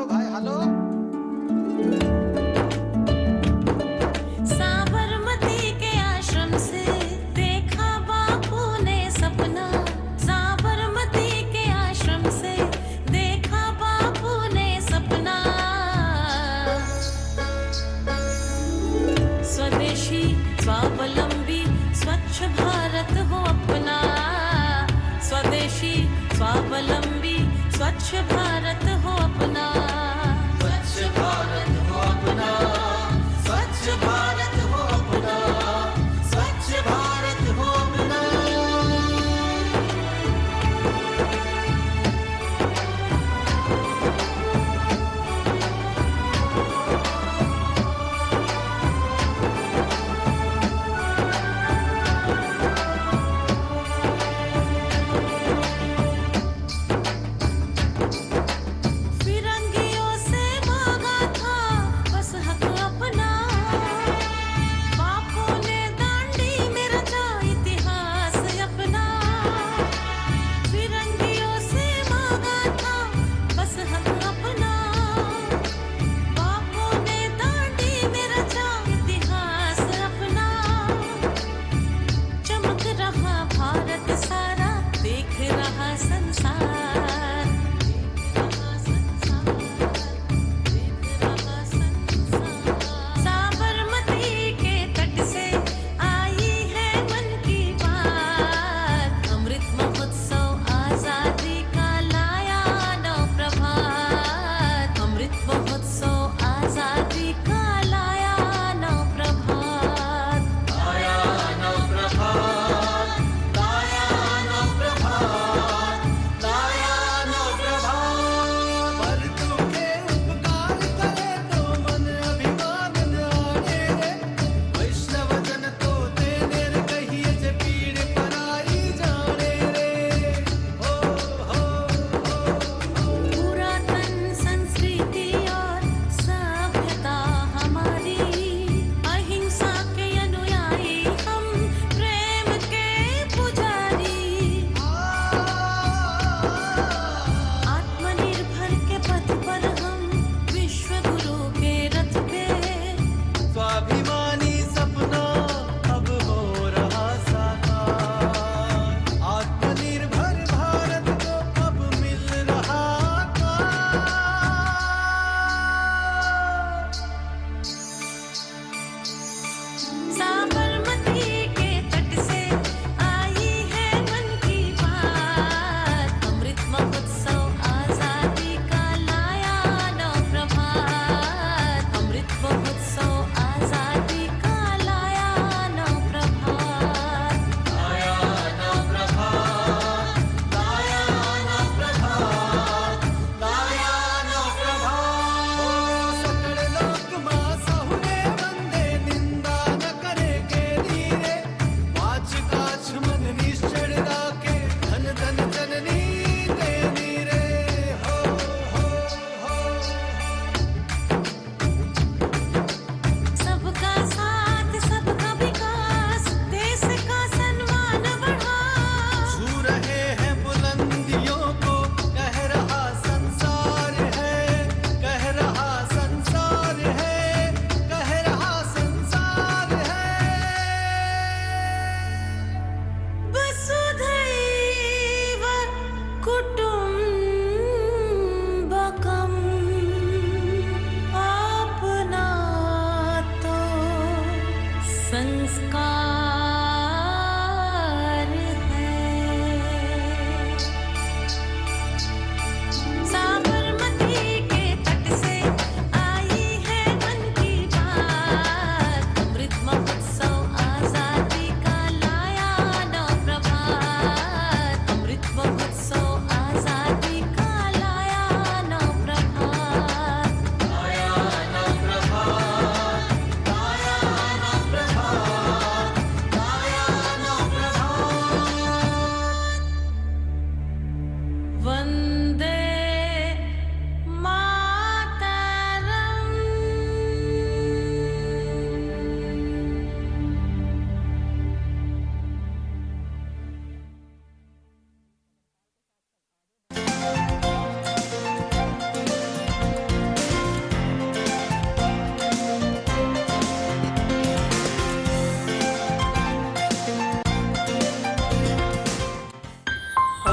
Hello भाई hello. Sabarmati के आश्रम से देखा बापू ने सपना, साबरमती के आश्रम से देखा बापू ने सपना। स्वदेशी स्वावलंबी स्वच्छ भारत हो अपना, स्वदेशी स्वावलंबी स्वच्छ भारत हो अपना, स्वच्छ भारत हो अपना, स्वच्छ भारत हो अपना, स्वच्छ भारत हो अपना। फिरंगी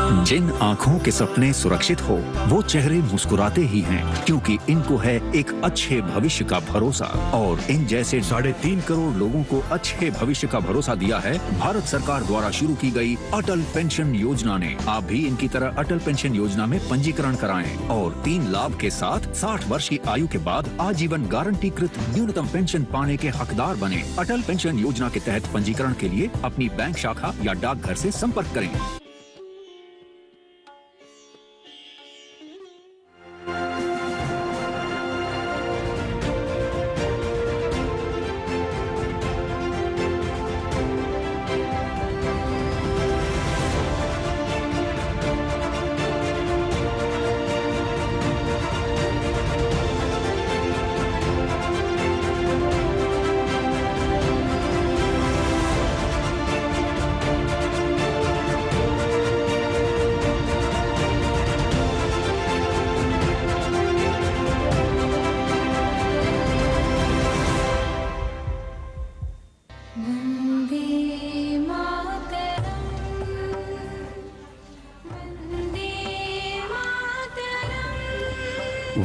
जिन आँखों के सपने सुरक्षित हो वो चेहरे मुस्कुराते ही हैं, क्योंकि इनको है एक अच्छे भविष्य का भरोसा। और इन जैसे 3.5 करोड़ लोगों को अच्छे भविष्य का भरोसा दिया है भारत सरकार द्वारा शुरू की गई अटल पेंशन योजना ने। आप भी इनकी तरह अटल पेंशन योजना में पंजीकरण कराएं और 3 लाभ के साथ 60 वर्ष की आयु के बाद आजीवन गारंटीकृत न्यूनतम पेंशन पाने के हकदार बने। अटल पेंशन योजना के तहत पंजीकरण के लिए अपनी बैंक शाखा या डाकघर से संपर्क करें।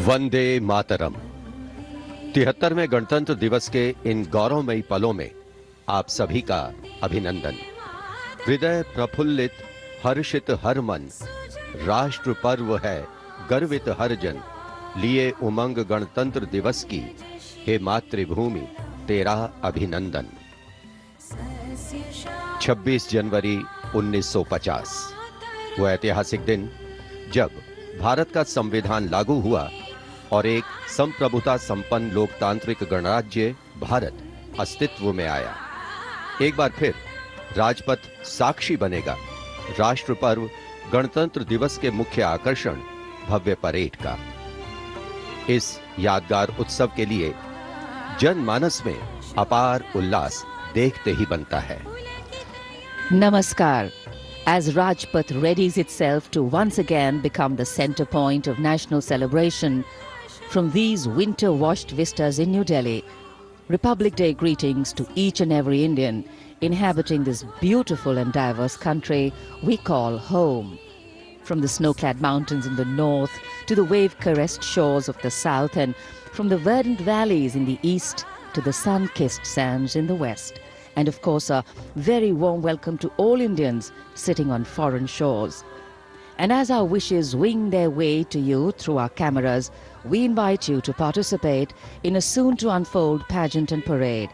वंदे मातरम। 73वें गणतंत्र दिवस के इन गौरवमयी पलों में आप सभी का अभिनंदन। हृदय प्रफुल्लित हर्षित हर मन, राष्ट्र पर्व है गर्वित हर जन। लिए उमंग गणतंत्र दिवस की, हे मातृभूमि तेरा अभिनंदन। 26 जनवरी 1950 वो ऐतिहासिक दिन जब भारत का संविधान लागू हुआ और एक संप्रभुता संपन्न लोकतांत्रिक गणराज्य भारत अस्तित्व में आया। एक बार फिर राजपथ साक्षी बनेगा राष्ट्र पर्व गणतंत्र दिवस के मुख्य आकर्षण भव्य परेड का। इस यादगार उत्सव के लिए जनमानस में अपार उल्लास देखते ही बनता है। Namaskar. As Rajpath readies itself to once again become the center point of national celebration from these winter-washed vistas in New Delhi, Republic Day greetings to each and every Indian inhabiting this beautiful and diverse country we call home. From the snow-clad mountains in the north to the wave-caressed shores of the south, and from the verdant valleys in the east to the sun-kissed sands in the west. And of course, a very warm welcome to all Indians sitting on foreign shores. And as our wishes wing their way to you through our cameras, we invite you to participate in a soon-to-unfold pageant and parade,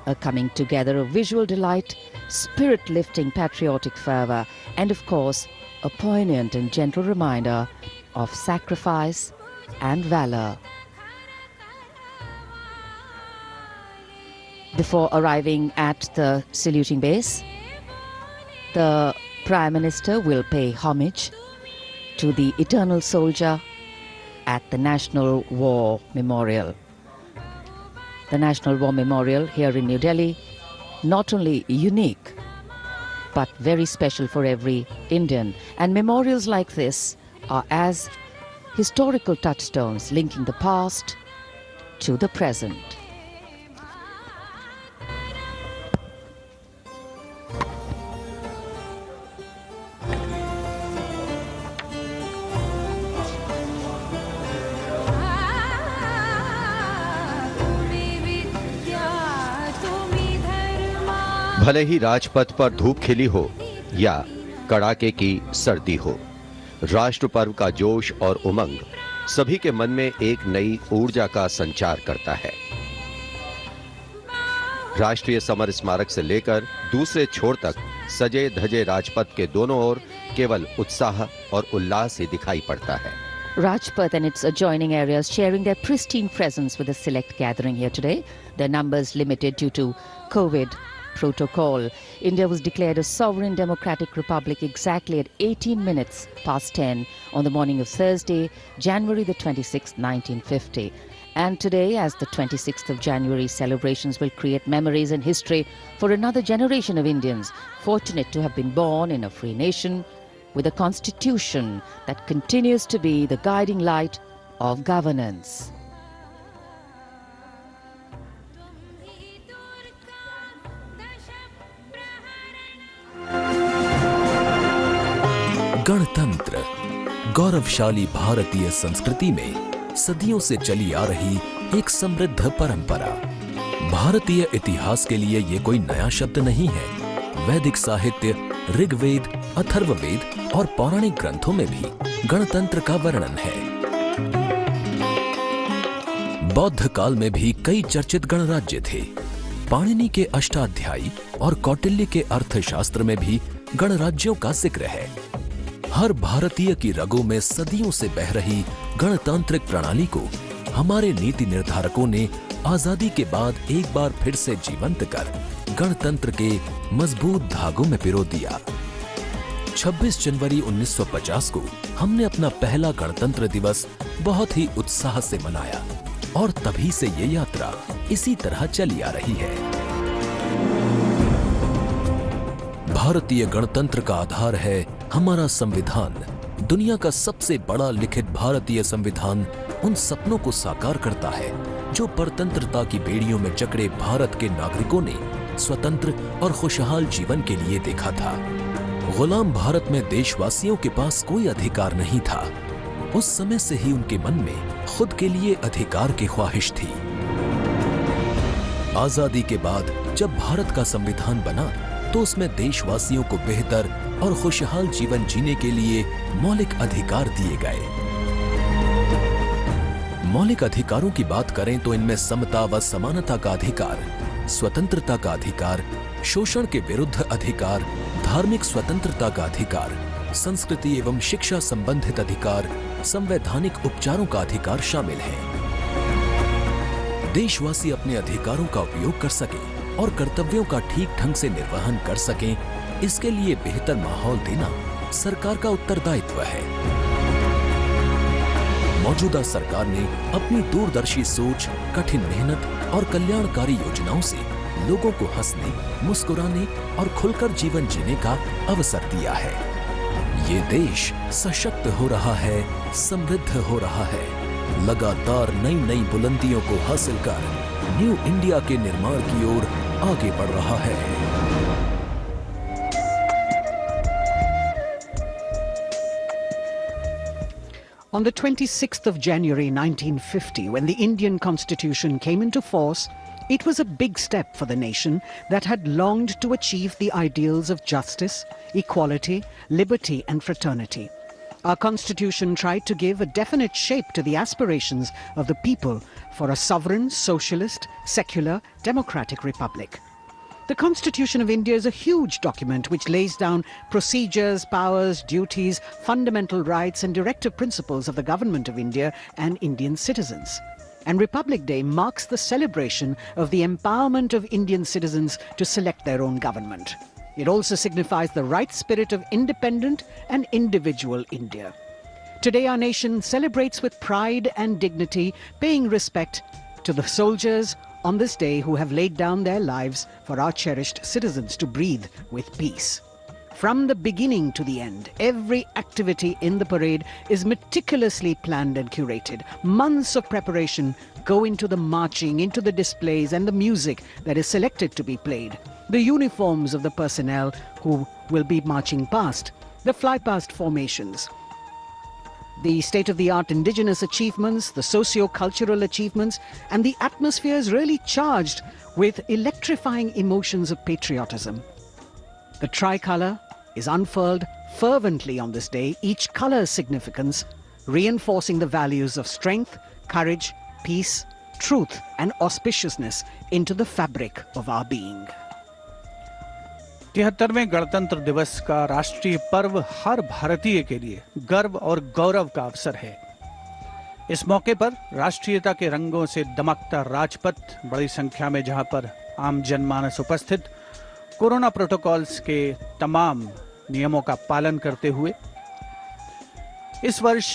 a coming together of visual delight, spirit-lifting patriotic fervor, and of course, a poignant and gentle reminder of sacrifice and valor. Before arriving at the saluting base, the Prime Minister will pay homage to the eternal soldier at the National War Memorial. The National War Memorial here in New Delhi, not only unique, but very special for every Indian. And memorials like this are as historical touchstones linking the past to the present. भले ही राजपथ पर धूप खिली हो या कड़ाके की सर्दी हो, राष्ट्र पर्व का जोश और उमंग सभी के मन में एक नई ऊर्जा का संचार करता है। राष्ट्रीय समर स्मारक से लेकर दूसरे छोर तक सजे धजे राजपथ के दोनों ओर केवल उत्साह और उल्लास ही दिखाई पड़ता है। Rajpath and its adjoining areas sharing their pristine presence with a select gathering here today. Their numbers limited due to COVID protocol. India was declared a sovereign democratic republic exactly at 18 minutes past 10 on the morning of Thursday, January the 26th, 1950. And today, as the 26th of January, celebrations will create memories and history for another generation of Indians fortunate to have been born in a free nation with a constitution that continues to be the guiding light of governance. गणतंत्र गौरवशाली भारतीय संस्कृति में सदियों से चली आ रही एक समृद्ध परंपरा। भारतीय इतिहास के लिए ये कोई नया शब्द नहीं है। वैदिक साहित्य, ऋग्वेद, अथर्ववेद और पौराणिक ग्रंथों में भी गणतंत्र का वर्णन है। बौद्ध काल में भी कई चर्चित गणराज्य थे। पाणिनि के अष्टाध्यायी और कौटिल्य के अर्थशास्त्र में भी गणराज्यों का जिक्र है। हर भारतीय की रगों में सदियों से बह रही गणतांत्रिक प्रणाली को हमारे नीति निर्धारकों ने आजादी के बाद एक बार फिर से जीवंत कर गणतंत्र के मजबूत धागों में पिरो दिया। 26 जनवरी 1950 को हमने अपना पहला गणतंत्र दिवस बहुत ही उत्साह से मनाया और तभी से ये यात्रा इसी तरह चली आ रही है। भारतीय गणतंत्र का आधार है हमारा संविधान। दुनिया का सबसे बड़ा लिखित भारतीय संविधान उन सपनों को साकार करता है जो परतंत्रता की बेड़ियों में जकड़े भारत के नागरिकों ने स्वतंत्र और खुशहाल जीवन के लिए देखा था। गुलाम भारत में देशवासियों के पास कोई अधिकार नहीं था। उस समय से ही उनके मन में खुद के लिए अधिकार की ख्वाहिश थी। आजादी के बाद जब भारत का संविधान बना तो उसमें देशवासियों को बेहतर और खुशहाल जीवन जीने के लिए मौलिक अधिकार दिए गए। मौलिक अधिकारों की बात करें तो इनमें समता व समानता का अधिकार, स्वतंत्रता का अधिकार, शोषण के विरुद्ध अधिकार, धार्मिक स्वतंत्रता का अधिकार, संस्कृति एवं शिक्षा संबंधित अधिकार, संवैधानिक उपचारों का अधिकार शामिल है। देशवासी अपने अधिकारों का उपयोग कर सके और कर्तव्यों का ठीक ढंग से निर्वहन कर सकें, इसके लिए बेहतर माहौल देना सरकार का उत्तरदायित्व है। मौजूदा सरकार ने अपनी दूरदर्शी सोच, कठिन मेहनत और कल्याणकारी योजनाओं से लोगों को हंसने, मुस्कुराने और खुलकर जीवन जीने का अवसर दिया है। ये देश सशक्त हो रहा है, समृद्ध हो रहा है, लगातार नई नई बुलंदियों को हासिल कर न्यू इंडिया के निर्माण की ओर आगे बढ़ रहा है। On the 26th of January 1950, when the Indian Constitution came into force, it was a big step for the nation that had longed to achieve the ideals of justice, equality, liberty and fraternity. Our Constitution tried to give a definite shape to the aspirations of the people for a sovereign, socialist, secular, democratic republic. The Constitution of India is a huge document which lays down procedures, powers, duties, fundamental rights and directive principles of the Government of India and Indian citizens. And Republic Day marks the celebration of the empowerment of Indian citizens to select their own government. It also signifies the right spirit of independent and individual India. Today our nation celebrates with pride and dignity, paying respect to the soldiers on this day who have laid down their lives for our cherished citizens to breathe with peace. From the beginning to the end, every activity in the parade is meticulously planned and curated. Months of preparation go into the marching, into the displays and the music that is selected to be played. The uniforms of the personnel who will be marching past, the fly-past formations, the state-of-the-art indigenous achievements, the socio-cultural achievements, and the atmosphere is really charged with electrifying emotions of patriotism. The tricolour is unfurled fervently on this day, each colour's significance reinforcing the values of strength, courage, peace, truth and auspiciousness into the fabric of our being. 73वें गणतंत्र दिवस का राष्ट्रीय पर्व हर भारतीय के लिए गर्व और गौरव का अवसर है। इस मौके पर राष्ट्रीयता के रंगों से दमकता राजपथ, बड़ी संख्या में जहां पर आम जनमानस उपस्थित, कोरोना प्रोटोकॉल्स के तमाम नियमों का पालन करते हुए इस वर्ष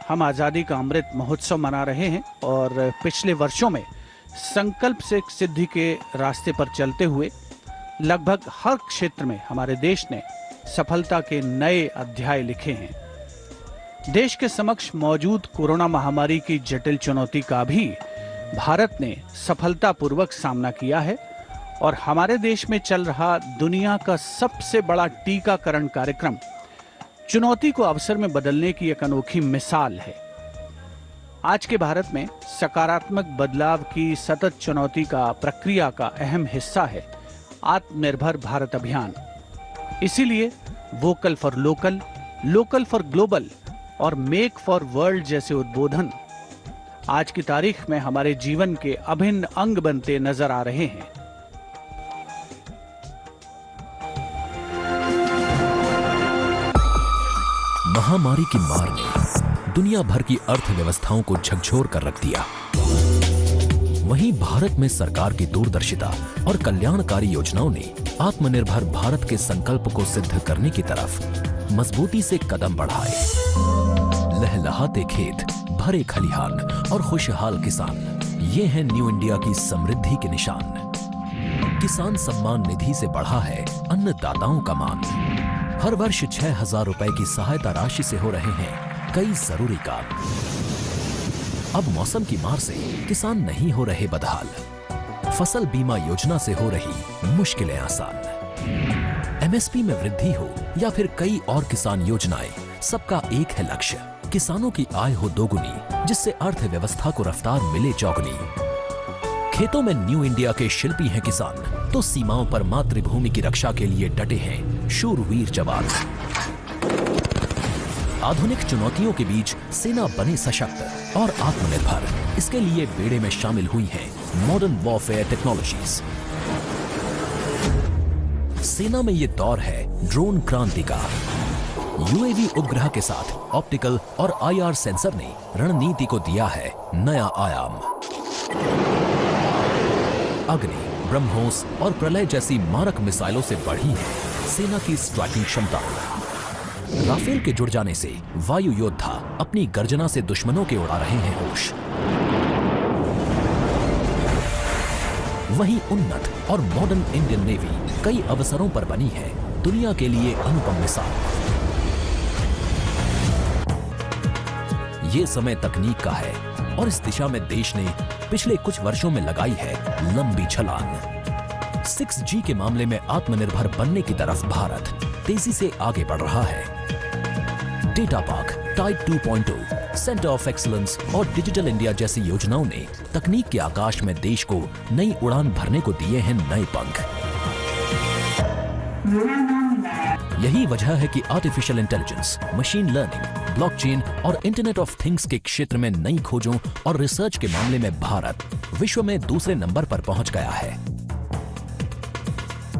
हम आज़ादी का अमृत महोत्सव मना रहे हैं और पिछले वर्षों में संकल्प से सिद्धि के रास्ते पर चलते हुए लगभग हर क्षेत्र में हमारे देश ने सफलता के नए अध्याय लिखे हैं। देश के समक्ष मौजूद कोरोना महामारी की जटिल चुनौती का भी भारत ने सफलतापूर्वक सामना किया है और हमारे देश में चल रहा दुनिया का सबसे बड़ा टीकाकरण कार्यक्रम चुनौती को अवसर में बदलने की एक अनोखी मिसाल है। आज के भारत में सकारात्मक बदलाव की सतत चुनौती का प्रक्रिया का अहम हिस्सा है आत्मनिर्भर भारत अभियान। इसीलिए vocal for local, local for global और मेक फॉर वर्ल्ड जैसे उद्बोधन आज की तारीख में हमारे जीवन के अभिन्न अंग बनते नजर आ रहे हैं। महामारी की मार ने दुनिया भर की अर्थव्यवस्थाओं को झकझोर कर रख दिया। वहीं भारत में सरकार की दूरदर्शिता और कल्याणकारी योजनाओं ने आत्मनिर्भर भारत के संकल्प को सिद्ध करने की तरफ मजबूती से कदम बढ़ाए। लहलहाते खेत, भरे खलिहान और खुशहाल किसान, ये हैं न्यू इंडिया की समृद्धि के निशान। किसान सम्मान निधि से बढ़ा है अन्नदाताओं का मान। हर वर्ष 6,000 रुपए की सहायता राशि से हो रहे हैं कई जरूरी काम। अब मौसम की मार से किसान नहीं हो रहे बदहाल। फसल बीमा योजना से हो रही मुश्किलें आसान। एमएसपी में वृद्धि हो या फिर कई और किसान योजनाएं, सबका एक है लक्ष्य, किसानों की आय हो दोगुनी, जिससे अर्थव्यवस्था को रफ्तार मिले चौगुनी। खेतों में न्यू इंडिया के शिल्पी हैं किसान, तो सीमाओं पर मातृभूमि की रक्षा के लिए डटे हैं शूरवीर जवान। आधुनिक चुनौतियों के बीच सेना बने सशक्त और आत्मनिर्भर, इसके लिए बेड़े में शामिल हुई हैं मॉडर्न वॉरफेयर टेक्नोलॉजीज। सेना में ये दौर है ड्रोन क्रांति का। यूएवी उपग्रह के साथ ऑप्टिकल और आईआर सेंसर ने रणनीति को दिया है नया आयाम। अग्नि, ब्रह्मोस और प्रलय जैसी मारक मिसाइलों से बढ़ी है सेना की स्ट्राइकिंग क्षमता। राफेल के जुड़ जाने से वायु योद्धा अपनी गर्जना से दुश्मनों के उड़ा रहे हैं होश। वहीं उन्नत और मॉडर्न इंडियन नेवी कई अवसरों पर बनी है दुनिया के लिए अनुपम मिसाल। ये समय तकनीक का है और इस दिशा में देश ने पिछले कुछ वर्षों में लगाई है लंबी छलांग। 6G के मामले में आत्मनिर्भर बनने की तरफ भारत तेजी से आगे बढ़ रहा है। Data park, type 2.0, centre of excellence और डिजिटल इंडिया जैसी योजनाओं ने तकनीक के आकाश में देश को नई उड़ान भरने को दिए हैं नए पंख। यही वजह है कि artificial intelligence, machine learning, blockchain और इंटरनेट ऑफ थिंग्स के क्षेत्र में नई खोजों और रिसर्च के मामले में भारत विश्व में दूसरे नंबर पर पहुंच गया है।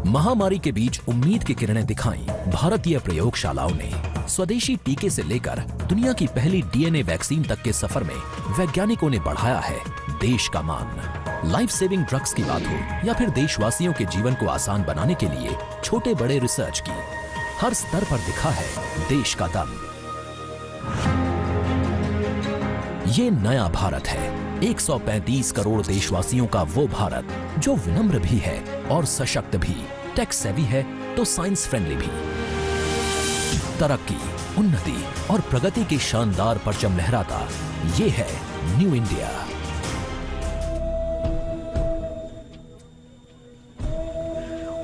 महामारी के बीच उम्मीद की किरणें दिखाई भारतीय प्रयोगशालाओं ने। स्वदेशी टीके से लेकर दुनिया की पहली डीएनए वैक्सीन तक के सफर में वैज्ञानिकों ने बढ़ाया है देश का मान। लाइफ सेविंग ड्रग्स की बात हो या फिर देशवासियों के जीवन को आसान बनाने के लिए छोटे बड़े रिसर्च की, हर स्तर पर दिखा है देश का दम। ये नया भारत है, 135 करोड़ देशवासियों का वो भारत जो विनम्र भी है और सशक्त भी, टेक सेवी है तो साइंस फ्रेंडली भी। तरक्की, उन्नति और प्रगति के शानदार परचम लहराता ये है new India.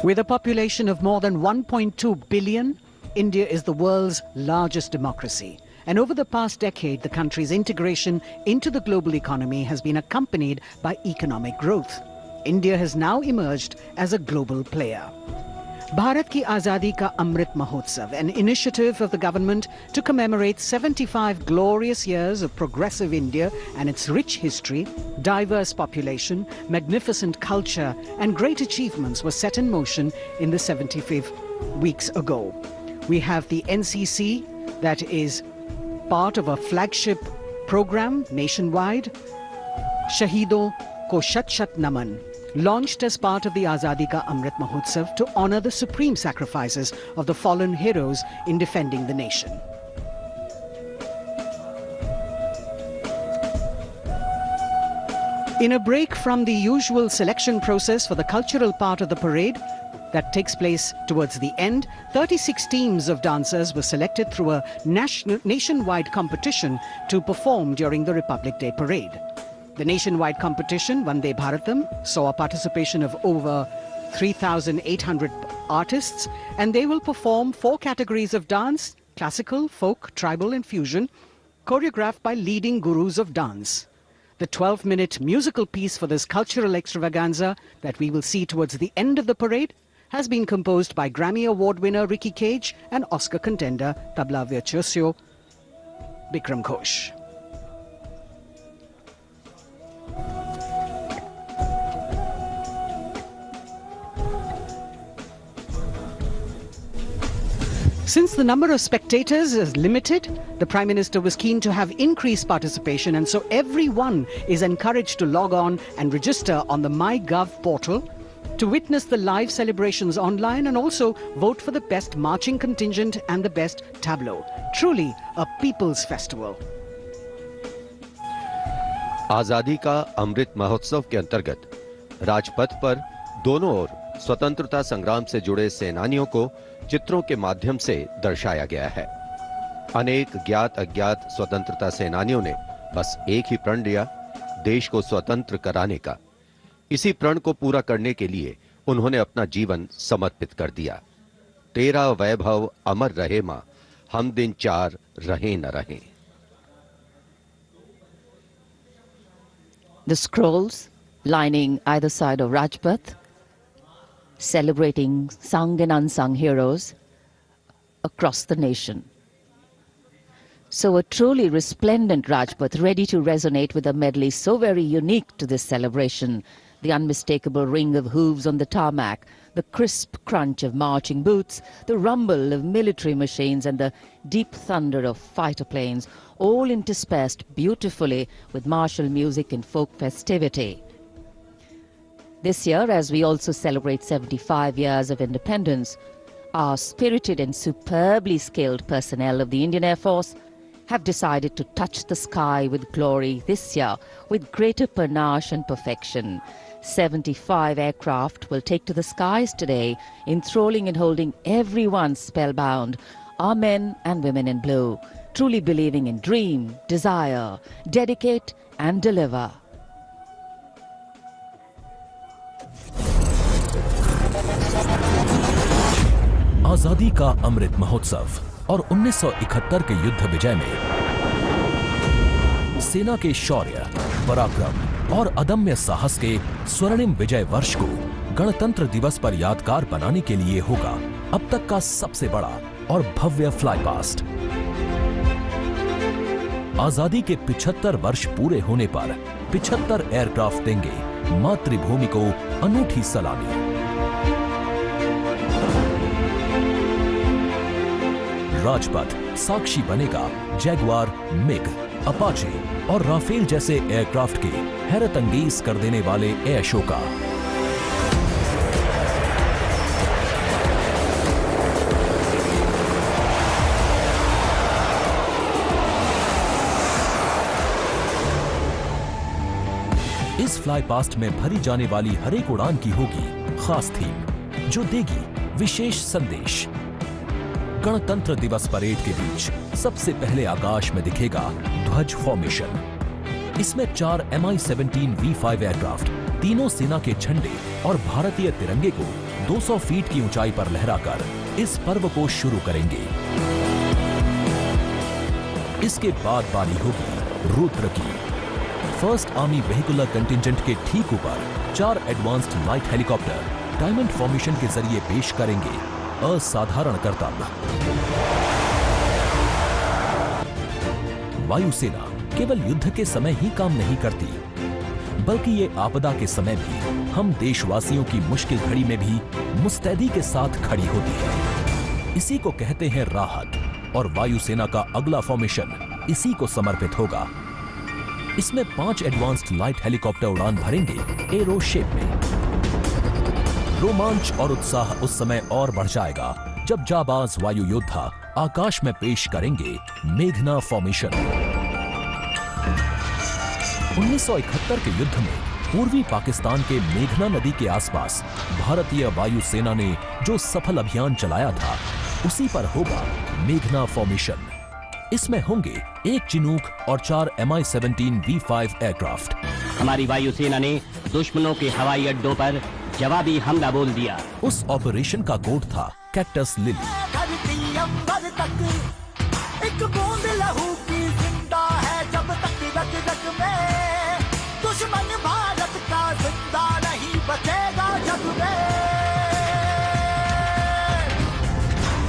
With a population of more than 1.2 billion, India is the world's largest democracy. And over the past decade, the country's integration into the global economy has been accompanied by economic growth. India has now emerged as a global player. Bharat Ki Azadi Ka Amrit Mahotsav, an initiative of the government to commemorate 75 glorious years of progressive India and its rich history, diverse population, magnificent culture and great achievements were set in motion in the 75 weeks ago. We have the NCC, that is part of a flagship program nationwide, Shaheedon Ko Shat Shat Naman, launched as part of the Azadi Ka Amrit Mahotsav to honor the supreme sacrifices of the fallen heroes in defending the nation. In a break from the usual selection process for the cultural part of the parade that takes place towards the end, 36 teams of dancers were selected through a nationwide competition to perform during the Republic Day parade. The nationwide competition, Vande Bharatam, saw a participation of over 3,800 artists, and they will perform 4 categories of dance classical, folk, tribal and fusion, choreographed by leading gurus of dance. The 12-minute musical piece for this cultural extravaganza that we will see towards the end of the parade has been composed by Grammy Award winner Ricky Cage and Oscar contender tabla virtuoso Bikram Ghosh. Since the number of spectators is limited, the Prime Minister was keen to have increased participation, and so everyone is encouraged to log on and register on the MyGov portal to witness the live celebrations online and also vote for the best marching contingent and the best tableau. Truly a people's festival. आजादी का अमृत महोत्सव के अंतर्गत राजपथ पर दोनों ओर स्वतंत्रता संग्राम से जुड़े सेनानियों को चित्रों के माध्यम से दर्शाया गया है। अनेक ज्ञात अज्ञात स्वतंत्रता सेनानियों ने बस एक ही प्रण लिया, देश को स्वतंत्र कराने का। इसी प्रण को पूरा करने के लिए उन्होंने अपना जीवन समर्पित कर दिया। तेरा वैभव अमर रहे मां, हम दिन चार रहे न रहे। The scrolls lining either side of Rajpath, celebrating sung and unsung heroes across the nation. So a truly resplendent Rajpath, ready to resonate with a medley so very unique to this celebration. The unmistakable ring of hooves on the tarmac, the crisp crunch of marching boots, the rumble of military machines and the deep thunder of fighter planes, all interspersed beautifully with martial music and folk festivity. This year, as we also celebrate 75 years of independence, our spirited and superbly skilled personnel of the Indian Air Force have decided to touch the sky with glory this year with greater panache and perfection. 75 aircraft will take to the skies today, enthralling and holding everyone spellbound, our men and women in blue, truly believing in dream, desire, dedicate and deliver. आजादी का अमृत महोत्सव और 1971 के युद्ध विजय में सेना के शौर्य, पराक्रम और अदम्य साहस के स्वर्णिम विजय वर्ष को गणतंत्र दिवस पर यादगार बनाने के लिए होगा अब तक का सबसे बड़ा और भव्य फ्लाई पास्ट। आजादी के 75 वर्ष पूरे होने पर 75 एयरक्राफ्ट देंगे मातृभूमि को अनूठी सलामी। राजपथ साक्षी बनेगा जैगुआर, मिग, अपाचे और राफेल जैसे एयरक्राफ्ट के हैरत अंगेज कर देने वाले एयर शो का। इस फ्लाई पास्ट में भरी जाने वाली हर एक उड़ान की होगी खास थीम, जो देगी विशेष संदेश। गणतंत्र दिवस परेड के बीच सबसे पहले आकाश में दिखेगा ध्वज फॉर्मेशन। इसमें 4 Mi-17 V5 एयरक्राफ्ट तीनों सेना के झंडे और भारतीय तिरंगे को 200 फीट की ऊंचाई पर लहराकर इस पर्व को शुरू करेंगे। इसके बाद बारी होगी रुद्र की। फर्स्ट आर्मी व्हीकुलर कंटिंजेंट के ठीक ऊपर 4 advanced light helicopter diamond formation के जरिए पेश करेंगे असाधारण करतब। वायुसेना केवल युद्ध के समय ही काम नहीं करती, बल्कि ये आपदा के समय भी हम देशवासियों की मुश्किल घड़ी में भी मुस्तैदी के साथ खड़ी होती है। इसी को कहते हैं राहत, और वायुसेना का अगला फॉर्मेशन इसी को समर्पित होगा। इसमें 5 एडवांस्ड लाइट हेलीकॉप्टर उड़ान भरेंगे एरो शेप में। रोमांच और उत्साह उस समय और बढ़ जाएगा जब जाबाज वायु योद्धा आकाश में पेश करेंगे मेघना फॉर्मेशन। 1971 के युद्ध में पूर्वी पाकिस्तान के मेघना नदी के आसपास भारतीय वायुसेना ने जो सफल अभियान चलाया था, उसी पर होगा मेघना फॉर्मेशन। इसमें होंगे 1 चिनूक और 4 Mi-17 V5 एयरक्राफ्ट। हमारी वायुसेना ने दुश्मनों के हवाई अड्डों पर जवाबी हमला बोल दिया। उस ऑपरेशन का कोड था कैक्टस लिली। धरती अंबर तक एक बूंद लहू की जिंदा है जब तक रग रग में, दुश्मन भारत का जिंदा नहीं बचेगा जग में।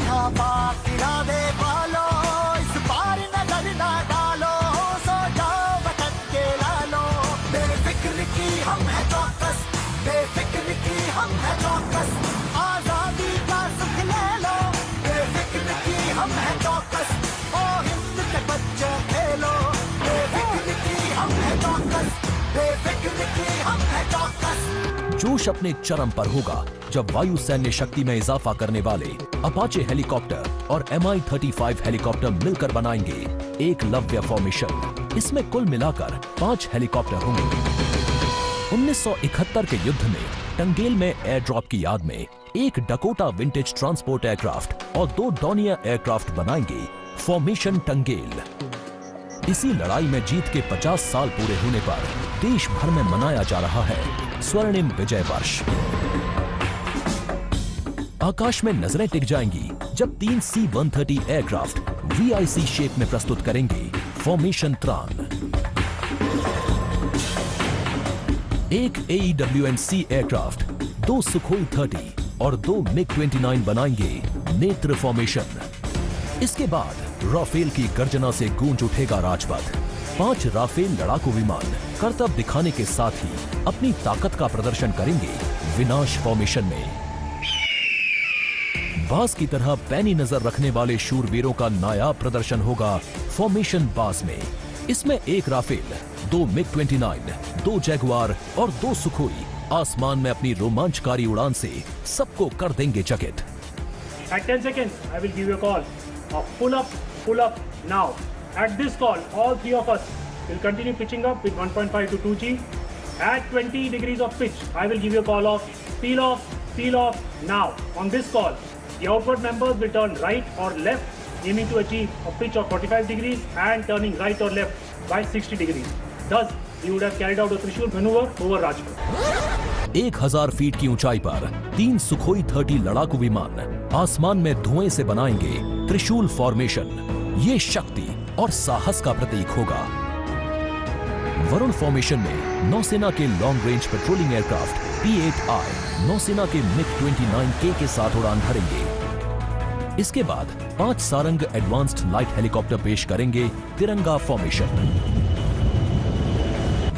क्या बात इरादे वालों, इस बार नजर ना डालो, सो जाओ वतन के लालो। बेफिक्र की हम है चौकस, बेफिक्र की हम है चौकस, आजादी का सुख ले लो। बेफिक्र की हम है चौकस, ओ हिंद के बच्चे खेलो। बेफिक्र की हम है चौकस, बेफिक्र की हम है चौकस। जोश अपने चरम पर होगा जब वायु सैन्य शक्ति में इजाफा करने वाले अपाचे हेलीकॉप्टर और Mi-35 हेलीकॉप्टर मिलकर बनाएंगे एक लव्य फॉर्मेशन। इसमें कुल मिलाकर 5 हेलीकॉप्टर होंगे। 1971 के युद्ध में टंगेल में एयर ड्रॉप की याद में एक डकोटा विंटेज ट्रांसपोर्ट एयरक्राफ्ट और 2 डॉनियर एयरक्राफ्ट बनाएंगे फॉर्मेशन टंगेल। इसी लड़ाई में जीत के 50 साल पूरे होने पर देश भर में मनाया जा रहा है स्वर्णिम विजय वर्ष। आकाश में नजरें टिक जाएंगी जब 3 C-130 एयरक्राफ्ट VIC शेप में प्रस्तुत करेंगे फॉर्मेशन त्रान। एक AEWNC एयरक्राफ्ट, 2 सुखोई 30 और 2 MiG-29 बनाएंगे नेत्र फॉर्मेशन। इसके बाद राफेल की गर्जना से गूंज उठेगा राजपथ। 5 राफेल लड़ाकू विमान करतब दिखाने के साथ ही अपनी ताकत का प्रदर्शन करेंगे विनाश फॉर्मेशन में। बास की तरह पैनी नजर रखने वाले शूरवीरों का नायाब प्रदर्शन होगा फॉर्मेशन बास में। इसमें 1 राफेल, 2 MiG-29, 2 जैगुआर और 2 सुखोई आसमान में अपनी रोमांचकारी उड़ान से सबको कर देंगे चकित। At 10 seconds, I will give you a call of pull up now. At this call, all 3 of us will continue pitching up with 1.5 to 2G. At 20 degrees of pitch, I will give you a call of peel off now. On this call, the outward members will turn right or left, aiming to achieve a pitch of 45 degrees and turning right or left by 60 degrees. Thus, we would have carried out a Trishul maneuver over Rajput. 1000 feet की ऊंचाई पर 3 Sukhoi 30 लड़ाकू विमान आसमान में धुएं से बनाएंगे त्रिशूल फॉर्मेशन। ये शक्ति और साहस का प्रतीक होगा। वरुण फॉर्मेशन में नौसेना के long range patrolling aircraft P-8I नौसेना के MiG-29K के साथ उड़ान भरेंगे। इसके बाद 5 सारंग एडवांस्ड लाइट हेलीकॉप्टर पेश करेंगे तिरंगा फॉर्मेशन।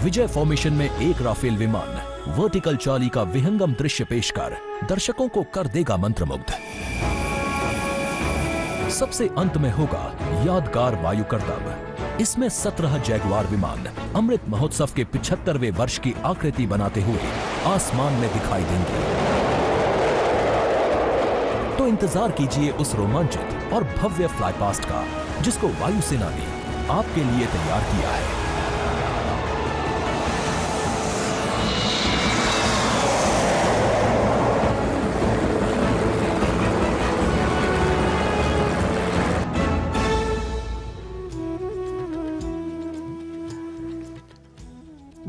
विजय फॉर्मेशन में 1 राफेल विमान वर्टिकल चाली का विहंगम दृश्य पेश कर दर्शकों को कर देगा मंत्रमुग्ध। सबसे अंत में होगा यादगार वायु करतब। इसमें 17 जैगुआर विमान अमृत महोत्सव के 75वें वर्ष की आकृति बनाते हुए आसमान में दिखाई देंगे। तो इंतजार कीजिए उस रोमांचित और भव्य फ्लाईपास्ट का जिसको वायुसेना ने आपके लिए तैयार किया है।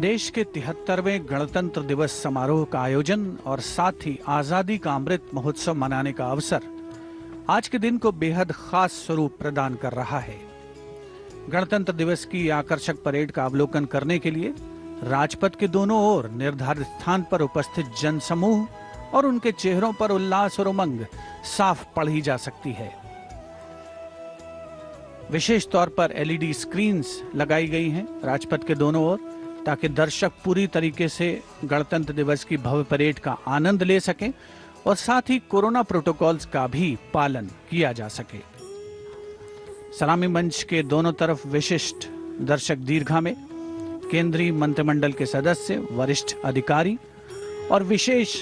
देश के 73वें गणतंत्र दिवस समारोह का आयोजन और साथ ही आजादी का अमृत महोत्सव मनाने का अवसर आज के दिन को बेहद खास स्वरूप प्रदान कर रहा है। गणतंत्र दिवस की आकर्षक परेड का अवलोकन करने के लिए राजपथ के दोनों ओर निर्धारित स्थान पर उपस्थित जनसमूह और उनके चेहरों पर उल्लास और उमंग साफ पढ़ी जा सकती है। विशेष तौर पर LED स्क्रीन्स लगाई गई हैं राजपथ के दोनों ओर, ताकि दर्शक पूरी तरीके से गणतंत्र दिवस की भव्य परेड का आनंद ले सकें और साथ ही कोरोना प्रोटोकॉल्स का भी पालन किया जा सके। सलामी मंच के दोनों तरफ विशिष्ट दर्शक दीर्घा में केंद्रीय मंत्रिमंडल के सदस्य, वरिष्ठ अधिकारी और विशेष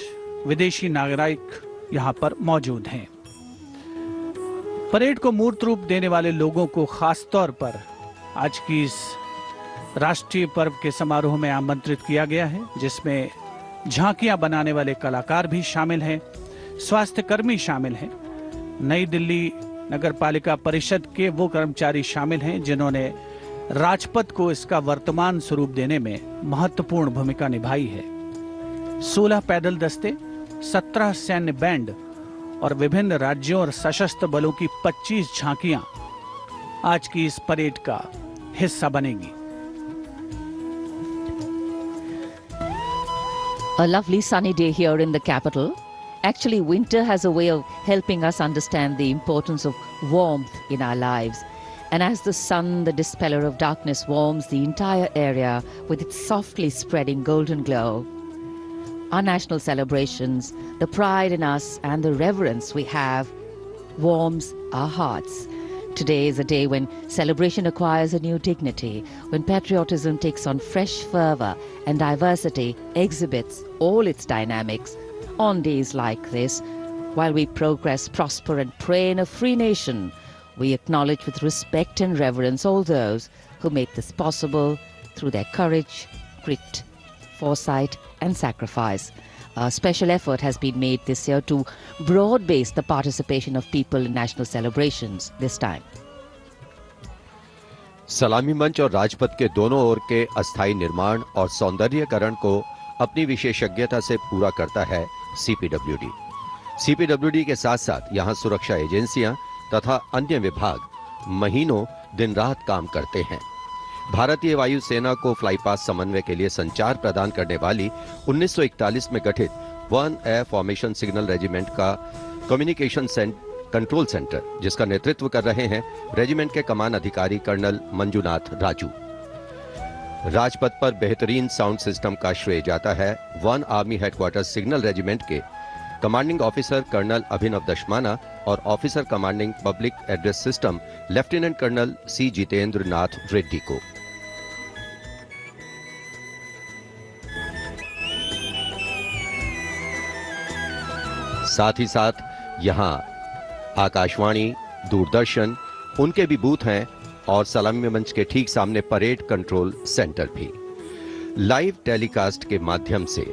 विदेशी नागरिक यहां पर मौजूद हैं। परेड को मूर्त रूप देने वाले लोगों को खास तौर पर आज की इस राष्ट्रीय पर्व के समारोह में आमंत्रित किया गया है, जिसमें झांकियां बनाने वाले कलाकार भी शामिल हैं, स्वास्थ्य कर्मी शामिल हैं, नई दिल्ली नगर पालिका परिषद के वो कर्मचारी शामिल हैं जिन्होंने राजपथ को इसका वर्तमान स्वरूप देने में महत्वपूर्ण भूमिका निभाई है। 16 पैदल दस्ते, 17 सैन्य बैंड और विभिन्न राज्यों और सशस्त्र बलों की 25 झांकियां आज की इस परेड का हिस्सा बनेंगी। A lovely sunny day here in the capital. Actually, winter has a way of helping us understand the importance of warmth in our lives. And as the sun, the dispeller of darkness, warms the entire area with its softly spreading golden glow, our national celebrations, the pride in us and the reverence we have warms our hearts. Today is a day when celebration acquires a new dignity, when patriotism takes on fresh fervour and diversity exhibits all its dynamics. On days like this, while we progress, prosper and pray in a free nation, we acknowledge with respect and reverence all those who made this possible through their courage, grit, foresight and sacrifice. A special effort has been made this year to broad-base the participation of people in national celebrations this time. सलामी मंच और राजपथ के दोनों ओर के अस्थायी निर्माण और सौंदर्यीकरण को अपनी विशेषज्ञता से पूरा करता है सीपीडब्ल्यूडी। सीपीडब्ल्यूडी के साथ साथ यहां सुरक्षा एजेंसियां तथा अन्य विभाग महीनों दिन रात काम करते हैं। भारतीय वायुसेना को फ्लाईपास समन्वय के लिए संचार प्रदान करने वाली 1941 में गठित 1 एयर फॉर्मेशन सिग्नल रेजिमेंट का कम्युनिकेशन कंट्रोल सेंटर, जिसका नेतृत्व कर रहे हैं रेजिमेंट के कमान अधिकारी कर्नल मंजुनाथ राजू। राजपथ पर बेहतरीन साउंड सिस्टम का श्रेय जाता है 1 आर्मी हेडक्वार्टर सिग्नल रेजिमेंट के commanding officer colonel Abhinav Dashmana और officer commanding public address system lieutenant colonel C Jitendra Nath Reddy को। साथ ही साथ यहां आकाशवाणी, दूरदर्शन, उनके भी बूथ हैं और सलामी मंच के ठीक सामने परेड कंट्रोल सेंटर भी। लाइव टेलीकास्ट के माध्यम से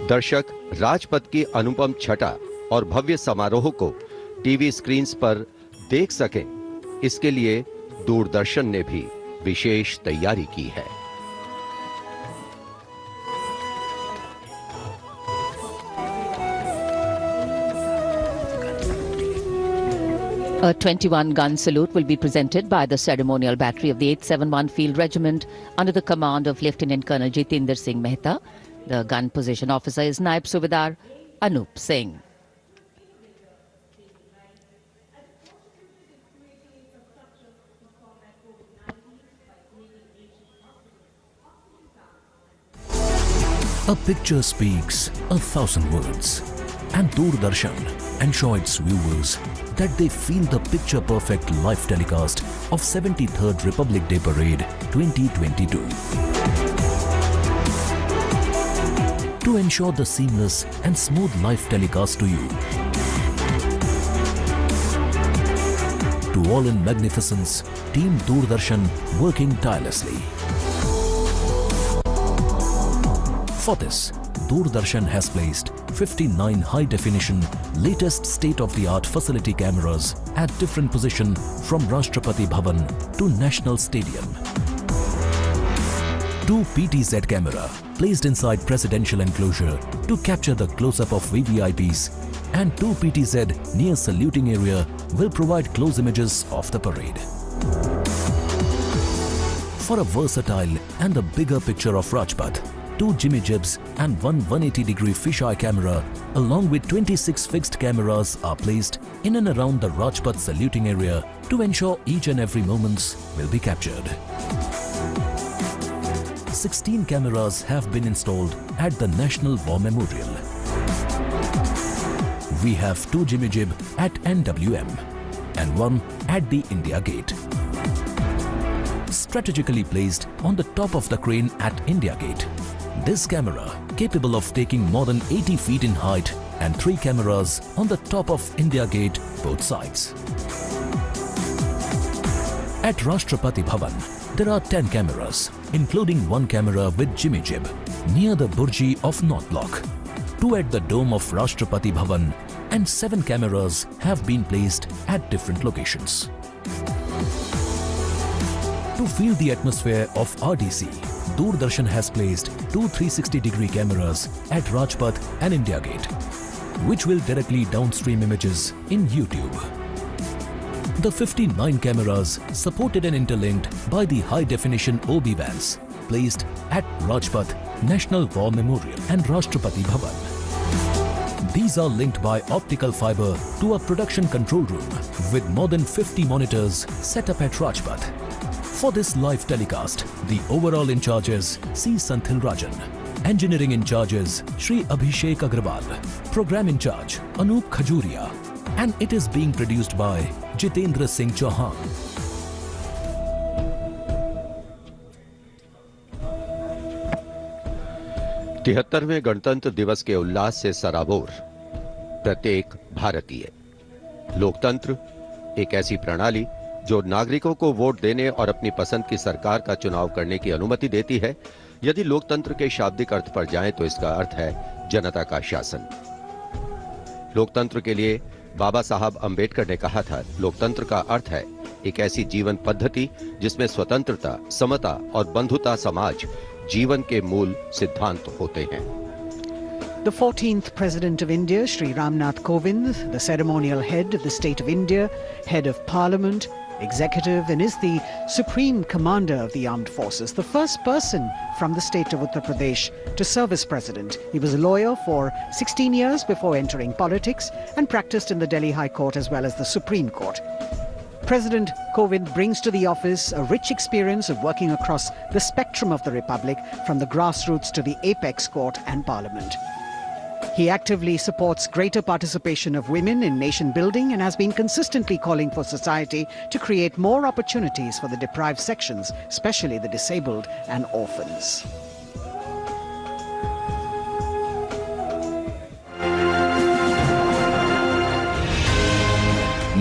दर्शक राजपथ की अनुपम छटा और भव्य समारोह को टीवी स्क्रीन्स पर देख सकें, इसके लिए दूरदर्शन ने भी विशेष तैयारी की है। A 21-gun salute will be presented by the ceremonial battery of the 871 Field Regiment under the command of Lieutenant Colonel Jitinder Singh Mehta. The gun position officer is Naib Subedar Anup Singh. A picture speaks 1,000 words, and Doordarshan ensure its viewers that they feel the picture-perfect live telecast of 73rd Republic Day Parade 2022. To ensure the seamless and smooth live telecast to you, to all in magnificence, Team Doordarshan working tirelessly. For this, Doordarshan has placed 59 high-definition, latest state-of-the-art facility cameras at different positions from Rashtrapati Bhavan to National Stadium. 2 PTZ camera placed inside presidential enclosure to capture the close-up of VVIPs, and 2 PTZ near saluting area will provide close images of the parade. For a versatile and a bigger picture of Rajpath, 2 Jimmy Jibs and 1 180-degree fisheye camera along with 26 fixed cameras are placed in and around the Rajpath saluting area to ensure each and every moments will be captured. 16 cameras have been installed at the National War Memorial. We have 2 Jimmy Jib at NWM and 1 at the India Gate. Strategically placed on the top of the crane at India Gate, this camera, capable of taking more than 80 feet in height, and 3 cameras on the top of India Gate, both sides. At Rashtrapati Bhavan, there are 10 cameras, including 1 camera with Jimmy Jib, near the Burji of North Block, 2 at the dome of Rashtrapati Bhavan, and 7 cameras have been placed at different locations. To feel the atmosphere of RDC, Doordarshan has placed 2 360-degree cameras at Rajpath and India Gate, which will directly downstream images in YouTube. The 59 cameras, supported and interlinked by the high-definition OB vans, placed at Rajpath, National War Memorial and Rashtrapati Bhavan. These are linked by optical fiber to a production control room with more than 50 monitors set up at Rajpath. For this live telecast, the overall in charge is C. Santhil Rajan. Engineering in charge is Shri Abhishek Agrawal. Program in charge Anup Khajuria. And it is being produced by Jitendra Singh Chauhan. तिहत्तरवें गणतंत्र दिवस के उल्लास से सराबोर प्रत्येक भारतीय। लोकतंत्र एक ऐसी प्रणाली जो नागरिकों को वोट देने और अपनी पसंद की सरकार का चुनाव करने की अनुमति देती है। यदि लोकतंत्र के शाब्दिक अर्थ पर जाएं तो इसका अर्थ है जनता का शासन। लोकतंत्र के लिए बाबा साहब अंबेडकर ने कहा था, लोकतंत्र का अर्थ है एक ऐसी जीवन पद्धति जिसमें स्वतंत्रता, समता और बंधुता समाज जीवन के मूल सिद्धांत होते हैं। The 14th President of India, Shri Ramnath Kovind, the ceremonial head of the State of India, head of Parliament, executive, and is the Supreme Commander of the Armed Forces, the first person from the state of Uttar Pradesh to serve as President. He was a lawyer for 16 years before entering politics and practiced in the Delhi High Court as well as the Supreme Court. President Kovind brings to the office a rich experience of working across the spectrum of the Republic, from the grassroots to the apex court and Parliament. He actively supports greater participation of women in nation building and has been consistently calling for society to create more opportunities for the deprived sections, especially the disabled and orphans.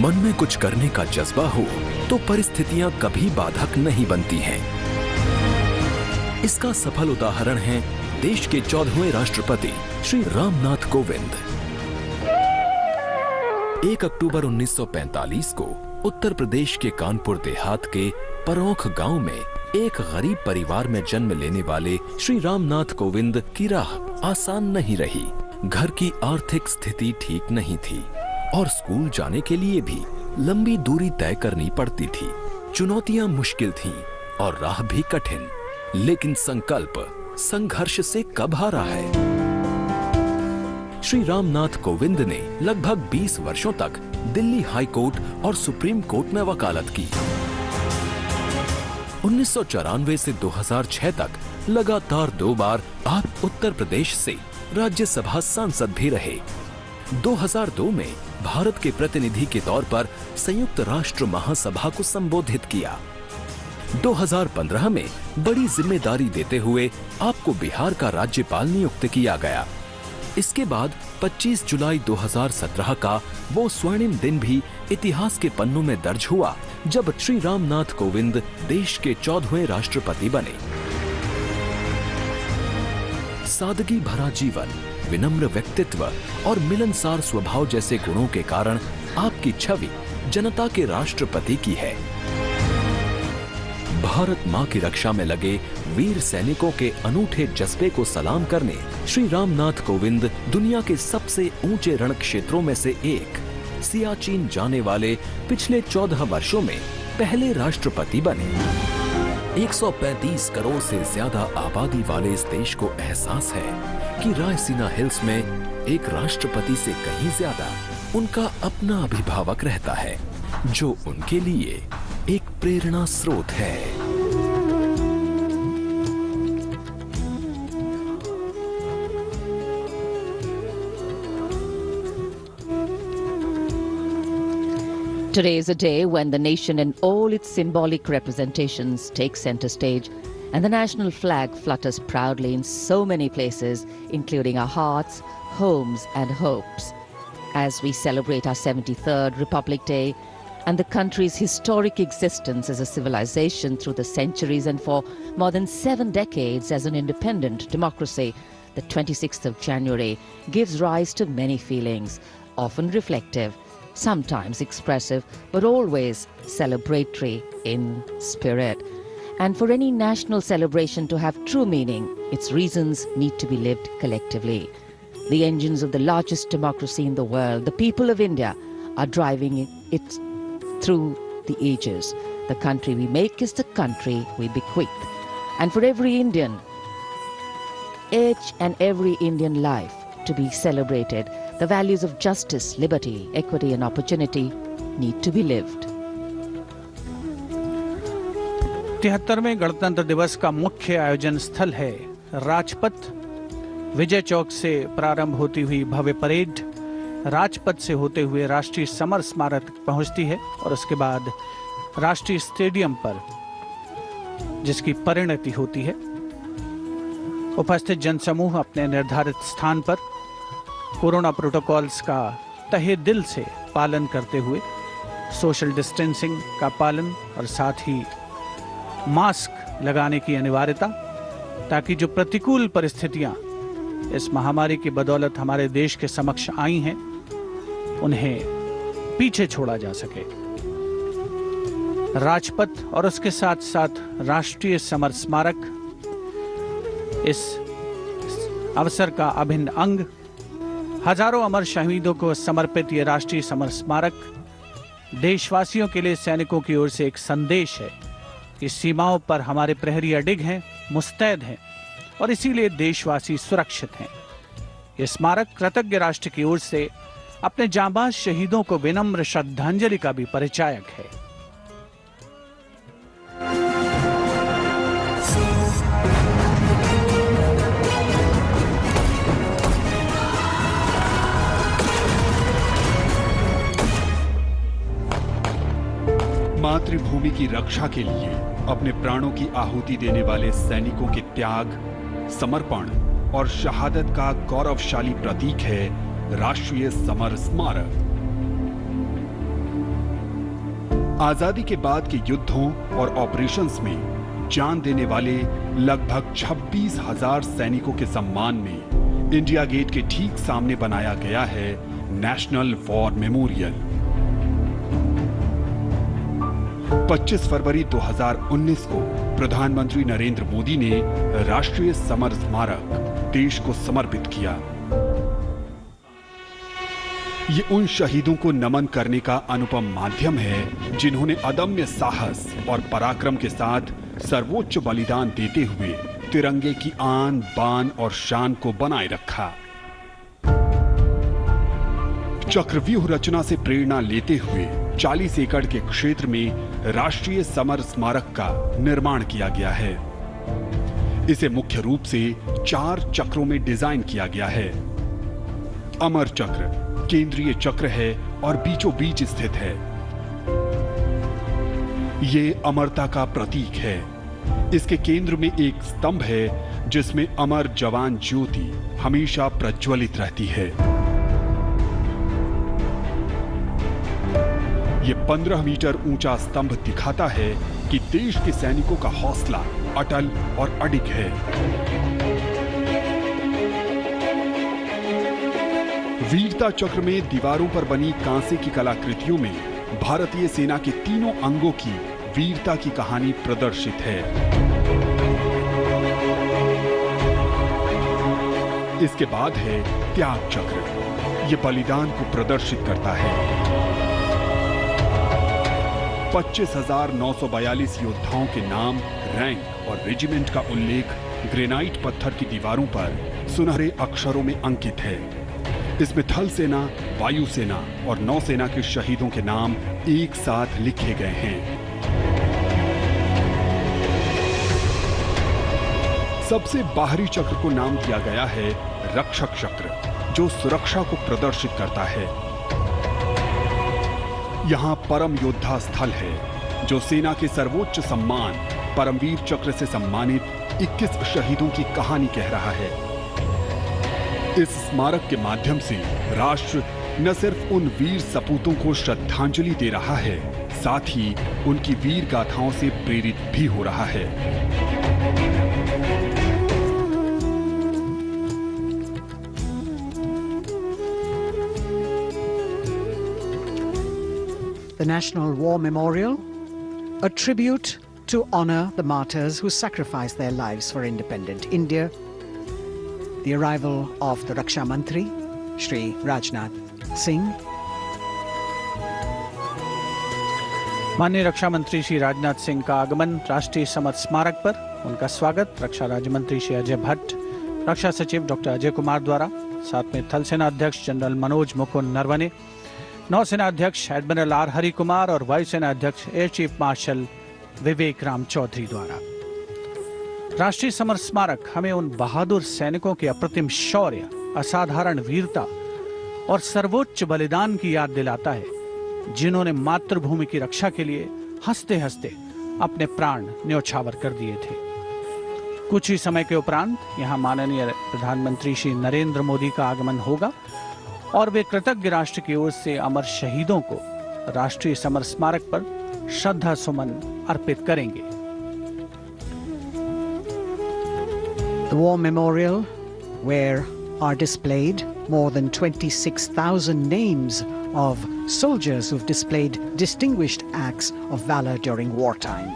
मन में कुछ करने का जज्बा हो तो परिस्थितियां कभी बाधक नहीं बनती हैं। इसका सफल उदाहरण है देश के 14वें राष्ट्रपति श्री रामनाथ कोविंद। 1 अक्टूबर 1945 को उत्तर प्रदेश के कानपुर देहात के परौख गांव में एक गरीब परिवार में जन्म लेने वाले श्री रामनाथ कोविंद की राह आसान नहीं रही। घर की आर्थिक स्थिति ठीक नहीं थी और स्कूल जाने के लिए भी लंबी दूरी तय करनी पड़ती थी। चुनौतियां मुश्किल थीं और राह भी कठिन, लेकिन संकल्प संघर्ष से कब हारा है। श्री रामनाथ कोविंद ने लगभग 20 वर्षों तक दिल्ली हाई कोर्ट और सुप्रीम कोर्ट में वकालत की। 1994 से 2006 तक लगातार 2 बार आप उत्तर प्रदेश से राज्यसभा सांसद भी रहे। 2002 में भारत के प्रतिनिधि के तौर पर संयुक्त राष्ट्र महासभा को संबोधित किया। 2015 में बड़ी जिम्मेदारी देते हुए आपको बिहार का राज्यपाल नियुक्त किया गया। इसके बाद 25 जुलाई 2017 का वो स्वर्णिम दिन भी इतिहास के पन्नों में दर्ज हुआ जब श्री रामनाथ कोविंद देश के 14वें राष्ट्रपति बने। सादगी भरा जीवन, विनम्र व्यक्तित्व और मिलनसार स्वभाव जैसे गुणों के कारण आपकी छवि जनता के राष्ट्रपति की है। भारत मां की रक्षा में लगे वीर सैनिकों के अनूठे जज्बे को सलाम करने श्री रामनाथ कोविंद दुनिया के सबसे ऊंचे रण क्षेत्रों में से एक सियाचिन जाने वाले पिछले 14 वर्षों में पहले राष्ट्रपति बने। 135 करोड़ से ज्यादा आबादी वाले इस देश को एहसास है कि रायसीना हिल्स में एक राष्ट्रपति से कहीं ज्यादा उनका अपना अभिभावक रहता है, जो उनके लिए एक प्रेरणा स्रोत है। Today is a day when the nation and all its symbolic representations take center stage, and the national flag flutters proudly in so many places, including our hearts, homes and hopes. As we celebrate our 73rd Republic Day and the country's historic existence as a civilization through the centuries and for more than 7 decades as an independent democracy, the 26th of January gives rise to many feelings, often reflective, sometimes expressive, but always celebratory in spirit. And for any national celebration to have true meaning, its reasons need to be lived collectively. The engines of the largest democracy in the world, the people of India, are driving its through the ages. The country we make is the country we bequeath. And for every Indian, each and every Indian life to be celebrated, the values of justice, liberty, equity and opportunity need to be lived. 73वें गणतंत्र दिवस का मुख्य आयोजन स्थल है राजपथ। विजय चौक से प्रारंभ होती हुई भव्य परेड राजपथ से होते हुए राष्ट्रीय समर स्मारक तक पहुंचती है और उसके बाद राष्ट्रीय स्टेडियम पर जिसकी परिणति होती है। उपस्थित जनसमूह अपने निर्धारित स्थान पर कोरोना प्रोटोकॉल्स का तहे दिल से पालन करते हुए सोशल डिस्टेंसिंग का पालन और साथ ही मास्क लगाने की अनिवार्यता, ताकि जो प्रतिकूल परिस्थितियां इस महामारी की बदौलत हमारे देश के समक्ष आई हैं उन्हें पीछे छोड़ा जा सके। राजपथ और उसके साथ साथ राष्ट्रीय समर स्मारक इस अवसर का अभिन्न अंग। हजारों अमर शहीदों को समर्पित ये राष्ट्रीय समर स्मारक देशवासियों के लिए सैनिकों की ओर से एक संदेश है कि सीमाओं पर हमारे प्रहरी अडिग हैं, मुस्तैद हैं और इसीलिए देशवासी सुरक्षित हैं। ये स्मारक कृतज्ञ राष्ट्र की ओर से अपने जांबाज शहीदों को विनम्र श्रद्धांजलि का भी परिचायक है। मातृभूमि की रक्षा के लिए अपने प्राणों की आहुति देने वाले सैनिकों के त्याग, समर्पण और शहादत का गौरवशाली प्रतीक है राष्ट्रीय समर स्मारक। आजादी के बाद के युद्धों और ऑपरेशंस में जान देने वाले लगभग 26,000 सैनिकों के सम्मान में इंडिया गेट के ठीक सामने बनाया गया है नेशनल वॉर मेमोरियल। 25 फरवरी 2019 को प्रधानमंत्री नरेंद्र मोदी ने राष्ट्रीय समर स्मारक देश को समर्पित किया। ये उन शहीदों को नमन करने का अनुपम माध्यम है जिन्होंने अदम्य साहस और पराक्रम के साथ सर्वोच्च बलिदान देते हुए तिरंगे की आन, बान और शान को बनाए रखा। चक्रव्यूह रचना से प्रेरणा लेते हुए 40 एकड़ के क्षेत्र में राष्ट्रीय समर स्मारक का निर्माण किया गया है। इसे मुख्य रूप से 4 चक्रों में डिजाइन किया गया है। अमर चक्र केंद्रीय चक्र है और बीचों बीच स्थित है। ये अमरता का प्रतीक है। इसके केंद्र में एक स्तंभ है जिसमें अमर जवान ज्योति हमेशा प्रज्वलित रहती है। ये 15 मीटर ऊंचा स्तंभ दिखाता है कि देश के सैनिकों का हौसला अटल और अडिग है। वीरता चक्र में दीवारों पर बनी कांसे की कलाकृतियों में भारतीय सेना के तीनों अंगों की वीरता की कहानी प्रदर्शित है। इसके बाद है त्याग चक्र। यह बलिदान को प्रदर्शित करता है। 25,942 योद्धाओं के नाम, रैंक और रेजिमेंट का उल्लेख ग्रेनाइट पत्थर की दीवारों पर सुनहरे अक्षरों में अंकित है। इसमें थल सेना, वायु सेना और नौसेना के शहीदों के नाम एक साथ लिखे गए हैं। सबसे बाहरी चक्र को नाम दिया गया है रक्षक चक्र, जो सुरक्षा को प्रदर्शित करता है। यहाँ परम योद्धा स्थल है, जो सेना के सर्वोच्च सम्मान परमवीर चक्र से सम्मानित 21 शहीदों की कहानी कह रहा है। इस स्मारक के माध्यम से राष्ट्र न सिर्फ उन वीर सपूतों को श्रद्धांजलि दे रहा है, साथ ही उनकी वीर गाथाओं से प्रेरित भी हो रहा है। The National War Memorial, a tribute to honor the martyrs who sacrificed their lives for independent India. The arrival of the Raksha Mantri, Shri Rajnath Singh. माननीय रक्षा मंत्री श्री राजनाथ सिंह का आगमन राष्ट्रीय समर स्मारक पर, उनका स्वागत रक्षा राज्य मंत्री श्री अजय भट्ट, रक्षा सचिव डॉक्टर अजय कुमार द्वारा, साथ में थल सेना अध्यक्ष जनरल मनोज मुकुंद नरवणे, नौसेना अध्यक्ष एडमिरल आर हरि कुमार और वायुसेना अध्यक्ष एयर चीफ मार्शल विवेक राम चौधरी द्वारा। राष्ट्रीय समर स्मारक हमें उन बहादुर सैनिकों के अप्रतिम शौर्य, असाधारण वीरता और सर्वोच्च बलिदान की याद दिलाता है, जिन्होंने मातृभूमि की रक्षा के लिए हंसते हंसते अपने प्राण न्योछावर कर दिए थे। कुछ ही समय के उपरांत यहां माननीय प्रधानमंत्री श्री नरेंद्र मोदी का आगमन होगा और वे कृतज्ञ राष्ट्र की ओर से अमर शहीदों को राष्ट्रीय समर स्मारक पर श्रद्धा सुमन अर्पित करेंगे। The War Memorial, where are displayed more than 26,000 names of soldiers who've displayed distinguished acts of valor during wartime.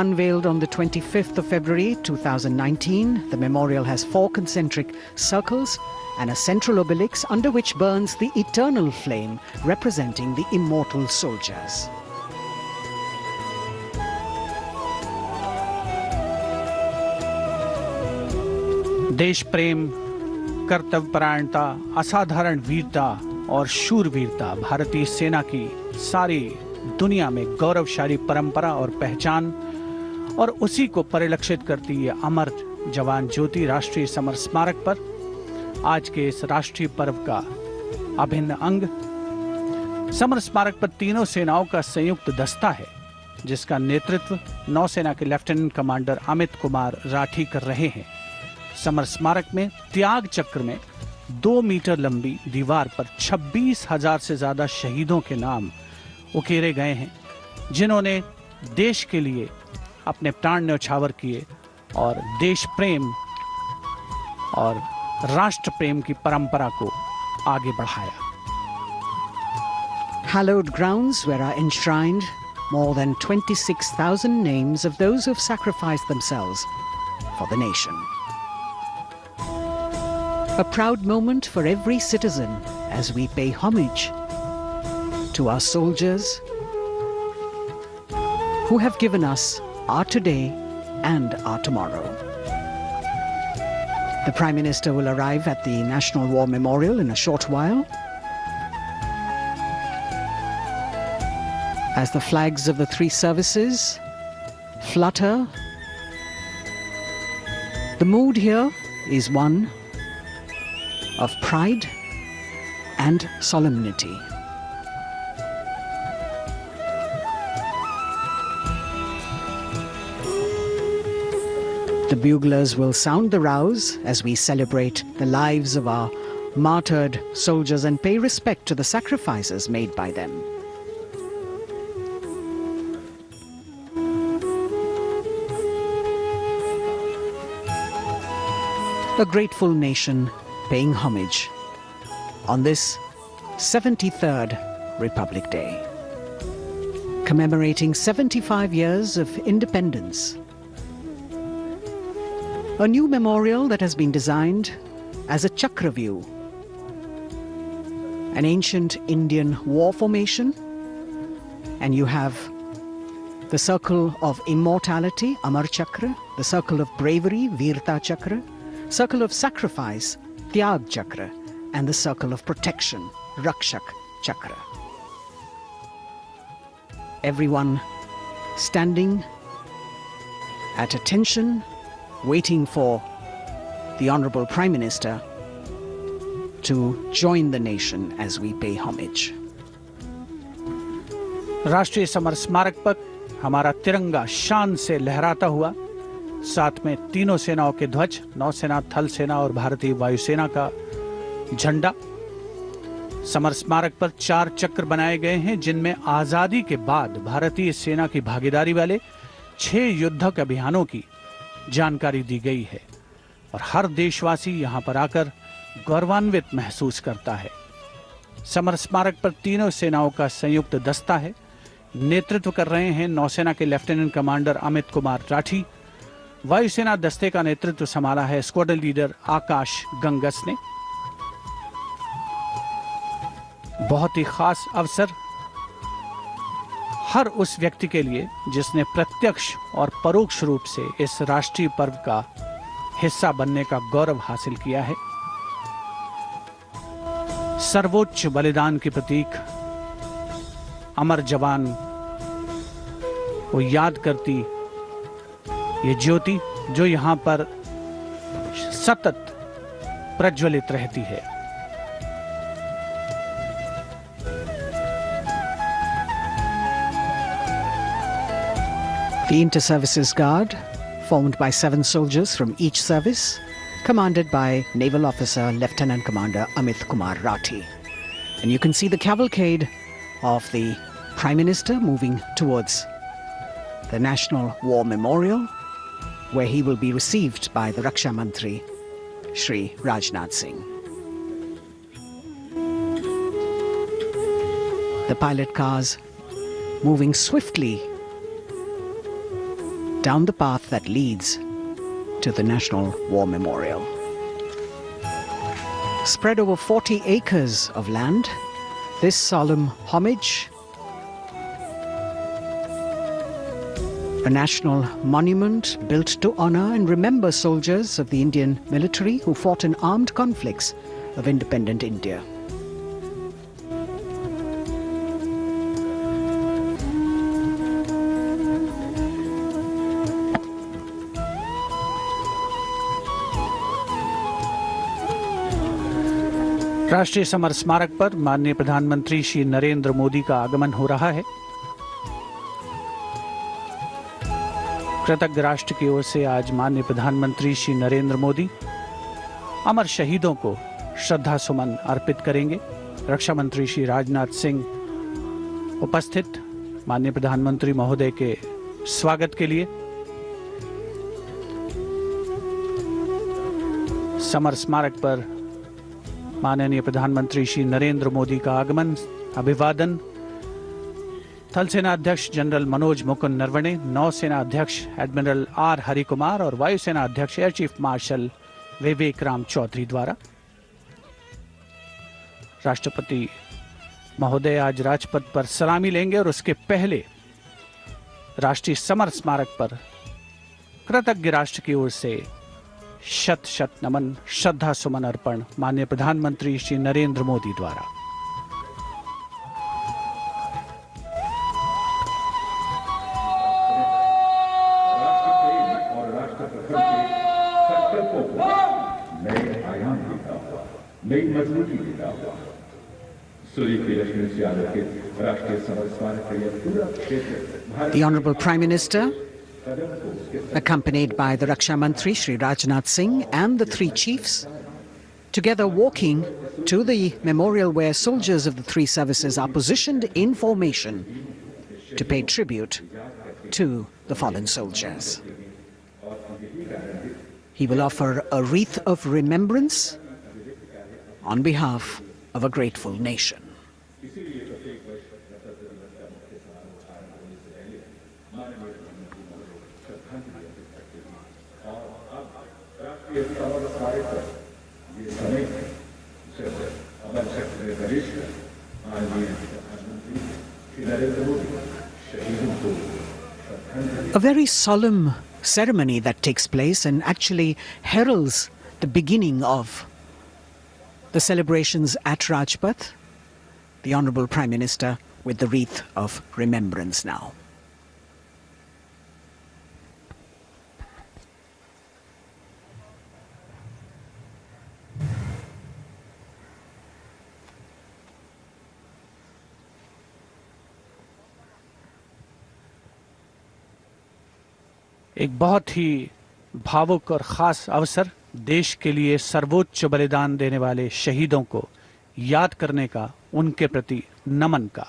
Unveiled on the 25th of February 2019, the memorial has 4 concentric circles and a central obelix under which burns the eternal flame representing the immortal soldiers. देश प्रेम, कर्तव्यपरायणता, असाधारण वीरता और शूरवीरता भारतीय सेना की सारी दुनिया में गौरवशाली परंपरा और पहचान, और उसी को परिलक्षित करती ये अमर जवान ज्योति राष्ट्रीय समर स्मारक पर आज के इस राष्ट्रीय पर्व का अभिन्न अंग। समर स्मारक पर तीनों सेनाओं का संयुक्त दस्ता है, जिसका नेतृत्व नौसेना के लेफ्टिनेंट कमांडर अमित कुमार राठी कर रहे हैं। समर स्मारक में त्याग चक्र में 2 मीटर लंबी दीवार पर 26,000 से ज्यादा शहीदों के नाम उकेरे गए हैं, जिन्होंने देश के लिए अपने प्राण न्यौछावर किए और देश प्रेम और राष्ट्र प्रेम की परंपरा को आगे बढ़ाया। Hallowed grounds where are enshrined more than 26,000 names of those who have sacrificed themselves for the nation. A proud moment for every citizen as we pay homage to our soldiers who have given us our today and our tomorrow. The Prime Minister will arrive at the National War Memorial in a short while as the flags of the 3 services flutter. The mood here is one of pride and solemnity. The buglers will sound the rouse as we celebrate the lives of our martyred soldiers and pay respect to the sacrifices made by them. A grateful nation paying homage on this 73rd Republic Day, commemorating 75 years of independence. A new memorial that has been designed as a chakra view, an ancient Indian war formation, and you have the circle of immortality, Amar Chakra, the circle of bravery, Virta Chakra, circle of sacrifice, Tyag Chakra, and the circle of protection, Rakshak Chakra. Everyone standing at attention, waiting for the Honorable Prime Minister to join the nation as we pay homage. राष्ट्रीय summer स्मारक पर हमारा तिरंगा शान से लहराता हुआ, साथ में तीनों सेनाओं के ध्वज, नौसेना, थल सेना और भारतीय वायुसेना का झंडा। समर स्मारक पर 4 चक्र बनाए गए हैं, जिनमें आजादी के बाद भारतीय सेना की भागीदारी वाले 6 युद्धक अभियानों की जानकारी दी गई है और हर देशवासी यहां पर आकर गौरवान्वित महसूस करता है। समर स्मारक पर तीनों सेनाओं का संयुक्त दस्ता है। नेतृत्व कर रहे हैं नौसेना के लेफ्टिनेंट कमांडर अमित कुमार राठी। वायुसेना दस्ते का नेतृत्व संभाला है स्क्वाड्रन लीडर आकाश गंगस ने। बहुत ही खास अवसर हर उस व्यक्ति के लिए जिसने प्रत्यक्ष और परोक्ष रूप से इस राष्ट्रीय पर्व का हिस्सा बनने का गौरव हासिल किया है। सर्वोच्च बलिदान के प्रतीक अमर जवान को याद करती ये ज्योति जो यहां पर सतत प्रज्वलित रहती है। The Inter-Services Guard, formed by 7 soldiers from each service, commanded by Naval Officer Lieutenant Commander Amit Kumar Rathi. And you can see the cavalcade of the Prime Minister moving towards the National War Memorial, where he will be received by the Raksha Mantri, Shri Rajnath Singh. The pilot cars moving swiftly down the path that leads to the National War Memorial. Spread over 40 acres of land, this solemn homage, a national monument built to honor and remember soldiers of the Indian military who fought in armed conflicts of independent India. राष्ट्रीय summer स्मारक पर माननीय प्रधानमंत्री श्री नरेंद्र मोदी का आगमन हो रहा है। कृतज्ञ राष्ट्र की ओर से आज माननीय प्रधानमंत्री श्री नरेंद्र मोदी अमर शहीदों को श्रद्धा सुमन अर्पित करेंगे। रक्षा मंत्री श्री राजनाथ सिंह उपस्थित माननीय प्रधानमंत्री महोदय के स्वागत के लिए समर स्मारक पर माननीय प्रधानमंत्री श्री नरेंद्र मोदी का आगमन, अभिवादन थल सेना अध्यक्ष जनरल मनोज मुकुंद नरवणे, नौसेना अध्यक्ष एडमिरल आर हरिकुमार और वायुसेना अध्यक्ष एयर चीफ मार्शल विवेक राम चौधरी द्वारा। राष्ट्रपति महोदय आज राजपथ पर सलामी लेंगे और उसके पहले राष्ट्रीय समर स्मारक पर कृतज्ञ राष्ट्र की ओर से शत शत नमन, श्रद्धा सुमन अर्पण माननीय प्रधानमंत्री श्री नरेंद्र मोदी द्वारा। नई मजबूती देता हुआ सूर्य की रश्मि से आलोकित राष्ट्रीय समर स्मारक का यह पूरा क्षेत्र The Honourable Prime Minister, accompanied by the Raksha Mantri Shri Rajnath Singh and the 3 chiefs, together walking to the memorial where soldiers of the 3 services are positioned in formation to pay tribute to the fallen soldiers. He will offer a wreath of remembrance on behalf of a grateful nation. A very solemn ceremony that takes place and actually heralds the beginning of the celebrations at Rajpath. The Honourable Prime Minister with the wreath of remembrance now. एक बहुत ही भावुक और खास अवसर, देश के लिए सर्वोच्च बलिदान देने वाले शहीदों को याद करने का, उनके प्रति नमन का।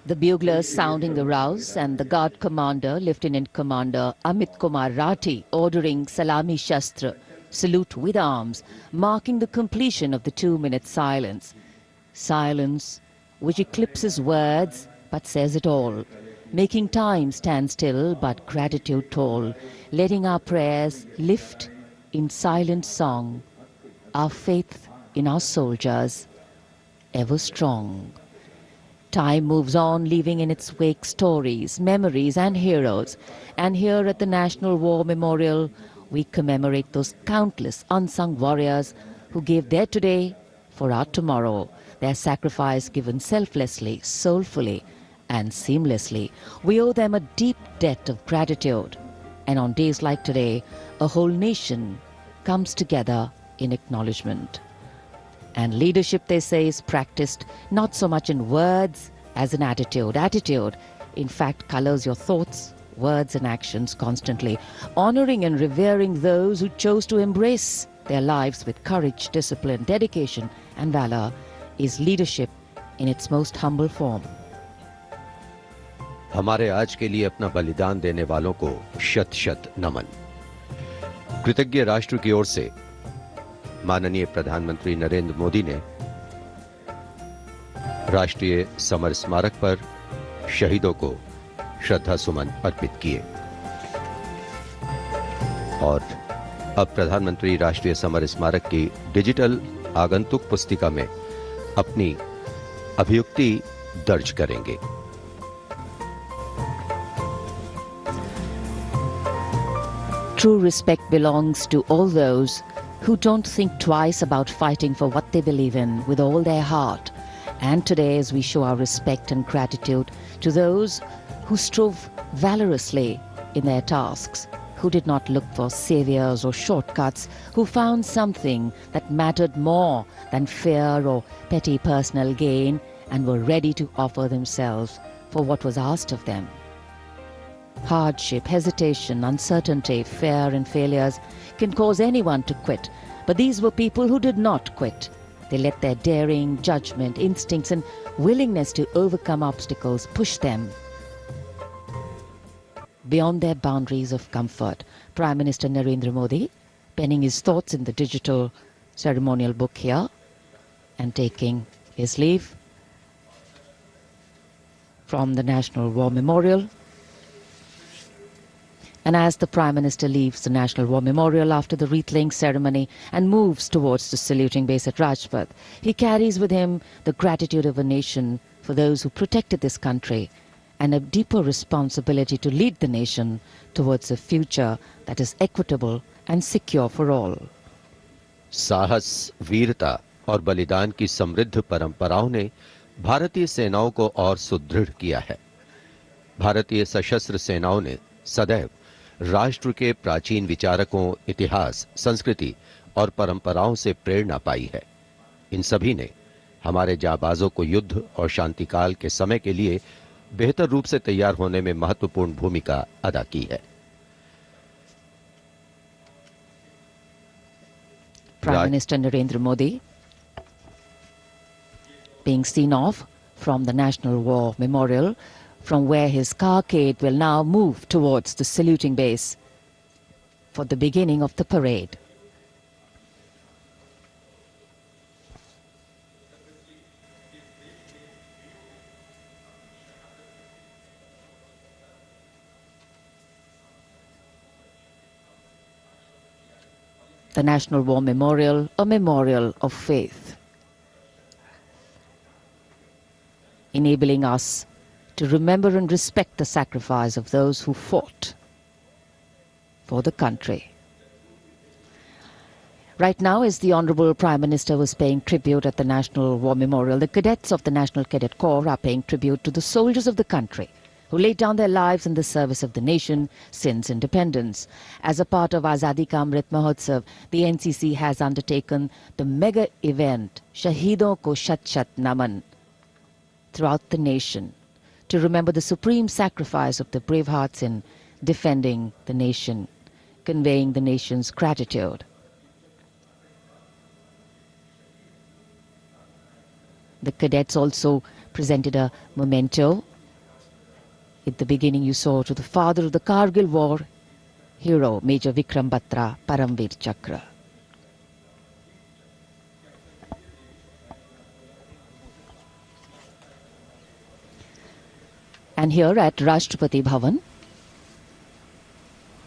The buglers sounding the rouse and the guard commander, Lieutenant Commander Amit Kumar Rathi, ordering Salami Shastra, salute with arms, marking the completion of the 2-minute silence. Silence which eclipses words but says it all, making time stand still but gratitude tall, letting our prayers lift in silent song, our faith in our soldiers ever strong. Time moves on, leaving in its wake stories, memories and heroes. And here at the National War Memorial, we commemorate those countless unsung warriors who gave their today for our tomorrow, their sacrifice given selflessly, soulfully and seamlessly. We owe them a deep debt of gratitude. And on days like today, a whole nation comes together in acknowledgement. And leadership, they say, is practiced not so much in words as in attitude. Attitude, in fact, colors your thoughts, words and actions constantly. Honoring and revering those who chose to embrace their lives with courage, discipline, dedication and valor is leadership in its most humble form. हमारे आज के लिए अपना बलिदान देने वालों को शत शत नमन। कृतज्ञ राष्ट्र की ओर से माननीय प्रधानमंत्री नरेंद्र मोदी ने राष्ट्रीय समर स्मारक पर शहीदों को श्रद्धा सुमन अर्पित किए और अब प्रधानमंत्री राष्ट्रीय समर स्मारक की डिजिटल आगंतुक पुस्तिका में अपनी अभियुक्ति दर्ज करेंगे। True respect belongs to all those who don't think twice about fighting for what they believe in with all their heart. And today, as we show our respect and gratitude to those who strove valorously in their tasks, who did not look for saviors or shortcuts, who found something that mattered more than fear or petty personal gain and were ready to offer themselves for what was asked of them. Hardship, hesitation, uncertainty, fear and failures can cause anyone to quit. But these were people who did not quit. They let their daring, judgment, instincts and willingness to overcome obstacles push them beyond their boundaries of comfort. Prime Minister Narendra Modi penning his thoughts in the digital ceremonial book here and taking his leave from the National War Memorial. And as the Prime Minister leaves the National War Memorial after the wreath-laying ceremony and moves towards the saluting base at Rajpath, he carries with him the gratitude of a nation for those who protected this country and a deeper responsibility to lead the nation towards a future that is equitable and secure for all. साहस, वीरता और बलिदान की समृद्ध परंपराओं ने भारतीय सेनाओं को और सुदृढ़ किया है। भारतीय सशस्त्र सेनाओं ने सदैव राष्ट्र के प्राचीन विचारकों, इतिहास, संस्कृति और परंपराओं से प्रेरणा पाई है। इन सभी ने हमारे जाबाजों को युद्ध और शांतिकाल के समय के लिए बेहतर रूप से तैयार होने में महत्वपूर्ण भूमिका अदा की है। Prime Minister Narendra Modi being seen off from the National War Memorial, from where his carcade will now move towards the saluting base for the beginning of the parade. the National War Memorial a memorial of faith, enabling us to remember and respect the sacrifice of those who fought for the country. Right now, as the Honorable Prime Minister was paying tribute at the National War Memorial, the cadets of the National Cadet Corps are paying tribute to the soldiers of the country who laid down their lives in the service of the nation since independence. As a part of Azadi Ka Amrit Mahotsav, the NCC has undertaken the mega event Shahidon Ko Shat Shat Naman throughout the nation to remember the supreme sacrifice of the brave hearts in defending the nation, conveying the nation's gratitude. The cadets also presented a memento. At the beginning you saw to the father of the Kargil war, hero Major Vikram Batra, Paramveer Chakra. And here at Rashtrapati Bhavan,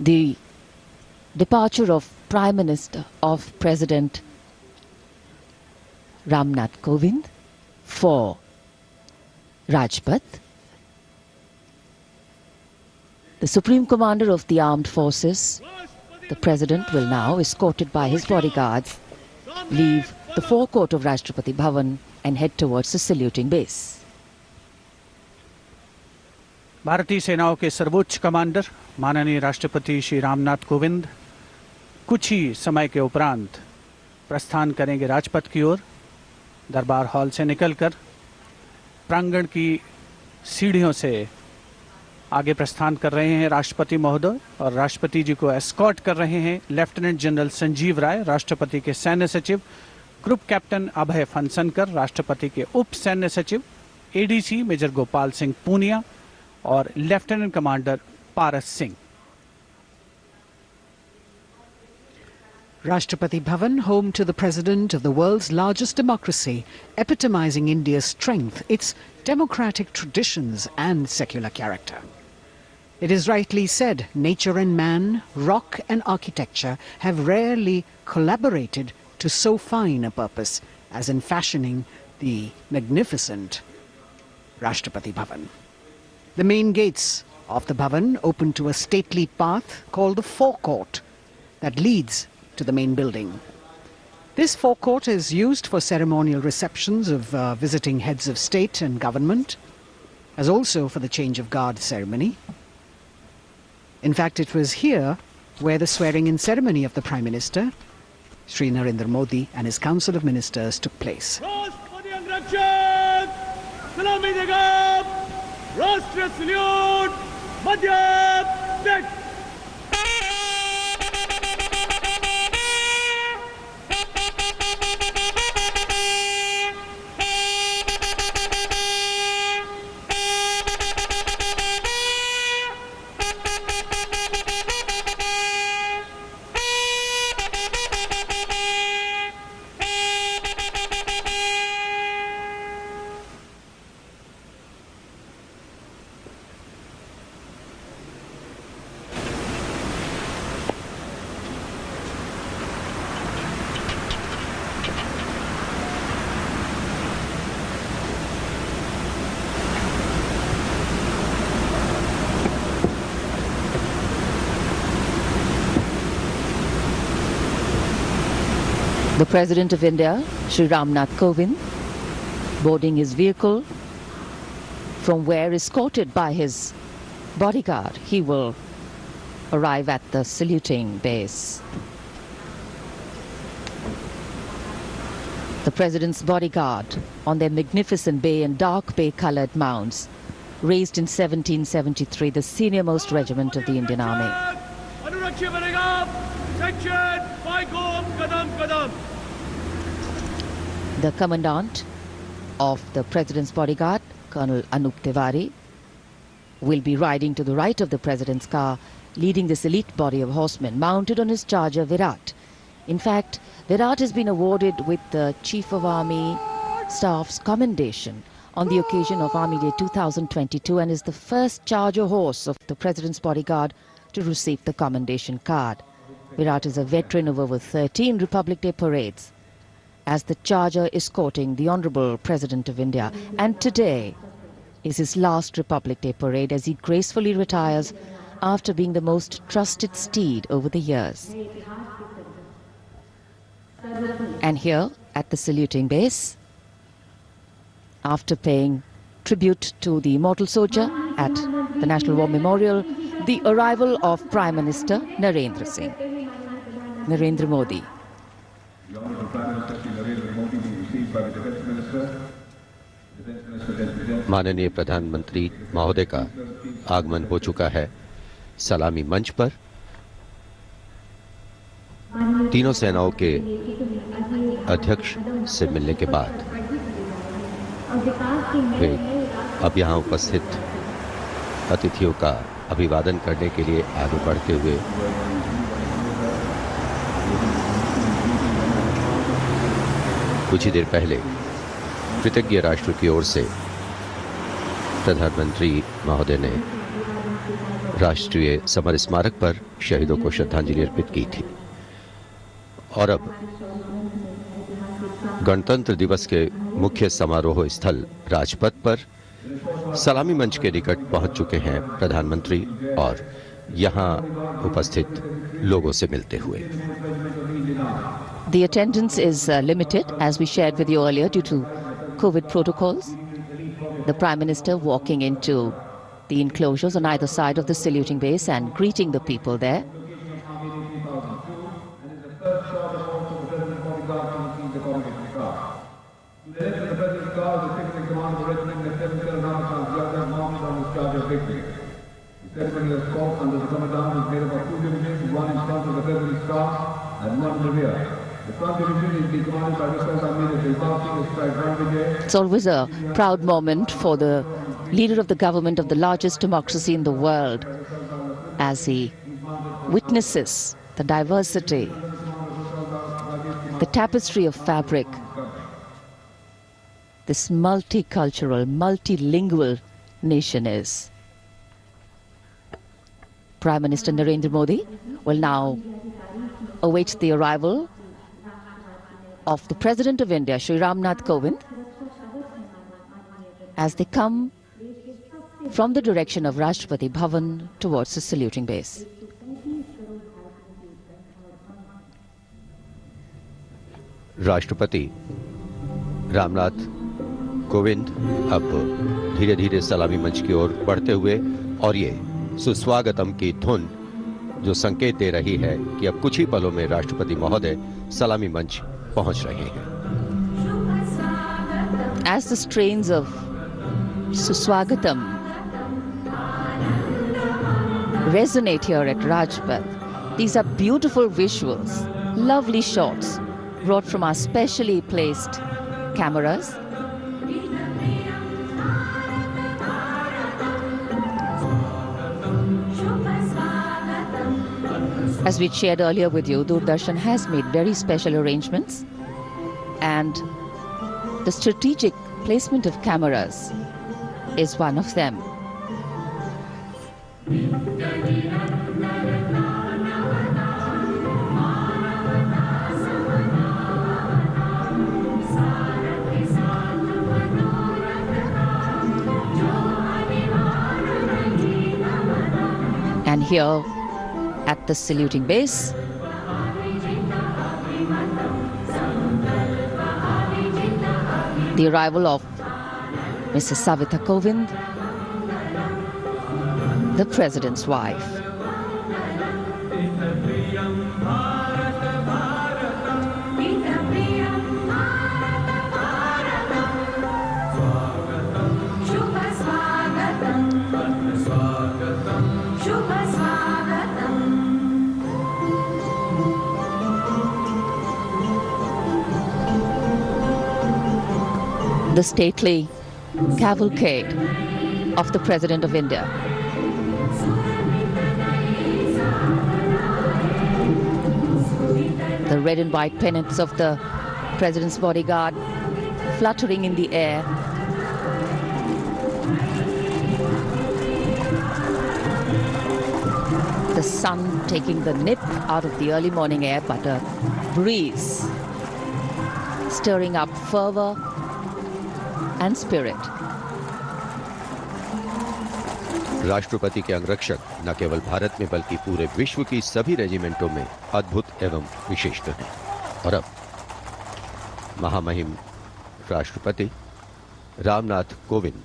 the departure of Prime Minister of President Ramnath Kovind for Rajpath. The Supreme Commander of the Armed Forces, the President, will now, escorted by his bodyguards, leave the forecourt of Rashtrapati Bhavan and head towards the saluting base. भारतीय सेनाओं के सर्वोच्च commander माननीय राष्ट्रपति श्री रामनाथ कोविंद कुछ ही समय के उपरांत प्रस्थान करेंगे राजपथ की ओर। दरबार हॉल से निकलकर प्रांगण की सीढ़ियों से आगे प्रस्थान कर रहे हैं राष्ट्रपति महोदय, और राष्ट्रपति जी को एस्कॉर्ट कर रहे हैं लेफ्टिनेंट जनरल संजीव राय, राष्ट्रपति के सैन्य सचिव, ग्रुप कैप्टन अभय फनसनकर, राष्ट्रपति के उप सैन्य सचिव एडीसी मेजर गोपाल सिंह पूनिया और lieutenant commander Paras Singh. Rashtrapati Bhavan, home to the President of the world's largest democracy, epitomizing India's strength, its democratic traditions and secular character. It is rightly said, nature and man, rock and architecture have rarely collaborated to so fine a purpose as in fashioning the magnificent Rashtrapati Bhavan. The main gates of the Bhavan open to a stately path called the forecourt that leads to the main building. This forecourt is used for ceremonial receptions of visiting heads of state and government, as also for the change of guard ceremony. In fact, it was here where the swearing-in ceremony of the Prime Minister, Shri Narendra Modi, and his Council of Ministers took place. The President of India, Shri Ramnath Kovind, boarding his vehicle, from where, escorted by his bodyguard, he will arrive at the saluting base. The President's bodyguard on their magnificent bay and dark bay-colored mounts, raised in 1773, the senior-most regiment of the Indian Army. The Commandant of the President's bodyguard, Colonel Anup Tiwari, will be riding to the right of the President's car, leading this elite body of horsemen mounted on his charger Virat. In fact, Virat has been awarded with the Chief of Army Staff's commendation on the occasion of Army Day 2022 and is the first charger horse of the President's bodyguard to receive the commendation card. Virat is a veteran of over 13 Republic Day parades as the charger escorting the Honorable President of India. And today is his last Republic Day parade as he gracefully retires after being the most trusted steed over the years. And here at the saluting base, after paying tribute to the immortal soldier at the National War Memorial, the arrival of Prime Minister Narendra Modi. माननीय प्रधानमंत्री महोदय का आगमन हो चुका है सलामी मंच पर। तीनों सेनाओं के अध्यक्ष से मिलने के बाद वे अब यहाँ उपस्थित अतिथियों का अभिवादन करने के लिए आगे बढ़ते हुए कुछ ही देर पहले कृतज्ञ राष्ट्र की ओर से प्रधानमंत्री महोदय ने राष्ट्रीय समर स्मारक पर शहीदों को श्रद्धांजलि अर्पित की थी और अब गणतंत्र दिवस के मुख्य समारोह स्थल राजपथ पर सलामी मंच के निकट पहुंच चुके हैं प्रधानमंत्री और यहां उपस्थित लोगों से मिलते हुए। The attendance is limited, as we shared with you earlier, due to COVID protocols. The Prime Minister walking into the enclosures on either side of the saluting base and greeting the people there. It's always a proud moment for the leader of the government of the largest democracy in the world as he witnesses the diversity, the tapestry of fabric, this multicultural, multilingual nation is. Prime Minister Narendra Modi will now await the arrival of the President of India, Shri Ramnath Kovind, as they come from the direction of Rashtrapati Bhavan towards the saluting base. राष्ट्रपति रामनाथ कोविंद अब धीरे धीरे सलामी मंच की ओर बढ़ते हुए और ये सुस्वागतम की धुन जो संकेत दे रही है कि अब कुछ ही पलों में राष्ट्रपति महोदय सलामी मंच पहुंच रहे हैं। As the strains of Suswagatam resonate here at Rajpath, these are beautiful visuals, lovely shots brought from our specially placed cameras. As we shared earlier with you, Doordarshan has made very special arrangements, and the strategic placement of cameras is one of them. And here at the saluting base, the arrival of Mrs. Savita Kovind, the President's wife. The stately cavalcade of the President of India. The red and white pennants of the President's bodyguard fluttering in the air. The the sun taking the nip out of the early morning air, but a breeze stirring up fervor and spirit. राष्ट्रपति के अंगरक्षक न केवल भारत में बल्कि पूरे विश्व की सभी रेजिमेंटों में अद्भुत एवं विशिष्ट हैं। और अब महामहिम राष्ट्रपति रामनाथ कोविंद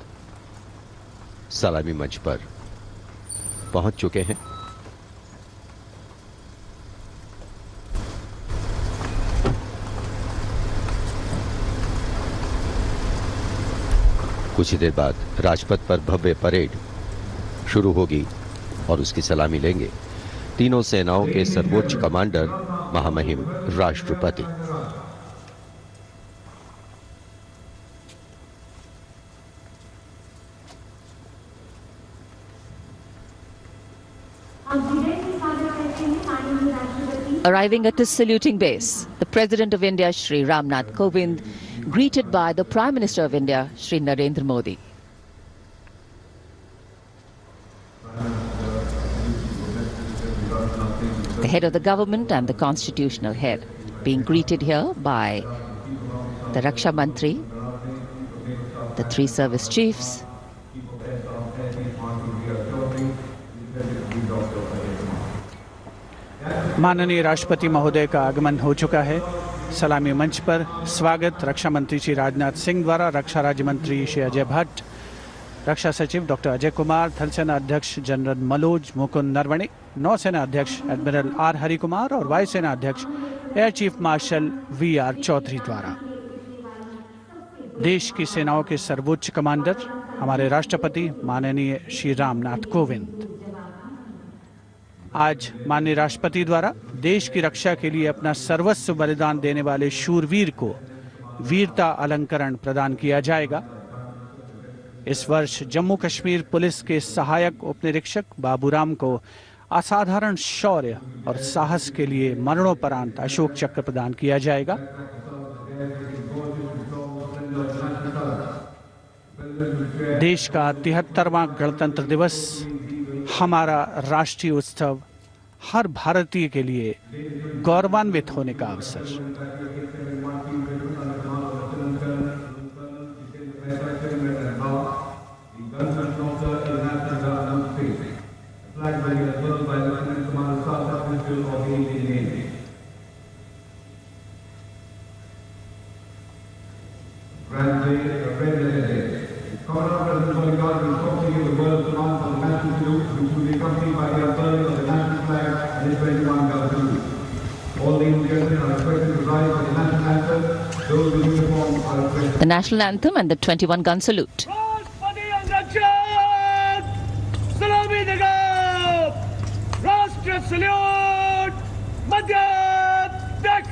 सलामी मंच पर पहुंच चुके हैं। कुछ ही देर बाद राजपथ पर भव्य परेड शुरू होगी और उसकी सलामी लेंगे तीनों सेनाओं के सर्वोच्च कमांडर महामहिम राष्ट्रपति। Arriving at his saluting base, the President of India, Shri Ramnath Kovind, greeted by the Prime Minister of India, Shri Narendra Modi. The head of the government and the constitutional head being greeted here by the Raksha Mantri, the three service chiefs, माननीय राष्ट्रपति महोदय का आगमन हो चुका है। सलामी मंच पर स्वागत रक्षा मंत्री श्री राजनाथ सिंह द्वारा रक्षा राज्य मंत्री श्री अजय भट्ट, रक्षा सचिव डॉक्टर अजय कुमार, थल सेना अध्यक्ष जनरल मनोज मुकुंद नरवणे, नौसेना अध्यक्ष एडमिरल आर हरि कुमार और वायुसेना अध्यक्ष air chief marshal V R. Chaudhary द्वारा। देश की सेनाओं के सर्वोच्च कमांडर हमारे राष्ट्रपति माननीय श्री रामनाथ कोविंद आज माननीय राष्ट्रपति द्वारा देश की रक्षा के लिए अपना सर्वस्व बलिदान देने वाले शूरवीर को वीरता अलंकरण प्रदान किया जाएगा। इस वर्ष जम्मू कश्मीर पुलिस के सहायक उपनिरीक्षक बाबूराम को असाधारण शौर्य और साहस के लिए मरणोपरांत अशोक चक्र प्रदान किया जाएगा। देश का 73वां गणतंत्र दिवस हमारा राष्ट्रीय उत्सव हर भारतीय के लिए गौरवान्वित होने का अवसर। The national anthem and the 21-gun salute. राष्ट्रीय सल्यूट मध्य तक।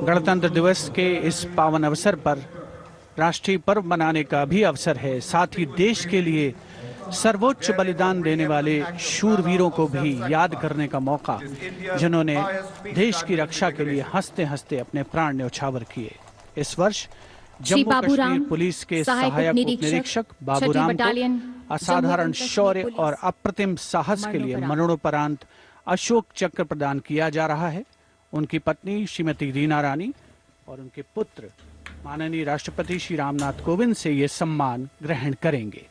गणतंत्र दिवस के इस पावन अवसर पर राष्ट्रीय पर्व मनाने का भी अवसर है। साथ ही देश के लिए सर्वोच्च बलिदान देने वाले शूरवीरों को भी याद करने का मौका, जिन्होंने देश की रक्षा के लिए हंसते हंसते अपने प्राण न्यौछावर किए। इस वर्ष जम्मू कश्मीर पुलिस के सहायक उपनिरीक्षक बाबूराम को असाधारण शौर्य और अप्रतिम साहस के लिए मरणोपरांत अशोक चक्र प्रदान किया जा रहा है। उनकी पत्नी श्रीमती रीना रानी और उनके पुत्र माननीय राष्ट्रपति श्री रामनाथ कोविंद से ये सम्मान ग्रहण करेंगे।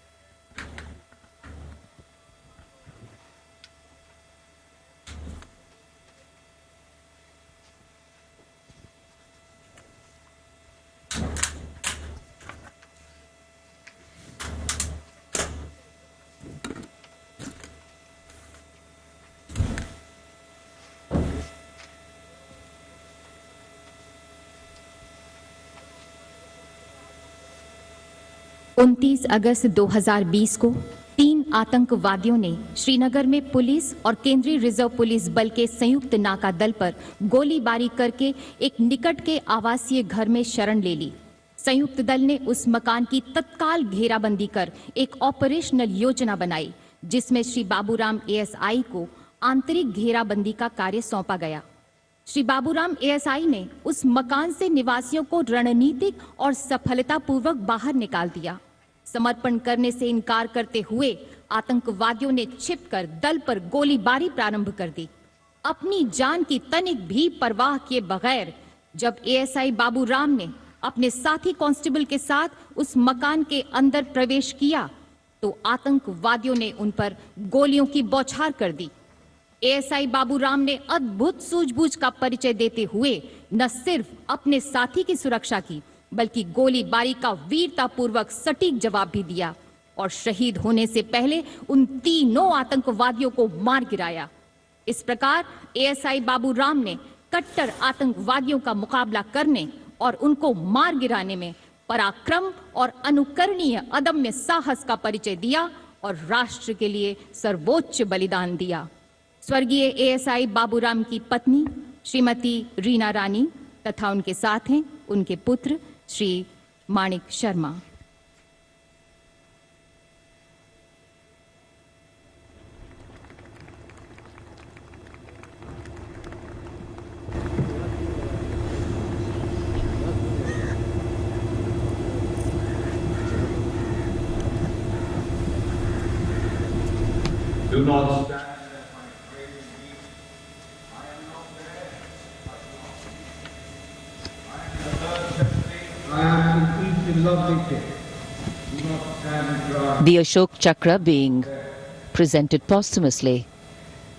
अगस्त 2020 को 3 आतंकवादियों ने श्रीनगर में पुलिस और केंद्रीय रिजर्व पुलिस बल के संयुक्त नाका दल पर गोलीबारी करके एक निकट के आवासीय घर में शरण ले ली। संयुक्त दल ने उस मकान की तत्काल घेराबंदी कर एक ऑपरेशनल योजना बनाई, जिसमें श्री बाबूराम एएसआई को आंतरिक घेराबंदी का कार्य सौंपा गया। श्री बाबूराम एएसआई ने उस मकान से निवासियों को रणनीतिक और सफलतापूर्वक बाहर निकाल दिया। समर्पण करने से इनकार करते हुए आतंकवादियों ने छिपकर दल पर गोलीबारी प्रारंभ कर दी। अपनी जान की तनिक भी परवाह किए बगैर जब एएसआई बाबूराम ने अपने साथी कांस्टेबल के साथ उस मकान के अंदर प्रवेश किया तो आतंकवादियों ने उन पर गोलियों की बौछार कर दी। एएसआई बाबूराम ने अद्भुत सूझबूझ का परिचय देते हुए न सिर्फ अपने साथी की सुरक्षा की, बल्कि गोलीबारी का वीरतापूर्वक सटीक जवाब भी दिया और शहीद होने से पहले उन तीनों आतंकवादियों को मार गिराया। इस प्रकार एएसआई बाबूराम ने कट्टर आतंकवादियों का मुकाबला करने और उनको मार गिराने में पराक्रम और अनुकरणीय अदम्य साहस का परिचय दिया और राष्ट्र के लिए सर्वोच्च बलिदान दिया। स्वर्गीय एएसआई बाबूराम की पत्नी श्रीमती रीना रानी तथा उनके साथ हैं उनके पुत्र श्री माणिक Sharma. Do not stand. The Ashok Chakra being presented posthumously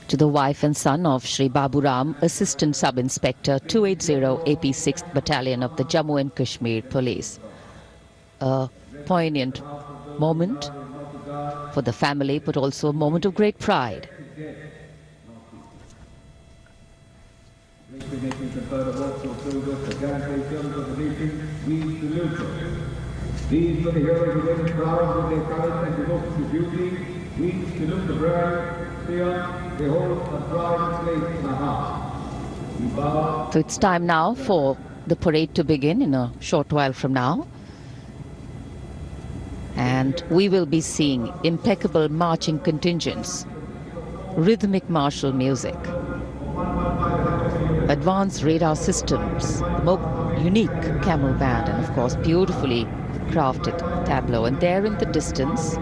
to the wife and son of Shri Baburam, Assistant Sub-Inspector 280 AP 6th Battalion of the Jammu and Kashmir Police. A poignant moment for the family, but also a moment of great pride. These were the heroes who went proud with their courage and devotion to duty. We salute the brave, they hold a proud place in our hearts. So it's time now for the parade to begin in a short while from now. And we will be seeing impeccable marching contingents, rhythmic martial music, advanced radar systems, unique camel band, and of course beautifully crafted tableau. And there in the distance,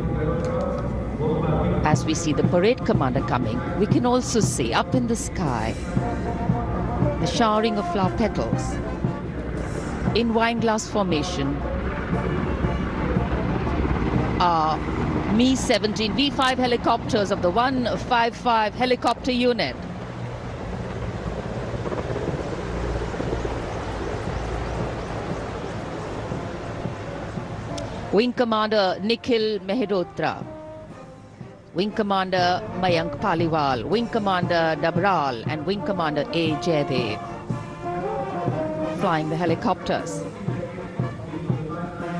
as we see the parade commander coming, we can also see up in the sky the showering of flower petals in wineglass formation. Mi-17 V5 helicopters of the 155 helicopter unit. Wing Commander Nikhil Mehrotra, Wing Commander Mayank Paliwal, Wing Commander Dabral, and Wing Commander A. Jaydev flying the helicopters.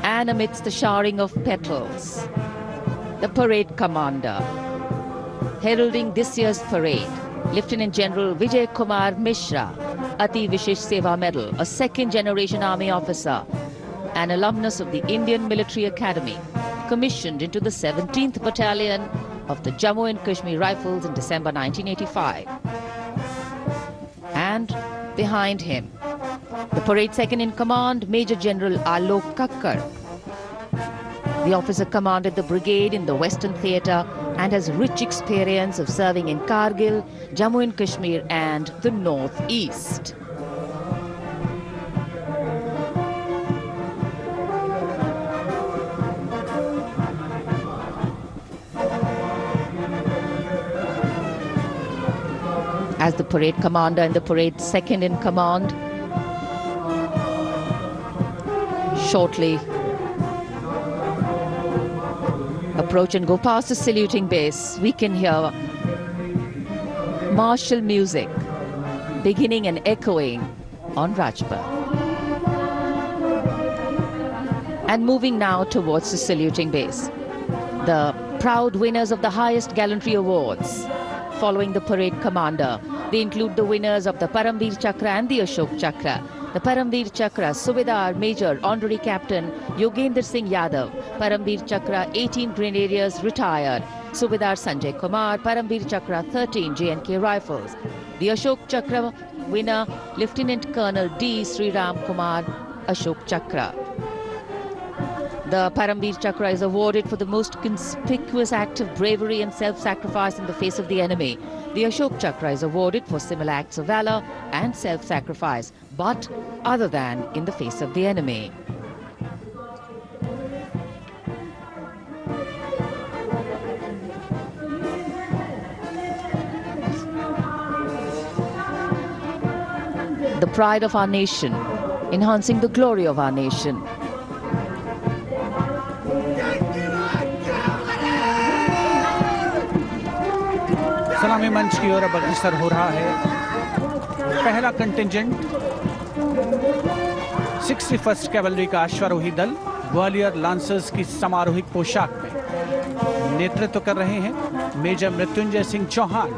And amidst the showering of petals, the parade commander heralding this year's parade, Lieutenant General Vijay Kumar Mishra, Ati Vishesh Seva Medal, a second-generation army officer, an alumnus of the Indian Military Academy, commissioned into the 17th Battalion of the Jammu and Kashmir Rifles in December 1985. And behind him, the parade second in command, Major General Alok Kakkar. The officer commanded the brigade in the Western Theatre and has rich experience of serving in Kargil, Jammu and Kashmir and the North East. as the parade commander and the parade second in command. Shortly approach and go past the saluting base, we can hear martial music beginning and echoing on Rajpath. And moving now towards the saluting base, the proud winners of the highest gallantry awards following the parade commander. They include the winners of the Paramveer Chakra and the Ashok Chakra. The Paramveer Chakra, Subedar Major Honorary Captain Yogendra Singh Yadav. Paramveer Chakra, 18 Grenadiers retired. Subedar Sanjay Kumar, Paramveer Chakra, 13 J&K Rifles. The Ashok Chakra winner, Lieutenant Colonel D. Sri Ram Kumar, Ashok Chakra. The Paramveer Chakra is awarded for the most conspicuous act of bravery and self-sacrifice in the face of the enemy. The Ashok Chakra is awarded for similar acts of valor and self-sacrifice, but other than in the face of the enemy. The pride of our nation, enhancing the glory of our nation. सलामी मंच की ओर अब अग्रसर हो रहा है पहला contingent 61st cavalry का अश्वारोही दल ग्वालियर लांसर्स की समारोहिक पोशाक में नेतृत्व कर रहे हैं major Mrityunjay Singh Chauhan.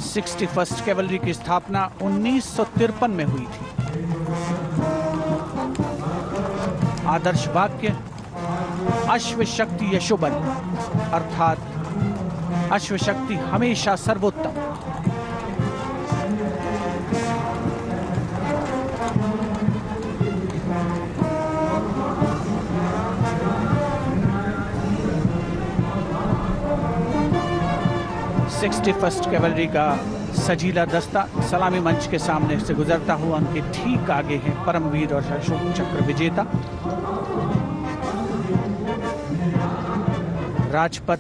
61st cavalry की स्थापना 1953 में हुई थी। आदर्श वाक्य अश्व शक्ति यशोबल, अर्थात अश्व शक्ति हमेशा सर्वोत्तम। फर्स्ट कैवलरी का सजीला दस्ता सलामी मंच के सामने से गुजरता हुआ उनके ठीक आगे हैं परमवीर और अशोक चक्र विजेता राजपथ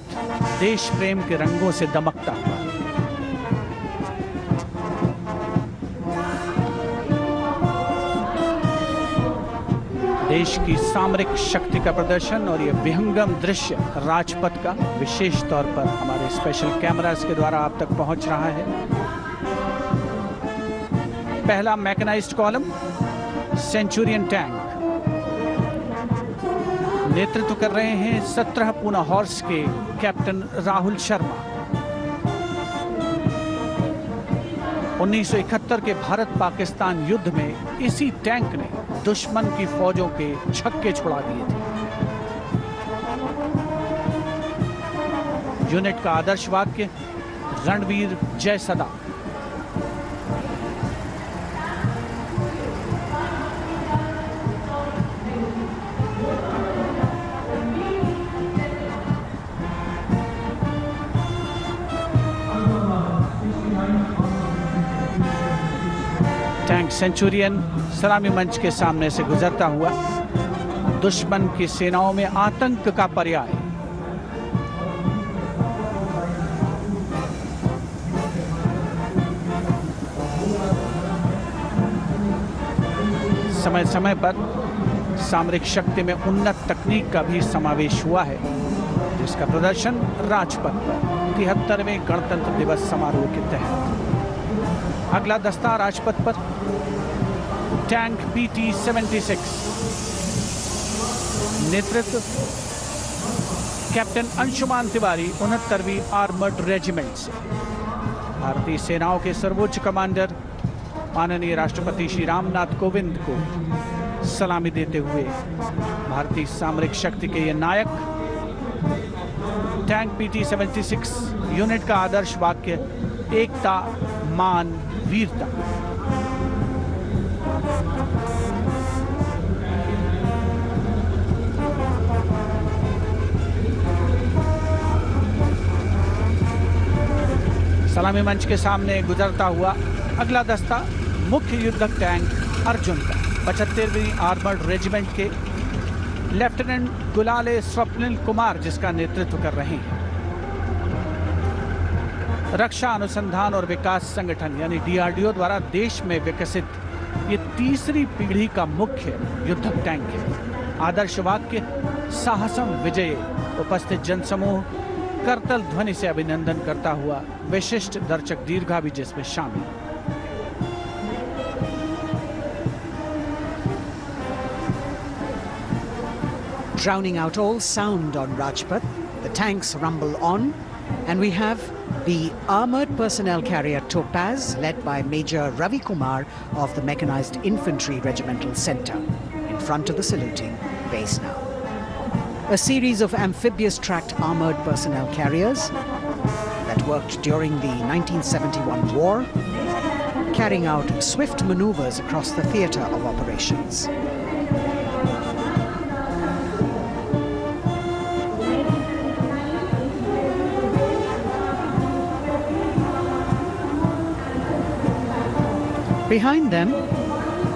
देश प्रेम के रंगों से दमकता हुआ। देश की सामरिक शक्ति का प्रदर्शन और यह विहंगम दृश्य राजपथ का विशेष तौर पर हमारे स्पेशल कैमरास के द्वारा आप तक पहुंच रहा है। पहला मैकेनाइज्ड कॉलम सेंचुरियन टैंक नेतृत्व कर रहे हैं 17 पूना हॉर्स के कैप्टन राहुल शर्मा। 1971 के भारत पाकिस्तान युद्ध में इसी टैंक ने दुश्मन की फौजों के छक्के छुड़ा दिए थे। यूनिट का आदर्श वाक्य रणवीर जय सदा। टैंक सेंचुरियन सलामी मंच के सामने से गुजरता हुआ दुश्मन की सेनाओं में आतंक का पर्याय। समय समय पर सामरिक शक्ति में उन्नत तकनीक का भी समावेश हुआ है, जिसका प्रदर्शन राजपथ पर 73वें गणतंत्र दिवस समारोह के तहत। अगला दस्ता राजपथ पर टैंक PT-76 नेतृत्व कैप्टन अंशुमान तिवारी 69वीं आर्मर्ड रेजिमेंट से। भारतीय सेनाओं के सर्वोच्च कमांडर माननीय राष्ट्रपति श्री रामनाथ कोविंद को सलामी देते हुए भारतीय सामरिक शक्ति के ये नायक। टैंक PT-76 यूनिट का आदर्श वाक्य एकता मान वीरता। सलामी मंच के सामने गुजरता हुआ अगला दस्ता मुख्य युद्धक टैंक अर्जुन का 75वीं आर्मर्ड रेजिमेंट के लेफ्टिनेंट गुलाले स्वप्निल कुमार जिसका नेतृत्व कर रहे हैं। रक्षा अनुसंधान और विकास संगठन यानी DRDO द्वारा देश में विकसित ये तीसरी पीढ़ी का मुख्य युद्धक टैंक है। आदर्श वाक्य साहसम विजय। उपस्थित जनसमूह करतल ध्वनि से अभिनंदन करता हुआ विशिष्ट दर्शक दीर्घा भी जिसमें शामिल। Drowning out all sound on Rajpath, the tanks rumble on, and we have the armoured personnel carrier Topaz, led by Major Ravi Kumar of the Mechanized Infantry Regimental Centre, in front of the saluting base now. A series of amphibious tracked armoured personnel carriers that worked during the 1971 war, carrying out swift manoeuvres across the theatre of operations. Behind them,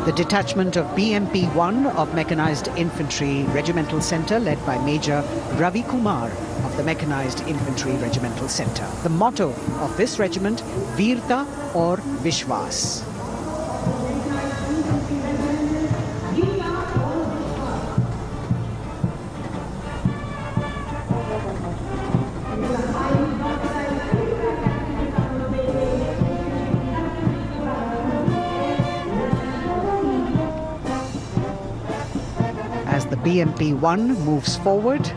the detachment of BMP-1 of Mechanized Infantry Regimental Centre, led by Major Ravi Kumar of the Mechanized Infantry Regimental Centre. The motto of this regiment, Veerta or Vishwas. The BMP-1 moves forward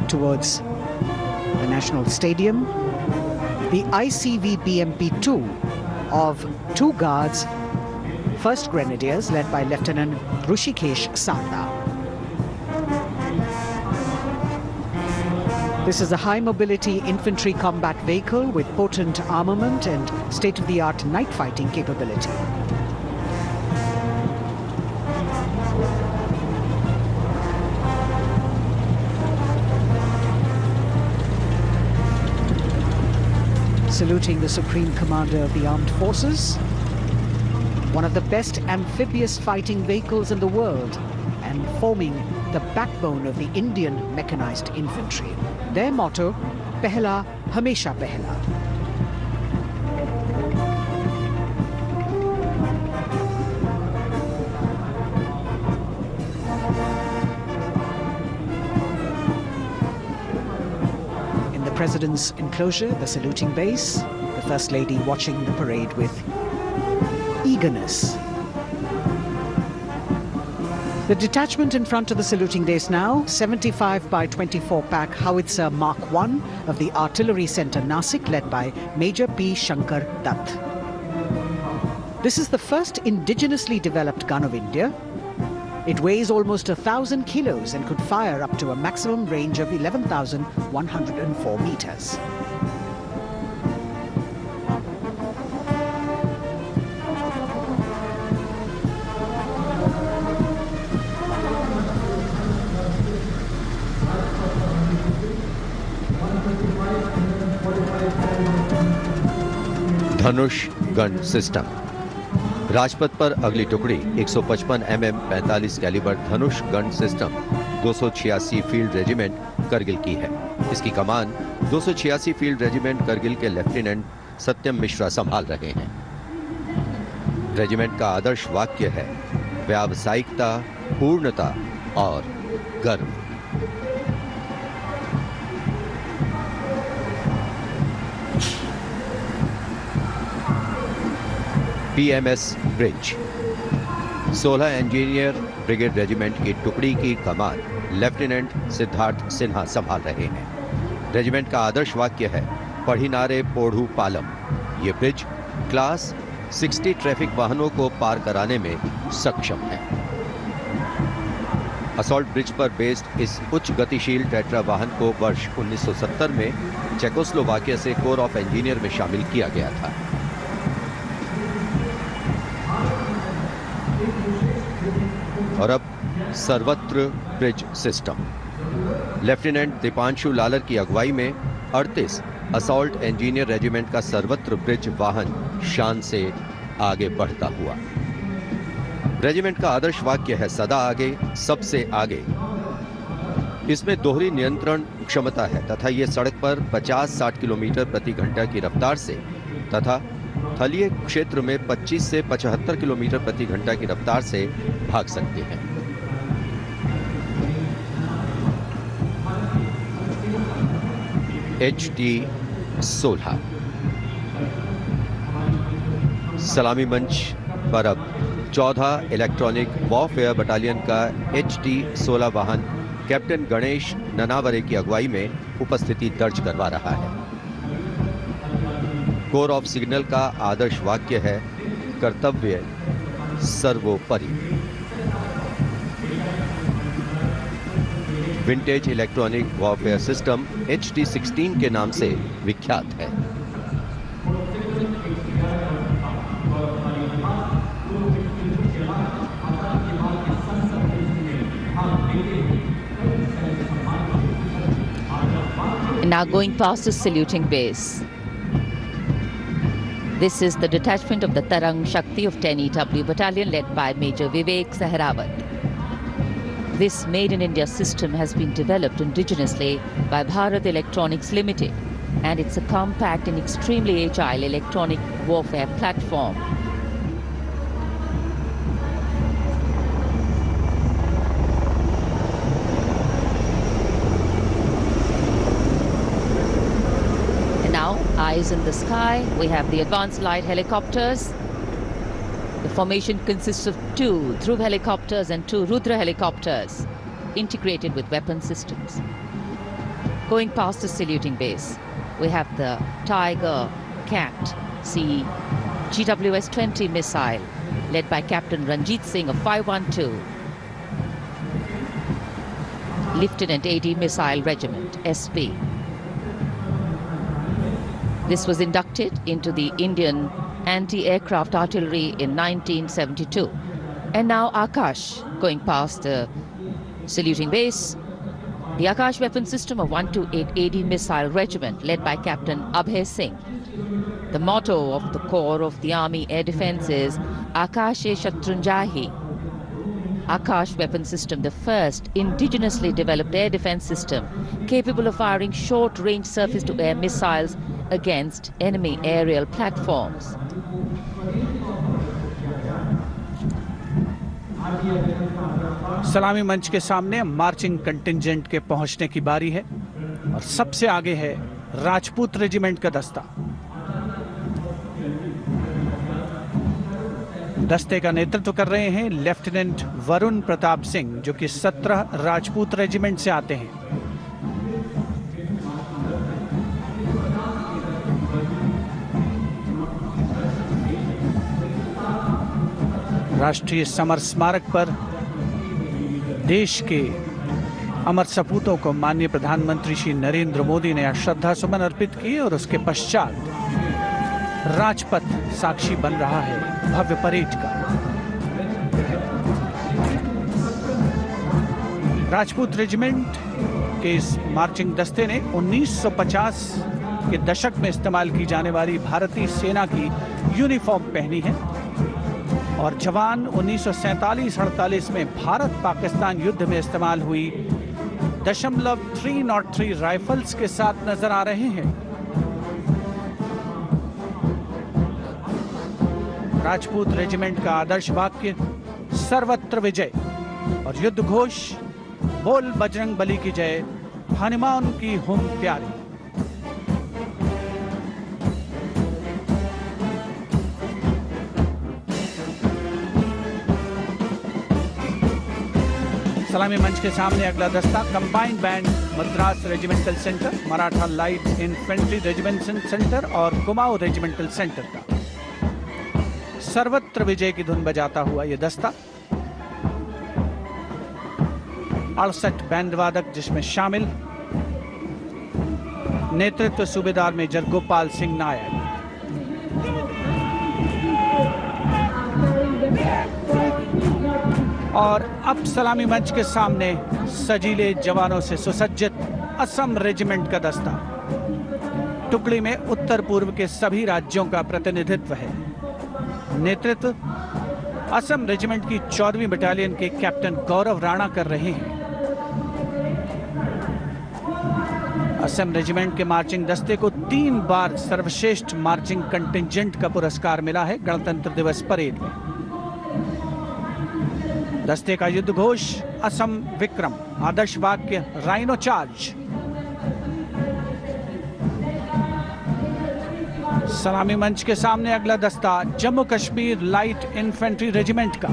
towards the National Stadium. The ICV BMP-2 of 2 guards, 1st Grenadiers, led by Lieutenant Rushikesh Sarda. This is a high-mobility infantry combat vehicle with potent armament and state-of-the-art night fighting capability. Saluting the Supreme Commander of the Armed Forces, one of the best amphibious fighting vehicles in the world and forming the backbone of the Indian mechanized infantry. Their motto, Pehla Hamesha Pehla. President's enclosure, the saluting base, the First Lady watching the parade with eagerness. The detachment in front of the saluting base now, 75 by 24 pack howitzer Mark I of the Artillery Centre Nasik, led by Major P. Shankar Dutt. This is the first indigenously developed gun of India. It weighs almost 1,000 kilos and could fire up to a maximum range of 11,104 meters. Dhanush gun system. Rajpath पर अगली टुकड़ी 155 mm 45 calibre Dhanush gun system 286 field regiment Kargil की है। इसकी कमान 286 field regiment Kargil के lieutenant सत्यम मिश्रा संभाल रहे हैं। रेजिमेंट का आदर्श वाक्य है व्यावसायिकता, पूर्णता और गर्व। PMS bridge. 16 engineer brigade regiment की टुकड़ी की कमान लेफ्टिनेंट सिद्धार्थ सिन्हा संभाल रहे हैं। रेजिमेंट का आदर्श वाक्य है पढ़िनारे पोढ़ू पालम। ये ब्रिज क्लास 60 ट्रैफिक वाहनों को पार कराने में सक्षम है। असॉल्ट ब्रिज पर बेस्ड इस उच्च गतिशील टेट्रा वाहन को वर्ष 1970 में चेकोस्लोवाकिया से कोर ऑफ इंजीनियर में शामिल किया गया था। और अब सर्वत्र bridge system. Lieutenant Deepanshu Lalor की अगुवाई में 38 असॉल्ट इंजीनियर रेजिमेंट का सर्वत्र ब्रिज वाहन शान से आगे बढ़ता हुआ। रेजिमेंट का आदर्श वाक्य है सदा आगे, सबसे आगे। इसमें दोहरी नियंत्रण क्षमता है तथा ये सड़क पर 50-60 किलोमीटर प्रति घंटा की रफ्तार से तथा थलीय क्षेत्र में 25 से 75 किलोमीटर प्रति घंटा की रफ्तार से भाग सकते हैं। HD-16 सलामी मंच पर अब 14 इलेक्ट्रॉनिक वॉरफेयर बटालियन का HD-16 वाहन कैप्टन गणेश ननावरे की अगुवाई में उपस्थिति दर्ज करवा रहा है। कोर ऑफ सिग्नल का आदर्श वाक्य है, कर्तव्य सर्वोपरि। Vintage electronic warfare system HD-16 के नाम से विख्यात है। Now going past the saluting base. This is the detachment of the Tarang Shakti of 10 EW Battalion led by Major Vivek Sehrawat. This Made in India system has been developed indigenously by Bharat Electronics Limited, and it's a compact and extremely agile electronic warfare platform. And now, eyes in the sky, we have the advanced light helicopters. The formation consists of 2 Dhruv helicopters and 2 Rudra helicopters, integrated with weapon systems. Going past the saluting base, we have the Tiger Cat C GWS-20 missile, led by Captain Ranjit Singh of 512, Lieutenant AD Missile Regiment, SP. This was inducted into the Indian anti-aircraft artillery in 1972. And now Akash, going past the saluting base, the Akash weapon system of 128 AD Missile Regiment, led by Captain Abhay Singh. The motto of the Corps of the Army Air Defence is Akashe Shatrunjahi. Akash weapon system, the first indigenously developed air defence system capable of firing short-range surface-to-air missiles against enemy aerial platforms. सलामी मंच के सामने marching contingent के पहुंचने की बारी है और सबसे आगे है राजपूत रेजिमेंट का दस्ता। दस्ते का नेतृत्व कर रहे हैं लेफ्टिनेंट वरुण प्रताप सिंह, जो कि 17 राजपूत रेजिमेंट से आते हैं। राष्ट्रीय समर स्मारक पर देश के अमर सपूतों को माननीय प्रधानमंत्री श्री नरेंद्र मोदी ने श्रद्धा सुमन अर्पित किए और उसके पश्चात राजपथ साक्षी बन रहा है भव्य परेड का। राजपूत रेजिमेंट के इस मार्चिंग दस्ते ने 1950 के दशक में इस्तेमाल की जाने वाली भारतीय सेना की यूनिफॉर्म पहनी है और जवान 1947-48 में भारत पाकिस्तान युद्ध में इस्तेमाल हुई .303 राइफल्स के साथ नजर आ रहे हैं। राजपूत रेजिमेंट का आदर्श वाक्य सर्वत्र विजय और युद्ध घोष बोल बजरंग बली की जय, हनुमान की हुम प्यारी। सलामी मंच के सामने अगला दस्ता combined band Madras regimental centre, Maratha light infantry regimental centre और कुमाऊं रेजिमेंटल सेंटर का सर्वत्र विजय की धुन बजाता हुआ यह दस्ता 68 बैंड वादक जिसमें शामिल नेतृत्व सूबेदार मेजर गोपाल सिंह नायक। और अब सलामी मंच के सामने सजीले जवानों से सुसज्जित असम रेजिमेंट का दस्ता। टुकड़ी में उत्तर पूर्व के सभी राज्यों का प्रतिनिधित्व है। नेतृत्व असम रेजिमेंट की 14वीं बटालियन के कैप्टन गौरव राणा कर रहे हैं। असम रेजिमेंट के मार्चिंग दस्ते को 3 बार सर्वश्रेष्ठ मार्चिंग कंटिंजेंट का पुरस्कार मिला है गणतंत्र दिवस परेड में। दस्ते का युद्ध घोष असम विक्रम, आदर्श वाक्य राइनो चार्ज। सलामी मंच के सामने अगला दस्ता Jammu Kashmir light infantry regiment का।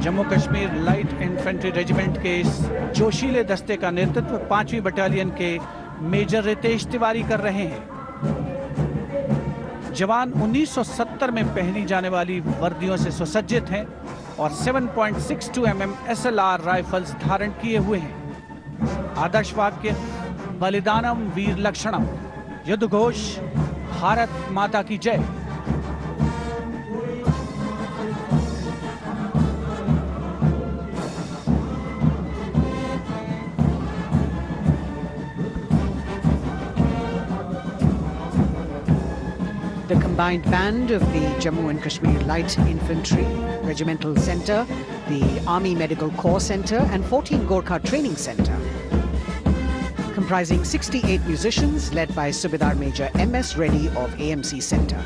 Jammu Kashmir light infantry regiment के इस जोशीले दस्ते का नेतृत्व 5वीं बटालियन के मेजर रितेश तिवारी कर रहे हैं। जवान 1970 में पहनी जाने वाली वर्दियों से सुसज्जित हैं और 7.62 mm SLR राइफल्स धारण किए हुए हैं। आदर्श वाक्य बलिदानम वीर लक्षणम, युद्ध घोष भारत माता की जय। The combined band of the Jammu and Kashmir Light Infantry Regimental Centre, the Army Medical Corps Centre and 14 Gorkha Training Centre, comprising 68 musicians led by Subedar Major M.S. Reddy of AMC Centre.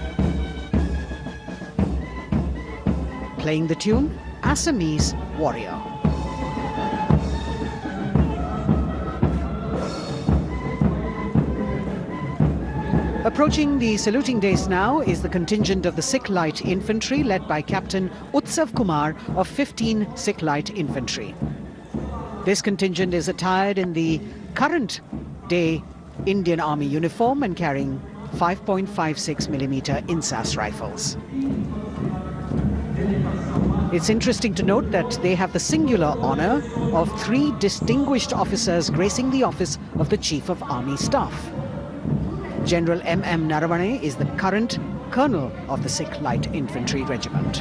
Playing the tune, Assamese Warrior. Approaching the saluting dais now is the contingent of the Sikh Light Infantry led by Captain Utsav Kumar of 15 Sikh Light Infantry. This contingent is attired in the current day Indian Army uniform and carrying 5.56mm INSAS rifles. It's interesting to note that they have the singular honor of 3 distinguished officers gracing the office of the Chief of Army Staff. General M.M. Naravane is the current colonel of the Sikh Light Infantry Regiment.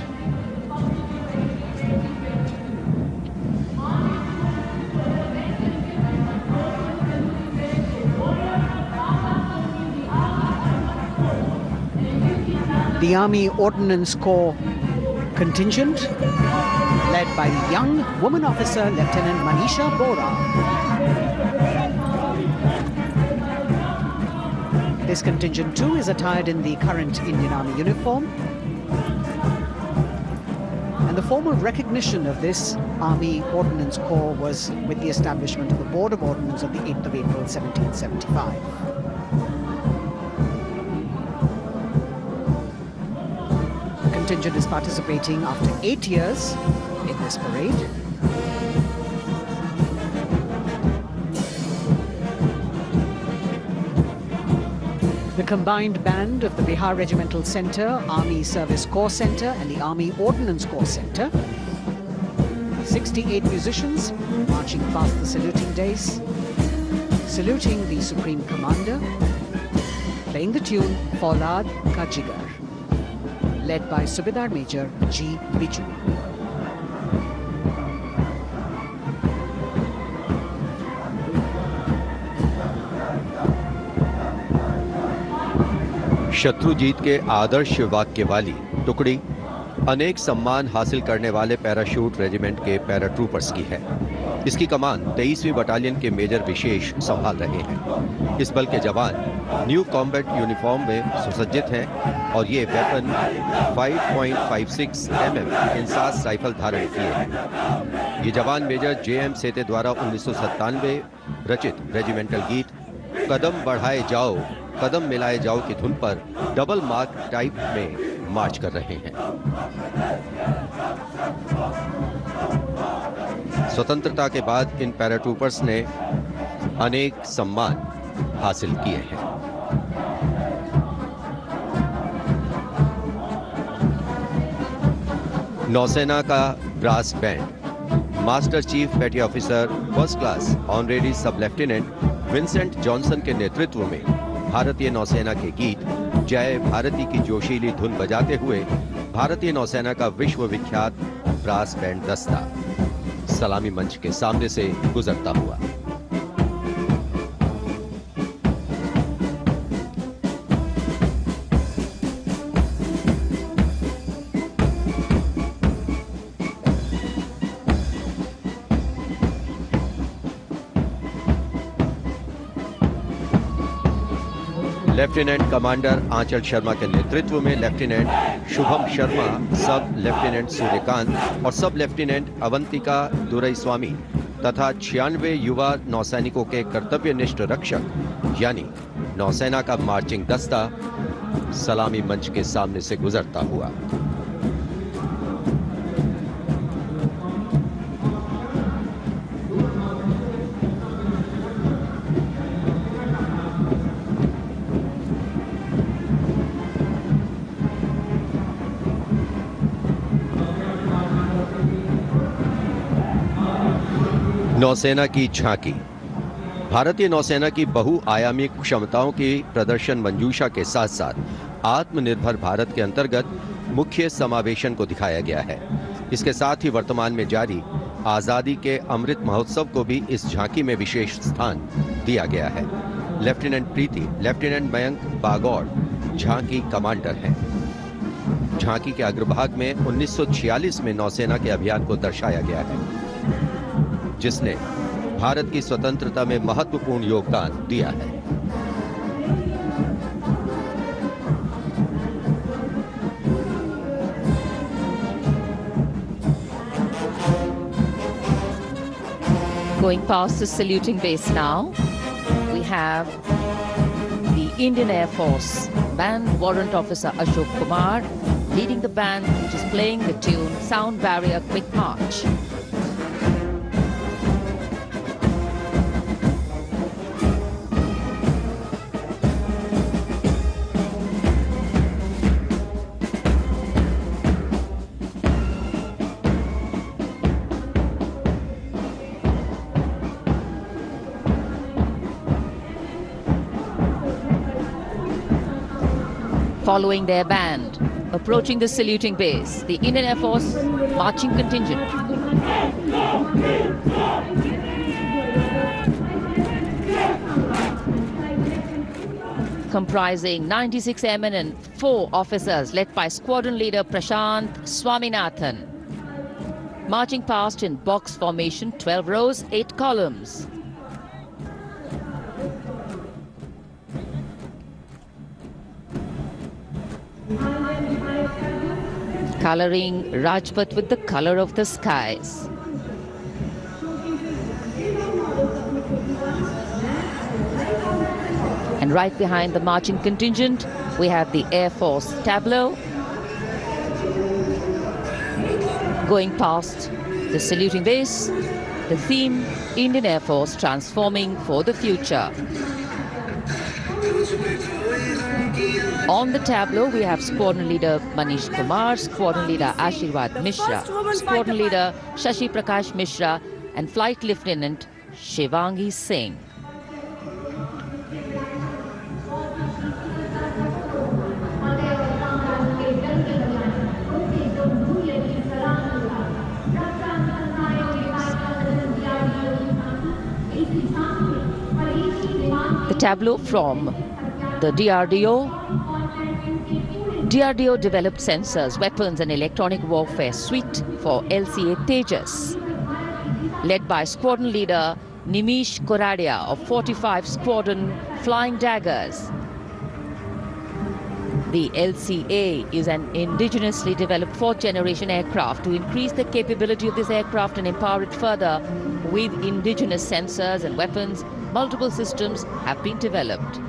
The Army Ordnance Corps contingent, led by young woman officer Lieutenant Manisha Bora. This contingent too is attired in the current Indian Army uniform. And the formal recognition of this Army Ordnance Corps was with the establishment of the Board of Ordnance on the 8th of April 1775. The contingent is participating after 8 years in this parade. The combined band of the Bihar Regimental Centre, Army Service Corps Centre and the Army Ordnance Corps Centre. 68 musicians marching past the saluting dais, saluting the Supreme Commander, playing the tune Faulad Ka Jigar, led by Subedar Major G. Biju. Shatrujeet के आदर्श वाक्य वाली टुकड़ी अनेक सम्मान हासिल करने वाले parachute regiment के पैराट्रूपर्स की है। इसकी कमान 23वीं बटालियन के मेजर विशेष संभाल रहे हैं। इस बल के जवान न्यू कॉम्बैट यूनिफॉर्म में सुसज्जित हैं और ये वेपन 5.56 mm इंसास राइफल धारण किए हैं। ये जवान मेजर J.M. सेते द्वारा 1997 रचित रेजिमेंटल गीत कदम बढ़ाए जाओ कदम मिलाए जाओ की धुन पर डबल मार्क टाइप में मार्च कर रहे हैं। स्वतंत्रता के बाद इन पैराट्रूपर्स ने अनेक सम्मान हासिल किए हैं। नौसेना का ब्रास बैंड मास्टर चीफ पेटी ऑफिसर फर्स्ट क्लास ऑनरेरी सब लेफ्टिनेंट विंसेंट जॉनसन के नेतृत्व में भारतीय नौसेना के गीत जय भारती की जोशीली धुन बजाते हुए भारतीय नौसेना का विश्व विख्यात ब्रास बैंड दस्ता सलामी मंच के सामने से गुजरता हुआ। लेफ्टिनेंट कमांडर आंचल शर्मा के नेतृत्व में लेफ्टिनेंट शुभम शर्मा, सब लेफ्टिनेंट सूर्यकांत और सब लेफ्टिनेंट अवंतिका दुरईस्वामी तथा 96 युवा नौसैनिकों के कर्तव्यनिष्ठ रक्षक यानी नौसेना का मार्चिंग दस्ता सलामी मंच के सामने से गुजरता हुआ। नौसेना की झांकी। भारतीय नौसेना की बहुआयामी क्षमताओं की प्रदर्शन मंजूषा के साथ साथ आत्मनिर्भर भारत के अंतर्गत मुख्य समावेशन को दिखाया गया है। इसके साथ ही वर्तमान में जारी आजादी के अमृत महोत्सव को भी इस झांकी में विशेष स्थान दिया गया है। लेफ्टिनेंट प्रीति, लेफ्टिनेंट मयंक बागौर झांकी कमांडर हैं। झांकी के अग्रभाग में 1946 में नौसेना के अभियान को दर्शाया गया है, जिसने भारत की स्वतंत्रता में महत्वपूर्ण योगदान दिया है। Going past the saluting base now, we have the Indian Air Force Band Warrant Officer Ashok Kumar leading the band, which is playing the tune Sound Barrier Quick March. Following their band, approaching the saluting base, the Indian Air Force marching contingent. Comprising 96 airmen and 4 officers led by squadron leader Prashant Swaminathan. Marching past in box formation, 12 rows, 8 columns. Coloring Rajpath with the color of the skies. And right behind the marching contingent, we have the Air Force tableau. Going past the saluting base, the theme, Indian Air Force transforming for the future. On the tableau, we have Squadron Leader Manish Kumar, Squadron Leader Ashirwad Mishra, Squadron Leader Shashi Prakash Mishra, and Flight Lieutenant Shivangi Singh. The tableau from the DRDO. DRDO developed sensors, weapons and electronic warfare suite for LCA Tejas. Led by Squadron Leader Nimish Koradia of 45 Squadron Flying Daggers. The LCA is an indigenously developed 4th generation aircraft. To increase the capability of this aircraft and empower it further with indigenous sensors and weapons, multiple systems have been developed.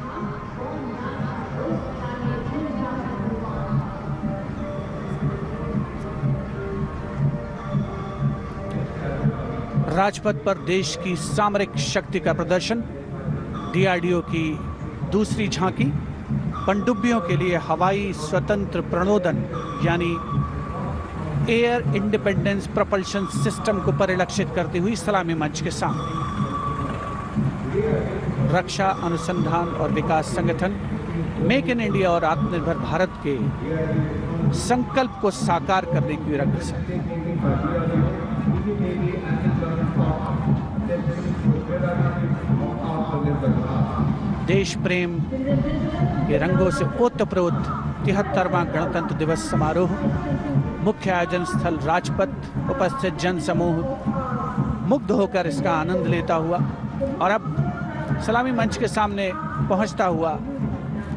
Rajpath पर देश की सामरिक शक्ति का प्रदर्शन, DRDO की दूसरी झांकी, पनडुब्बियों के लिए हवाई स्वतंत्र प्रणोदन यानी एयर इंडिपेंडेंस प्रोपल्शन सिस्टम को परिलक्षित करती हुई सलामी मंच के सामने। रक्षा अनुसंधान और विकास संगठन मेक इन इंडिया और आत्मनिर्भर भारत के संकल्प को साकार करने की रक्षा। देश प्रेम के रंगों से ओतप्रोत 73वां गणतंत्र दिवस समारोह, मुख्य आयोजन स्थल राजपथ, उपस्थित जन समूह मुग्ध होकर इसका आनंद लेता हुआ और अब सलामी मंच के सामने पहुंचता हुआ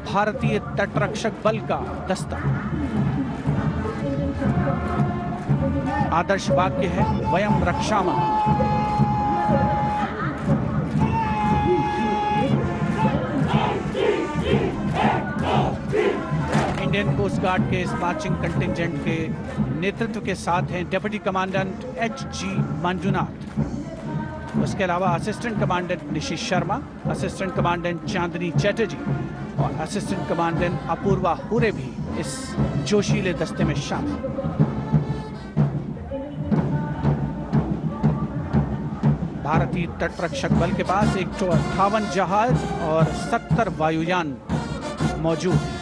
भारतीय तटरक्षक बल का दस्ता। आदर्श वाक्य है वयम रक्षामः। इंडियन कोस्ट गार्ड के इस मार्चिंग कंटिंजेंट के नेतृत्व के साथ हैं डिप्टी कमांडेंट एच.जी. मंजुनाथ। उसके अलावा असिस्टेंट कमांडेंट निशित शर्मा, असिस्टेंट कमांडेंट चांदनी चैटर्जी और असिस्टेंट कमांडेंट अपूर्वा हुरे भी इस जोशीले दस्ते में शामिल। भारतीय तटरक्षक बल के पास 158 जहाज और 70 वायुयान मौजूद हैं।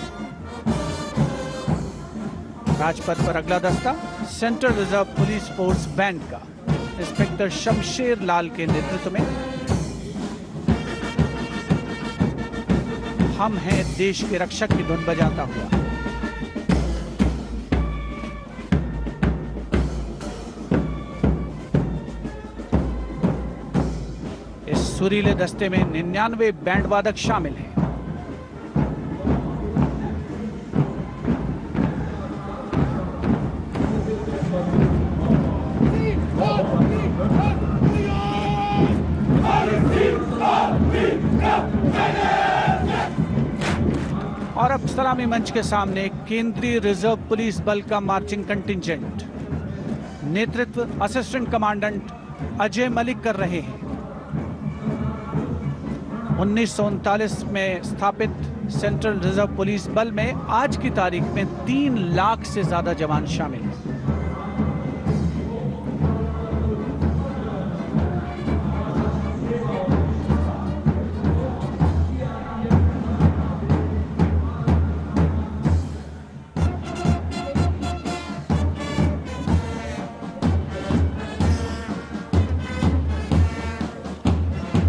राजपथ पर अगला दस्ता central reserve police force band का इंस्पेक्टर शमशेर लाल के नेतृत्व में। हम हैं देश के रक्षक की धुन बजाता हुआ। इस सुरीले दस्ते में 99 बैंड वादक शामिल हैं। और अब सलामी मंच के सामने केंद्रीय रिजर्व पुलिस बल का मार्चिंग कंटिंजेंट, नेतृत्व असिस्टेंट कमांडेंट अजय मलिक कर रहे हैं। 1939 में स्थापित सेंट्रल रिजर्व पुलिस बल में आज की तारीख में 3 लाख से ज्यादा जवान शामिल हैं।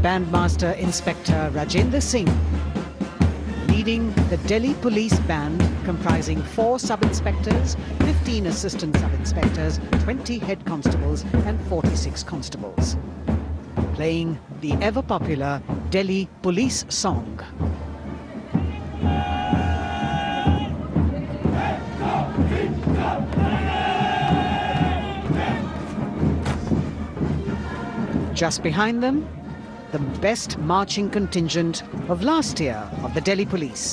Bandmaster Inspector Rajendra Singh, leading the Delhi Police Band comprising 4 sub-inspectors, 15 assistant sub-inspectors, 20 head constables and 46 constables, playing the ever-popular Delhi Police song. Just behind them, the best marching contingent of last year of the Delhi Police.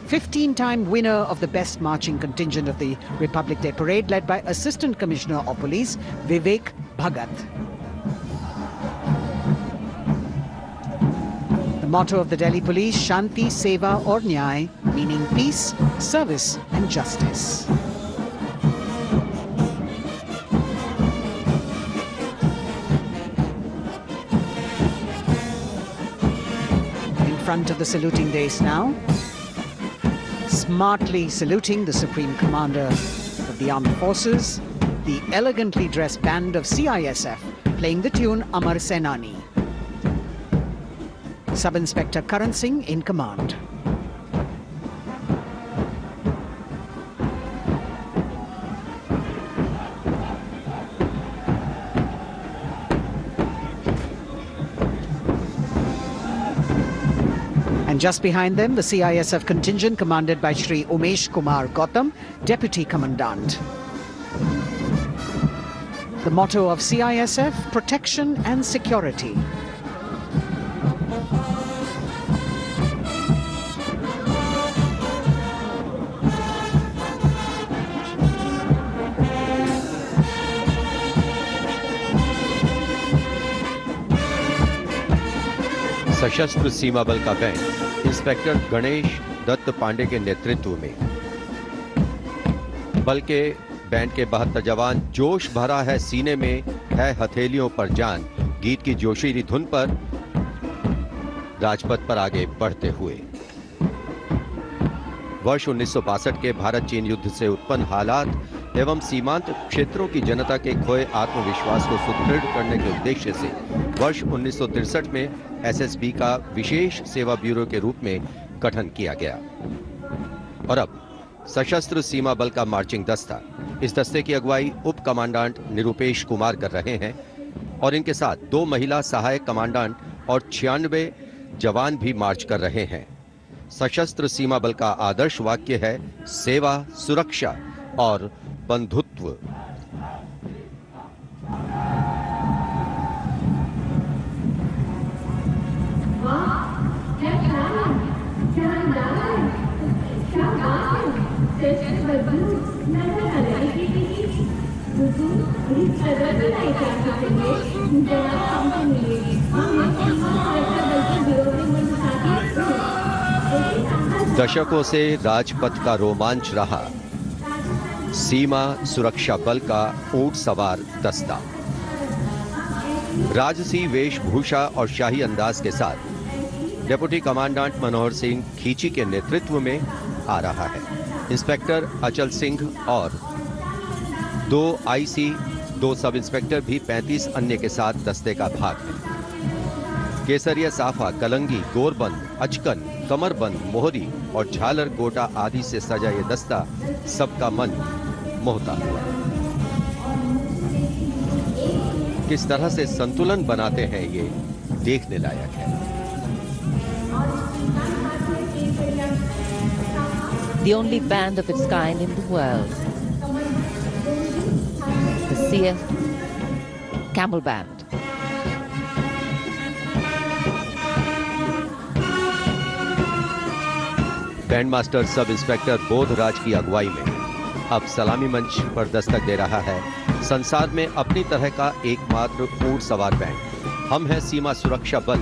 15-time winner of the best marching contingent of the Republic Day Parade, led by Assistant Commissioner of Police Vivek Bhagat. The motto of the Delhi Police, Shanti, Seva aur Nyay, meaning peace, service and justice. Front of the saluting dais now, smartly saluting the Supreme Commander of the Armed Forces, the elegantly dressed band of CISF playing the tune Amar Senani. Sub-Inspector Karan Singh in command. And just behind them, the CISF contingent commanded by Shri Umesh Kumar Gautam, Deputy Commandant. The motto of CISF, protection and security. सशस्त्र सीमा बल का band inspector Ganesh Dutt Pandey के नेतृत्व में। बल के band के 72 जवान जोश भरा है सीने में है हथेलियों पर जान गीत की जोशीली धुन पर राजपथ पर आगे बढ़ते हुए। वर्ष 1962 के भारत चीन युद्ध से उत्पन्न हालात एवं सीमांत क्षेत्रों की जनता के खोए आत्मविश्वास को सुदृढ़ करने के उद्देश्य से वर्ष 1963 में एसएसबी का विशेष सेवा ब्यूरो के रूप में गठन किया गया। और अब सशस्त्र सीमा बल का मार्चिंग दस्ता, इस दस्ते की अगुवाई उप कमांडेंट निरुपेश कुमार कर रहे हैं और इनके साथ 2 महिला सहायक कमांडेंट और 96 जवान भी मार्च कर रहे हैं। सशस्त्र सीमा बल का आदर्श वाक्य है सेवा, सुरक्षा और बंधुत्व। दशकों से राजपथ का रोमांच रहा सीमा सुरक्षा बल का ऊंट सवार दस्ता। राजसी वेशभूषा और शाही अंदाज के साथ डिप्टी कमांडेंट मनोहर सिंह खींची के नेतृत्व में आ रहा है। इंस्पेक्टर अचल सिंह और 2 आईसी, 2 सब इंस्पेक्टर भी 35 अन्य के साथ दस्ते का भाग है। केसरिया साफा, कलंगी, गोरबंद, अचकन, कमरबंद, मोहरी और झालर गोटा आदि से सजा ये दस्ता सबका मन मोहता हुआ। किस तरह से संतुलन बनाते हैं ये देखने लायक है। The only band of its kind in the world. The CF Camel Band. Band master sub inspector Bodhraj की अगुवाई में अब सलामी मंच पर दस्तक दे रहा है संसार में अपनी तरह का एकमात्र ऊंट सवार बैंड। हम हैं सीमा सुरक्षा बल,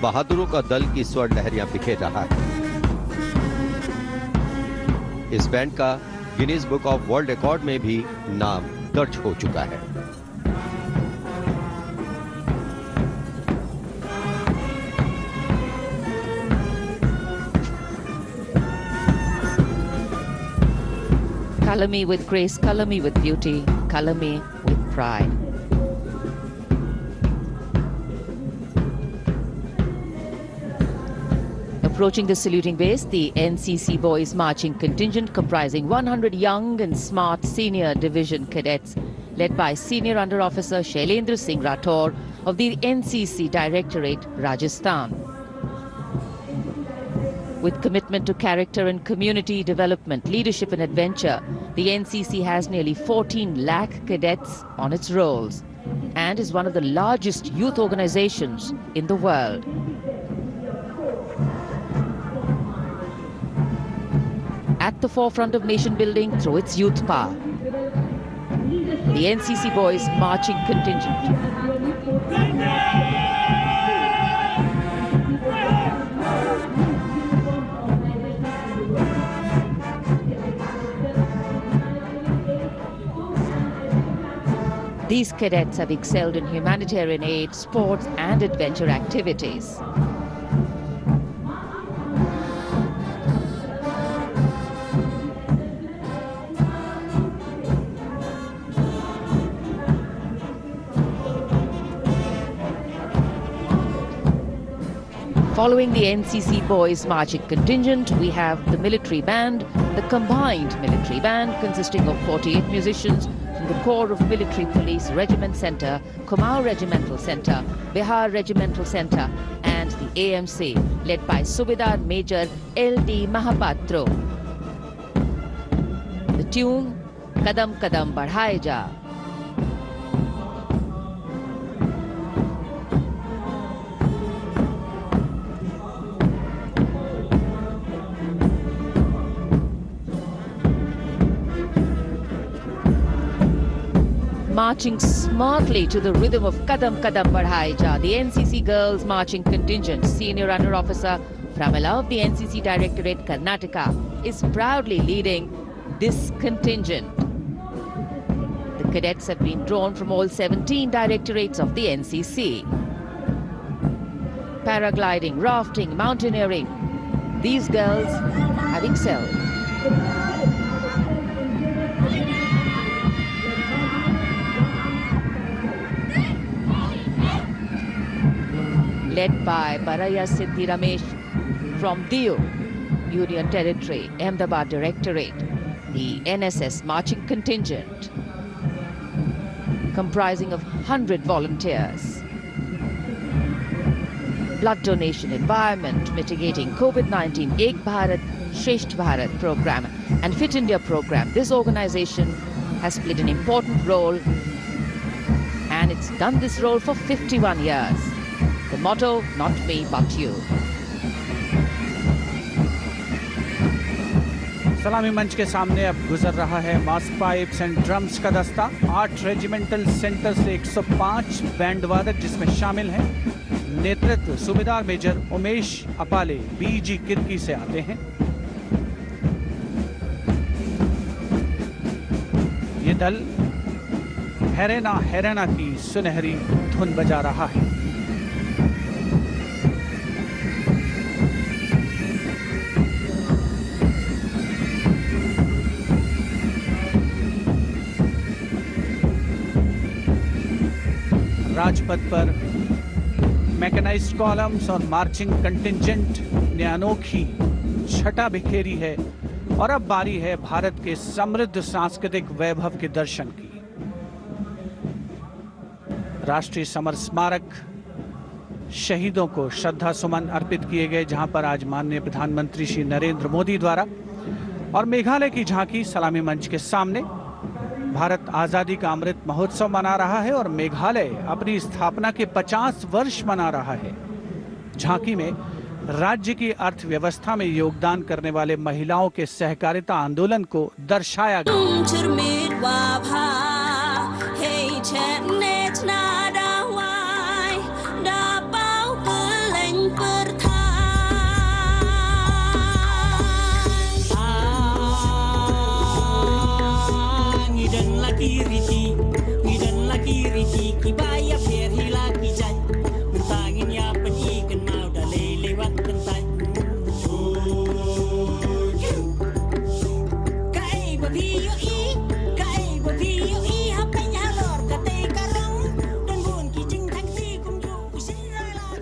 बहादुरों का दल की स्वर लहरियां बिखेर रहा है। इस बैंड का Guinness book of world record में भी नाम दर्ज हो चुका है। Color me with grace, color me with beauty, color me with pride. Approaching the saluting base, the NCC Boys Marching Contingent comprising 100 young and smart senior division cadets led by Senior Under Officer Shailendra Singh Rathore of the NCC Directorate, Rajasthan. With commitment to character and community development, leadership and adventure, the NCC has nearly 14 lakh cadets on its rolls and is one of the largest youth organizations in the world. At the forefront of nation building through its youth power, the NCC Boys Marching Contingent. These cadets have excelled in humanitarian aid, sports and adventure activities. Following the NCC Boys Marching Contingent, we have the military band, the combined military band consisting of 48 musicians from the Corps of Military Police Regiment Centre, Kumaon Regimental Centre, Bihar Regimental Centre and the AMC led by Subedar Major LD Mahapatro. The tune, Kadam Kadam Badhaye Ja. Marching smartly to the rhythm of Kadam Kadam Badhaye Ja, the NCC Girls Marching Contingent, Senior Under Officer Pramila of the NCC Directorate, Karnataka, is proudly leading this contingent. The cadets have been drawn from all 17 directorates of the NCC. Paragliding, rafting, mountaineering, these girls have excelled. Led by Baraya Siddhi Ramesh from Diu, Union Territory, Ahmedabad Directorate, the NSS Marching Contingent, comprising of 100 volunteers. blood donation, environment, mitigating COVID-19, Ek Bharat, Shresht Bharat program and Fit India program. This organization has played an important role, and it's done this role for 51 years. The motto, not me but you. सलामी मंच के सामने अब गुजर रहा है मास pipes and drums का दस्ता। 8 रेजिमेंटल सेंटर से 105 बैंड वादक जिसमें शामिल हैं। नेतृत्व सूबेदार मेजर उमेश अपाले बीजी किर्की से आते हैं। ये दल हैरेना हैरेना की सुनहरी धुन बजा रहा है। राजपथ पर मैकेनाइज्ड कॉलम्स और मार्चिंग कंटिंजेंट ने अनोखी छटा बिखेरी है और अब बारी है भारत के समृद्ध सांस्कृतिक वैभव के दर्शन की। राष्ट्रीय समर स्मारक शहीदों को श्रद्धा सुमन अर्पित किए गए, जहां पर आज माननीय प्रधानमंत्री श्री नरेंद्र मोदी द्वारा और मेघालय की झांकी सलामी मंच के सामने। भारत आजादी का अमृत महोत्सव मना रहा है और मेघालय अपनी स्थापना के 50 वर्ष मना रहा है। झांकी में राज्य की अर्थव्यवस्था में योगदान करने वाले महिलाओं के सहकारिता आंदोलन को दर्शाया गया।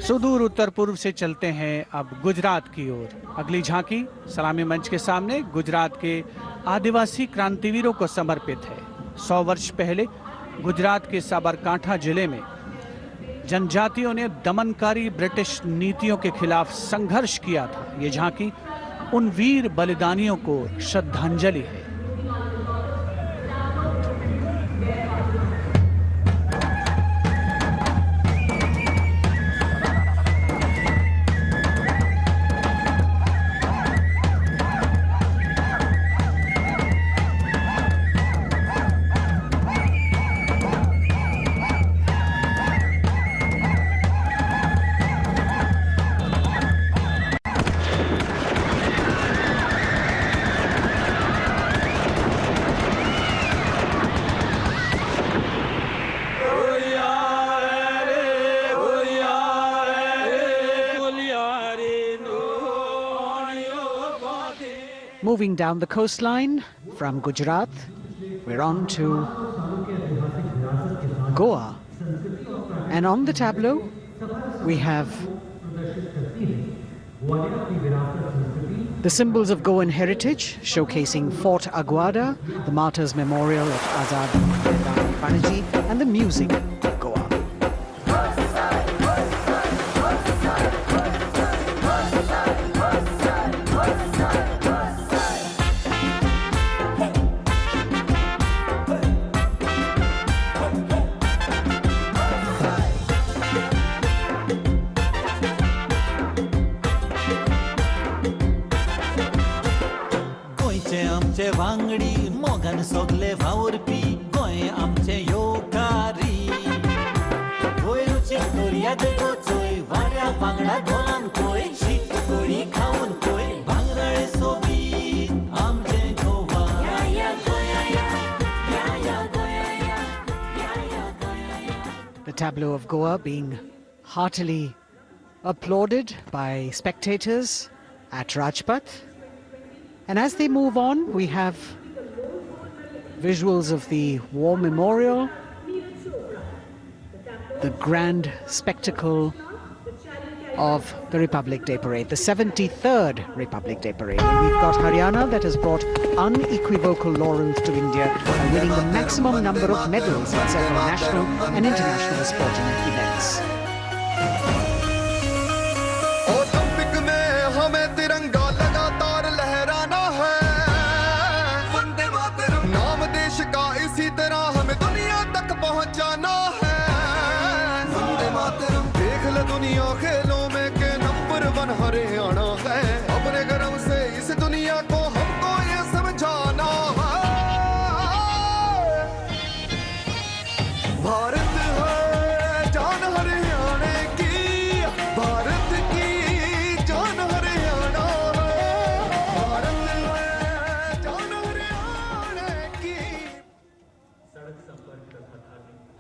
सुदूर उत्तर पूर्व से चलते हैं अब गुजरात की ओर। अगली झांकी सलामी मंच के सामने गुजरात के आदिवासी क्रांतिवीरों को समर्पित है। 100 वर्ष पहले गुजरात के साबरकांठा जिले में जनजातियों ने दमनकारी ब्रिटिश नीतियों के खिलाफ संघर्ष किया था। ये झांकी उन वीर बलिदानियों को श्रद्धांजलि है। Moving down the coastline from Gujarat, we're on to Goa. And on the tableau, we have the symbols of Goan heritage, showcasing Fort Aguada, the Martyrs Memorial at Azad Panaji, and the music of Goa. वांगडी मोगन सोगले वावरपी गोंय आमचे योकारी गोंय रुचीक दर्याद गोचोय वाऱ्या वांगडा ढोलान कोय शीत कोळी खावन कोय भांगराळे सोबीत आमचे गोवा या या गोया या गोया या गोया. The tableau of Goa being heartily applauded by spectators at Rajpath. And as they move on, we have visuals of the War Memorial, the grand spectacle of the Republic Day Parade, the 73rd Republic Day Parade. And we've got Haryana that has brought unequivocal laurels to India by winning the maximum number of medals in several national and international sporting events.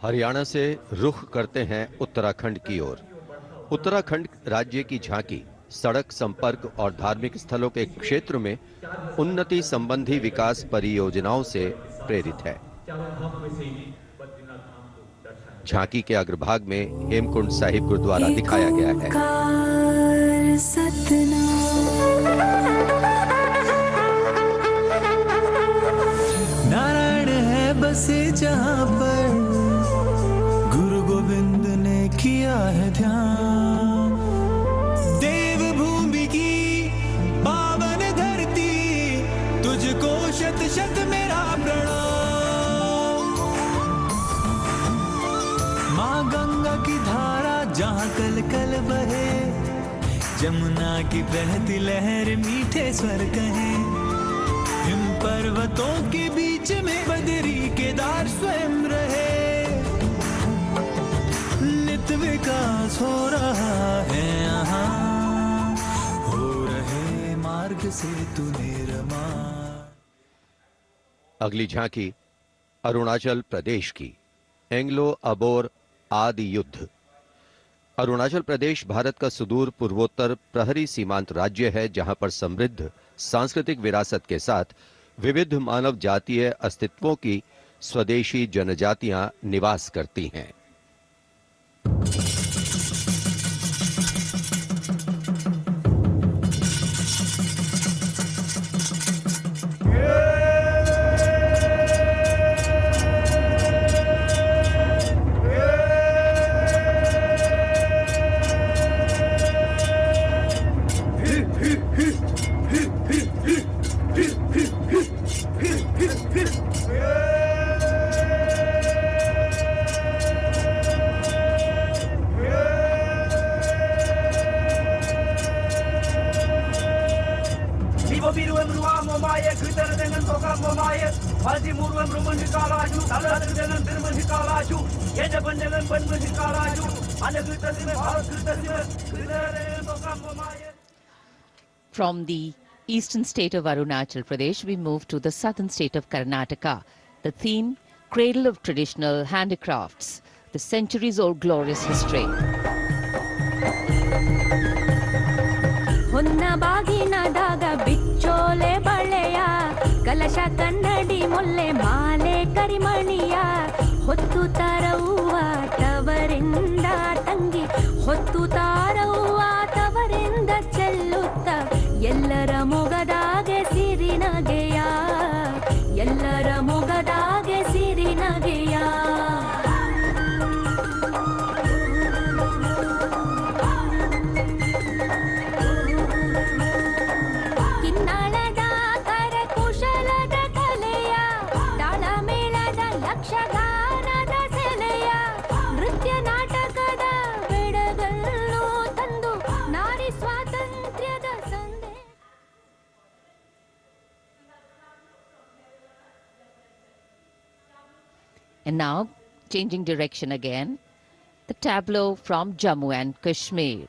Haryana से रुख करते हैं उत्तराखंड की ओर। उत्तराखंड राज्य की झांकी सड़क संपर्क और धार्मिक स्थलों के क्षेत्र में उन्नति संबंधी विकास परियोजनाओं से प्रेरित है। झांकी के अग्रभाग में हेमकुंड साहिब गुरुद्वारा दिखाया गया है। नारायण है बसे जहां पर गुरु गोविंद ने किया है ध्यान। देवभूमि की पावन धरती तुझको शत शत मेरा प्रणाम। माँ गंगा की धारा जहाँ कल कल बहे, जमुना की बहती लहर मीठे स्वर कहे। हिम पर्वतों के बीच में बदरी केदार स्वयं रहे। नित विकास हो रहा है यहाँ, हो रहे मार्ग से तू निर्मा। अगली झांकी अरुणाचल प्रदेश की एंग्लो अबोर आदि युद्ध। अरुणाचल प्रदेश भारत का सुदूर पूर्वोत्तर प्रहरी सीमांत राज्य है, जहां पर समृद्ध सांस्कृतिक विरासत के साथ विविध मानव जातीय अस्तित्वों की स्वदेशी जनजातियां निवास करती हैं। From the eastern state of Arunachal Pradesh, we move to the southern state of Karnataka. The theme, Cradle of Traditional Handicrafts, the centuries-old glorious history. ಹೊನ್ನ ಬಾಗಿನ ದಾಗ ಬಿಚ್ಚೋಲೆ ಬಳೆಯ ಕಲಶ ಕನ್ನಡಿ ಮೊಲ್ಲೆ ಮಾಲೆ ಕರಿಮಣಿಯ ಹೊತ್ತು ತಾರವ್ವ ತವರಿಂದ ತಂಗಿ ಹೊತ್ತು ತಾರವ್ವ ತವರಿಂದ ಚೆಲ್ಲುತ್ತ ಎಲ್ಲರ ಮೊಗದಾಗೆ ಸಿರಿನಗೆಯ ಎಲ್ಲರ ಮೊಗದಾಗೆ ಸಿರಿನಗೆಯ And now, changing direction again, the tableau from Jammu and Kashmir,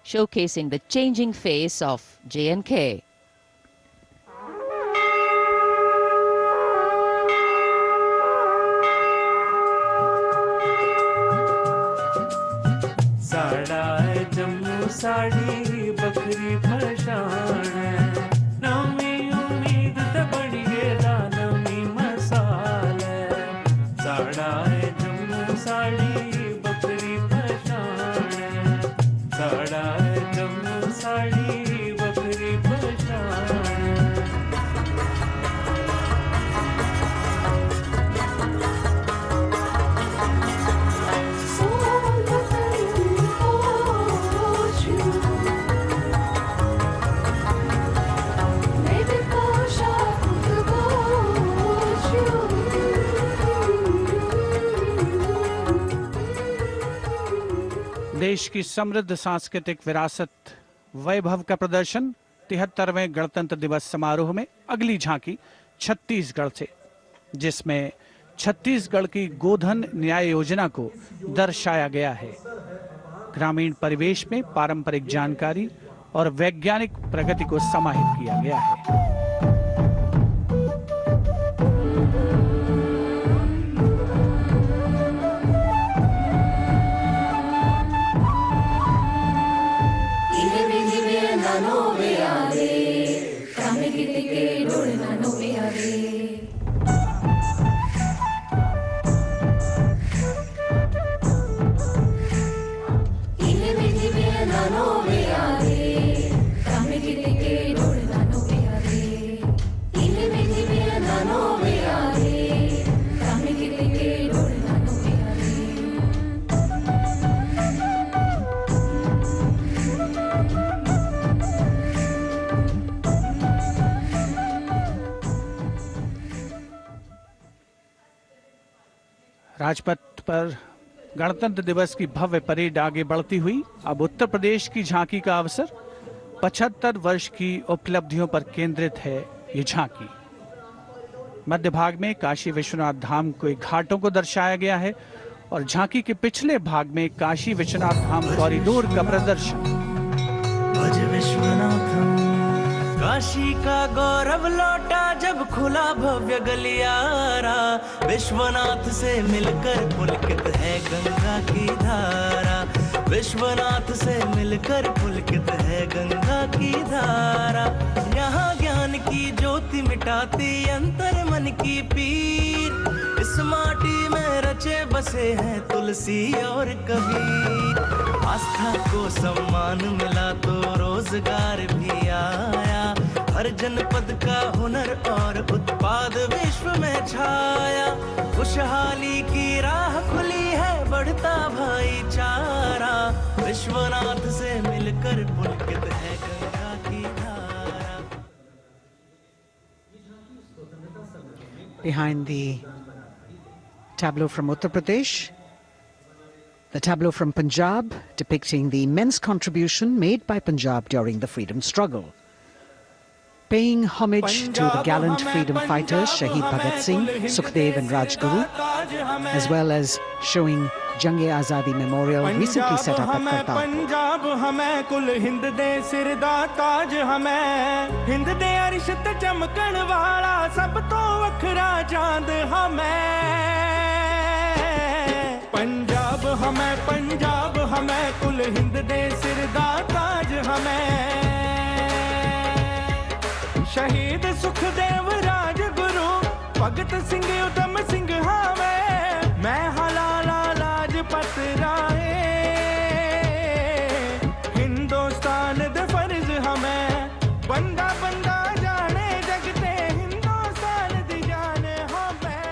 showcasing the changing face of J&K. साड़ा जम्मू साड़ी बकरी फशान नवी उम्मीद ते बड़ी गेदा नवी मसाल साड़ा जम्मू साड़ी बकरी फशान साड़ा जम्मू साड़ी बकरी फशान देश की समृद्ध सांस्कृतिक विरासत वैभव का प्रदर्शन 73वें गणतंत्र दिवस समारोह में अगली झांकी छत्तीसगढ़ से, जिसमें छत्तीसगढ़ की गोधन न्याय योजना को दर्शाया गया है। ग्रामीण परिवेश में पारंपरिक जानकारी और वैज्ञानिक प्रगति को समाहित किया गया है। नोवे आवे कामे गीत के डोळना नोवे आवे इले मेजी में नोवे आवे कामे गीत के डोळना नोवे आवे इले मेजी में नोवे आवे कामे गीत के डोळना नोवे आवे राजपथ पर गणतंत्र दिवस की भव्य परेड आगे बढ़ती हुई अब उत्तर प्रदेश की झांकी का अवसर 75 वर्ष की उपलब्धियों पर केंद्रित है ये झांकी। मध्य भाग में काशी विश्वनाथ धाम के घाटों को दर्शाया गया है और झांकी के पिछले भाग में काशी विश्वनाथ धाम कॉरिडोर का प्रदर्शन। भज विश्वनाथम काशी का गौरव लौटा जब खुला भव्य गलियारा विश्वनाथ से मिलकर पुलकित है गंगा की धारा विश्वनाथ से मिलकर पुलकित है गंगा की धारा यहाँ ज्ञान की ज्योति मिटाती अंतर मन की पीर इस माटी में रचे बसे हैं तुलसी और कबीर आस्था को सम्मान मिला तो रोजगार भी आया हर जनपद का हुनर और उत्पाद विश्व में छाया खुशहाली की राह खुली है बढ़ता भाईचारा विश्वनाथ से मिलकर पुलकित है गंगा की धारा। Behind the tableau from Uttar Pradesh, the tableau from Punjab depicting the immense contribution made by Punjab during the freedom struggle. Paying homage to the gallant freedom fighters Shahid Bhagat Singh, Sukhdev and Rajguru, as well as showing Jang-e-Azadi Memorial recently set up at Kartarpur. Punjab हमें कुल हिंद दे सिर दा ताज हमें हिंद दे अरिश ते चमकण वाला सब तो वखरा चांद हमें पंजाब हमें कुल हिंद दे सिर दा ताज हमें शहीद सुखदेव राजगुरु भगत सिंह उधम सिंह हमें मैं हलाला लाजपत राय हिंदुस्तान दे फर्ज हमें बंदा बंदा जाने जगते हिंदुस्तान दी जाने हमें।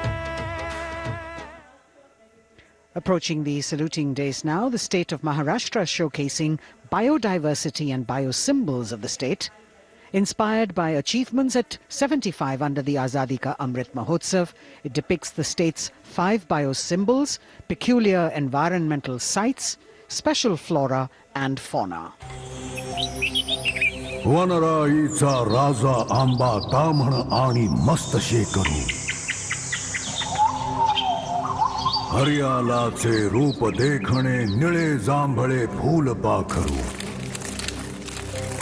Approaching the saluting days now, the state of Maharashtra showcasing biodiversity and biosymbols of the state. Inspired by achievements at 75 under the Azadi Ka Amrit Mahotsav, it depicts the state's 5 biosymbols, peculiar environmental sites, special flora and fauna. वनराईचा राजा आंबा तामण आणि मस्त शेकरू हरियालाचे रूप देखणे निळे जांभळे फूल पाखरू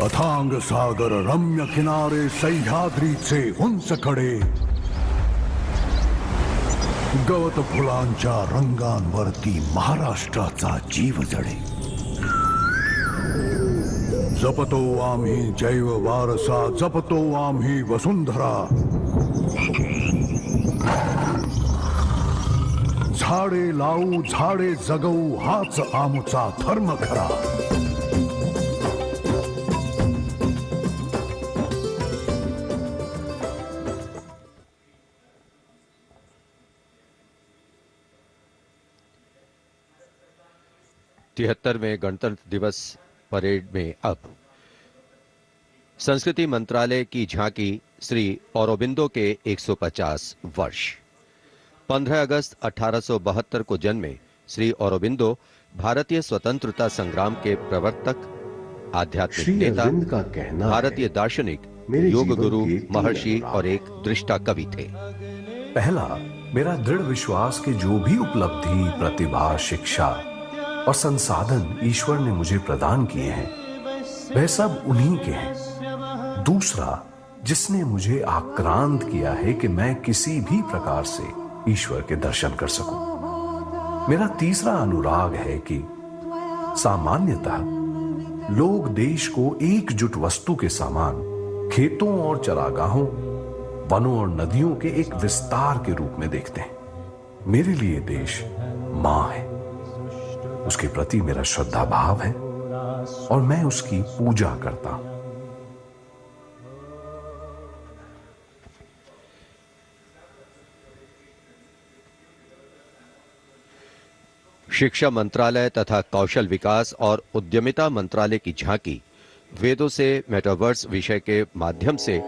अथांग सागर रम्य किनारे सह्याद्रीचे उंच कडे गवत फुलांच्या रंगांवरती महाराष्ट्राचा जीव जडे जपतो आम्ही जैव वारसा जपतो आम्ही वसुंधरा झाडे लावू झाडे जगवू हाच आमचा धर्म खरा में गणतंत्र दिवस परेड में अब संस्कृति मंत्रालय की झांकी श्री औरोबिंदो के 150 वर्ष 15 अगस्त 1872 को जन्मे श्री औरोबिंदो भारतीय स्वतंत्रता संग्राम के प्रवर्तक, आध्यात्मिक नेता, भारतीय दार्शनिक, योग गुरु, महर्षि और एक दृष्टा कवि थे। पहला, मेरा दृढ़ विश्वास कि जो भी उपलब्धि, प्रतिभा, शिक्षा और संसाधन ईश्वर ने मुझे प्रदान किए हैं वह सब उन्हीं के हैं। दूसरा, जिसने मुझे आक्रांत किया है कि मैं किसी भी प्रकार से ईश्वर के दर्शन कर सकूं। मेरा तीसरा अनुराग है कि सामान्यतः लोग देश को एकजुट वस्तु के समान खेतों और चरागाहों, वनों और नदियों के एक विस्तार के रूप में देखते हैं। मेरे लिए देश मां है, उसके प्रति मेरा श्रद्धा भाव है और मैं उसकी पूजा करता हूं। शिक्षा मंत्रालय तथा कौशल विकास और उद्यमिता मंत्रालय की झांकी वेदों से मेटावर्स विषय के माध्यम से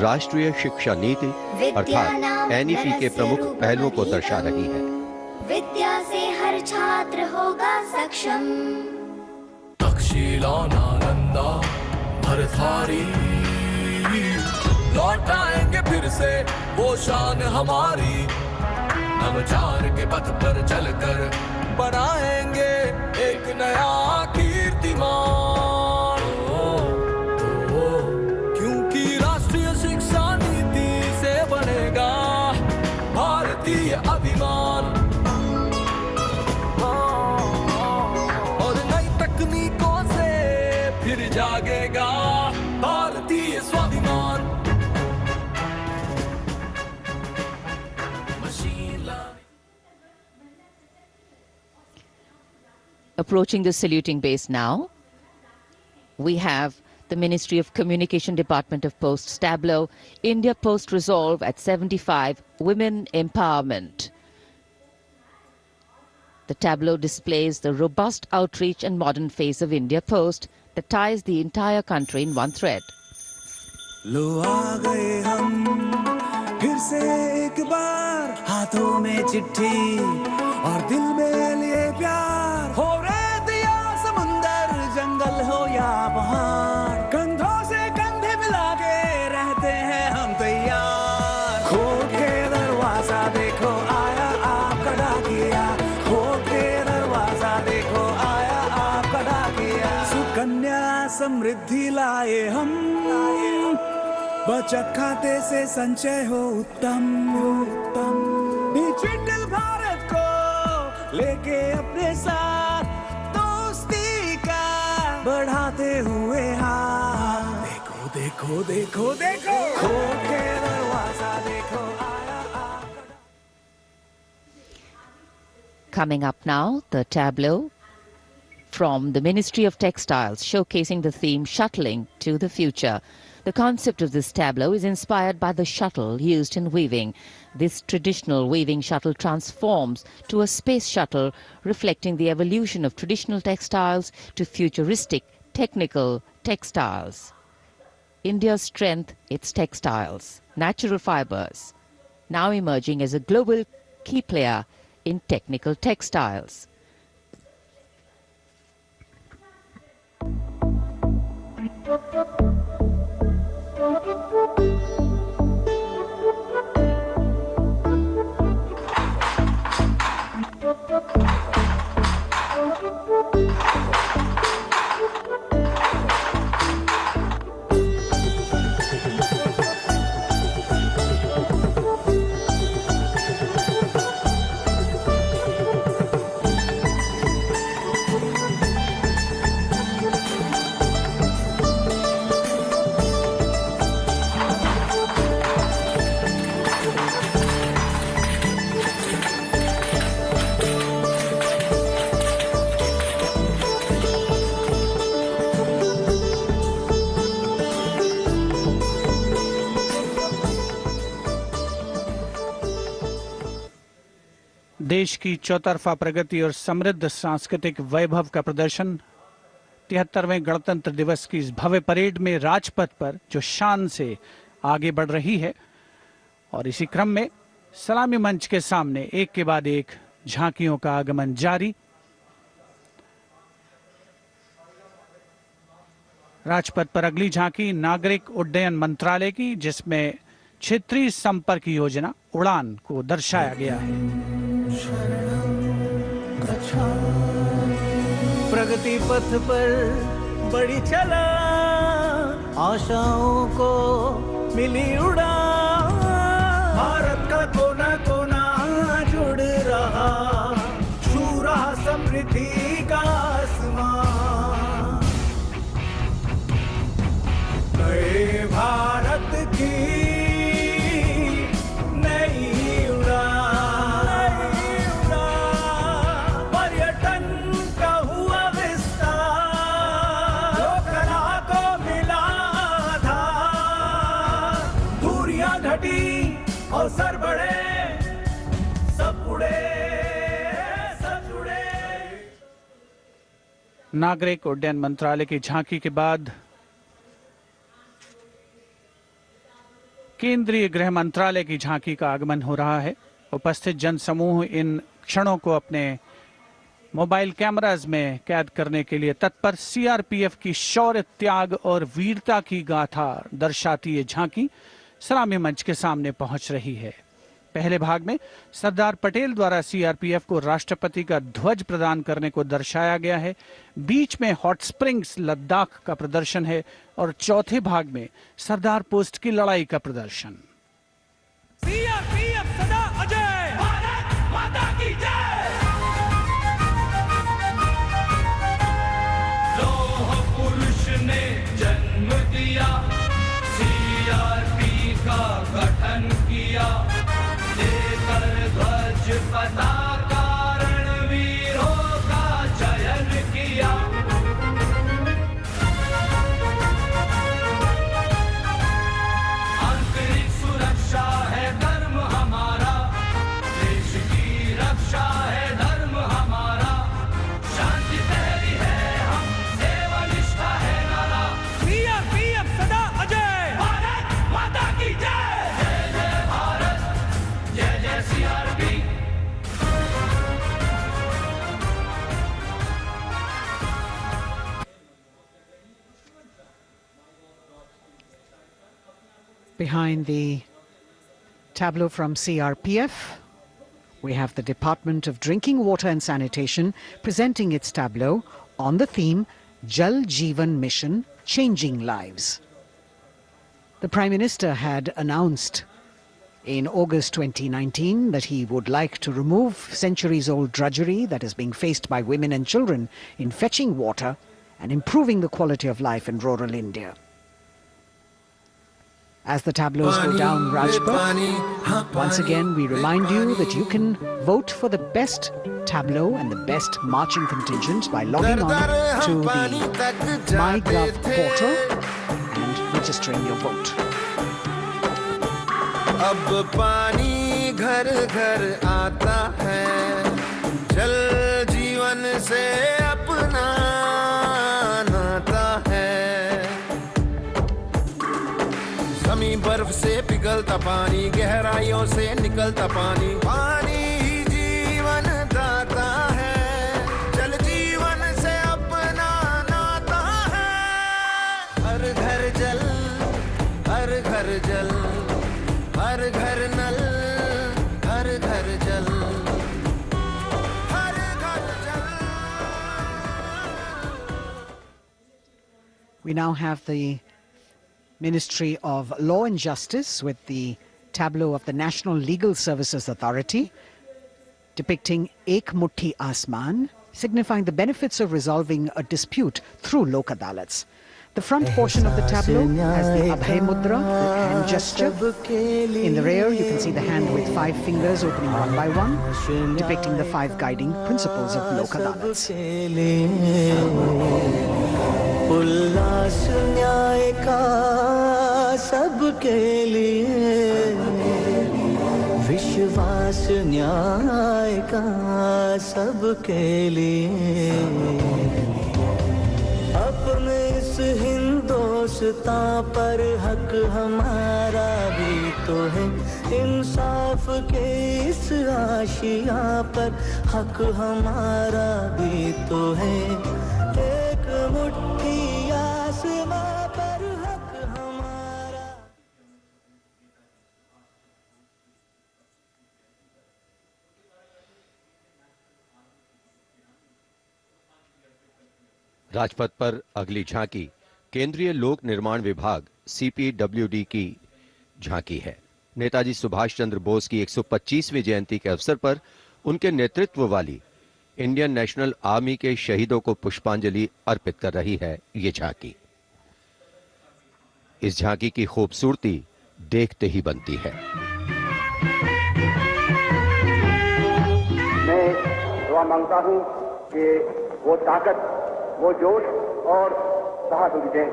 राष्ट्रीय शिक्षा नीति अर्थात एनईपी के प्रमुख पहलुओं को दर्शा रही है। विद्या से हर छात्र होगा सक्षम। तक्षशिला नालंदा भरथारी लौट आएंगे फिर से वो शान हमारी। नवचार के पथ पर चलकर बनाएंगे एक नया कीर्तिमान। क्योंकि राष्ट्रीय शिक्षा नीति से बनेगा भारतीय अभिमान। और नई तकनीकों से फिर जागेगा भारतीय स्वाभिमान। Approaching the saluting base now, we have the Ministry of Communication Department of Posts tableau, India Post Resolve at 75, Women Empowerment. The tableau displays the robust outreach and modern face of India Post that ties the entire country in one thread. लो आ गए हम फिर से एक बार, हाथों में चिट्ठी और दिल में लिए प्यार। हो रेत या समुंदर, जंगल हो या पहाड़, कंधों से कंधे मिला के रहते हैं हम तैयार। खोल के दरवाजा देखो आया आपका डाकिया, खोल के दरवाजा देखो आया आपका डाकिया। सुकन्या समृद्धि लाए हम, बचत खाते से संचय हो उत्तम उत्तम। डिजिटल भारत को लेके अपने साथ दोस्ती का बढ़ाते हुए हाथ। देखो देखो देखो देखो, खोल के दरवाजा देखो आया आपका। Coming up now, the tableau from the Ministry of Textiles showcasing the theme Shuttling to the Future. The concept of this tableau is inspired by the shuttle used in weaving. This traditional weaving shuttle transforms to a space shuttle, reflecting the evolution of traditional textiles to futuristic technical textiles. India's strength, its textiles, natural fibers, now emerging as a global key player in technical textiles. देश की चौतरफा प्रगति और समृद्ध सांस्कृतिक वैभव का प्रदर्शन 73वें गणतंत्र दिवस की इस भव्य परेड में राजपथ पर जो शान से आगे बढ़ रही है। और इसी क्रम में सलामी मंच के सामने एक के बाद एक झांकियों का आगमन जारी। राजपथ पर अगली झांकी नागरिक उड्डयन मंत्रालय की, जिसमें क्षेत्रीय संपर्क योजना उड़ान को दर्शाया गया है। प्रगति पथ पर बड़ी चला, आशाओं को मिली उड़ान। भारत का कोना कोना जुड़ रहा, छू रहा समृद्धि का आसमान। भारत की नई उड़ान, पर्यटन का हुआ विस्तार, जो कला को मिला था, दूरियां घटी अवसर बढ़े, सब उड़े सब जुड़े। नागरिक उड्डयन मंत्रालय की झांकी के बाद केंद्रीय गृह मंत्रालय की झांकी का आगमन हो रहा है। उपस्थित जनसमूह इन क्षणों को अपने मोबाइल कैमराज में कैद करने के लिए तत्पर। सीआरपीएफ की शौर्य, त्याग और वीरता की गाथा दर्शाती ये झांकी सलामी मंच के सामने पहुंच रही है। पहले भाग में सरदार पटेल द्वारा सीआरपीएफ को राष्ट्रपति का ध्वज प्रदान करने को दर्शाया गया है। बीच में हॉट स्प्रिंग्स लद्दाख का प्रदर्शन है और चौथे भाग में सरदार पोस्ट की लड़ाई का प्रदर्शन। सीआरपीएफ सदा अजय, भारत माता की जय। लौह पुरुष ने जन्म दिया, सीआरपी का गठन किया, लेकर ध्वज पताका रणवीरों का चयन किया। आंतरिक सुरक्षा है धर्म हमारा, देश की रक्षा है धर्म हमारा, शांति पहली है हम, सेवा निष्ठा है नारा। सीआरपीएफ सदा अजय, भारत माता की जय। जय जय भारत, जय जय CRP. Behind the tableau from CRPF, we have the Department of Drinking Water and Sanitation presenting its tableau on the theme Jal Jeevan Mission, Changing Lives. The Prime Minister had announced in August 2019 that he would like to remove centuries-old drudgery that is being faced by women and children in fetching water and improving the quality of life in rural India. As the tableaus go down Rajpath, once again we remind you that you can vote for the best tableau and the best marching contingent by logging on to the MyGov portal and registering your vote. अब पानी घर घर आता है, जल जीवन से अपना नाता है। जमीन बर्फ से पिघलता पानी, गहराइयों से निकलता पानी, पानी ही जीवन दाता है, जल जीवन से अपना नाता है। हर घर जल, हर घर जल, हर घर नल, हर घर जल, हर घर जल। We now have the Ministry of Law and Justice with the tableau of the National Legal Services Authority depicting Ek Mutti Asman, signifying the benefits of resolving a dispute through Lok Adalats. The front portion of the tableau has the Abhay Mudra, the hand gesture. In the rear, you can see the hand with 5 fingers opening one by one, depicting the 5 guiding principles of Lok Adalats. उल्लास न्याय का सबके लिए, विश्वास न्याय का सबके लिए, अपने इस हिंदुस्तां पर हक हमारा भी तो है, इंसाफ के इस आशिया पर हक हमारा भी तो है, एक मुट्ठी आसमां पर हक हमारा। राजपथ पर अगली झांकी केंद्रीय लोक निर्माण विभाग सीपीडब्ल्यूडी की झांकी है। नेताजी सुभाष चंद्र बोस की 125वीं जयंती के अवसर पर उनके नेतृत्व वाली इंडियन नेशनल आर्मी के शहीदों को पुष्पांजलि अर्पित कर रही है ये झांकी। इस झांकी की खूबसूरती देखते ही बनती है। मैं दुआ मांगता हूं कि वो ताकत, वो जोश और बहादुरी दें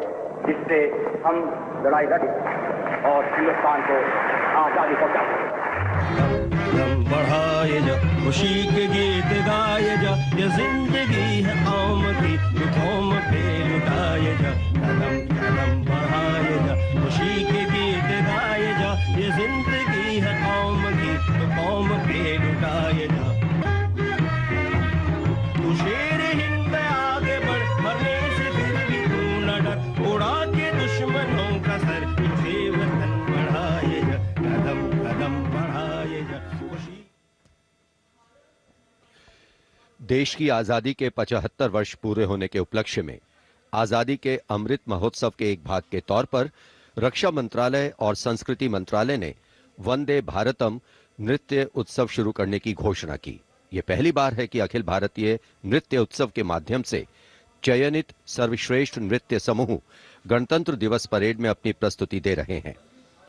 जिससे हम लड़ाई लड़ें और हिंदुस्तान को आजादी पहुंचा सकें। कदम बढ़ाए जा, खुशी के गीत गाए जा, ये जिंदगी है कौम की, तू कौम पे लुटाए जा। कदम कदम बढ़ाए जा, खुशी के गीत गाए जा, ये जिंदगी है कौम की, तू कौम पे लुटाए जा। तू शेर हिंद आगे बढ़, मरने से फिर भी तू न डर, उड़ा के दुश्मनों का सर, तुझे वतन बढ़ाए जा। कदम कदम बढ़ाए जा। देश की आजादी के 75 वर्ष पूरे होने के उपलक्ष्य में आजादी के अमृत महोत्सव के एक भाग के तौर पर रक्षा मंत्रालय और संस्कृति मंत्रालय ने वंदे भारतम नृत्य उत्सव शुरू करने की घोषणा की। यह पहली बार है कि अखिल भारतीय नृत्य उत्सव के माध्यम से चयनित सर्वश्रेष्ठ नृत्य समूह गणतंत्र दिवस परेड में अपनी प्रस्तुति दे रहे हैं।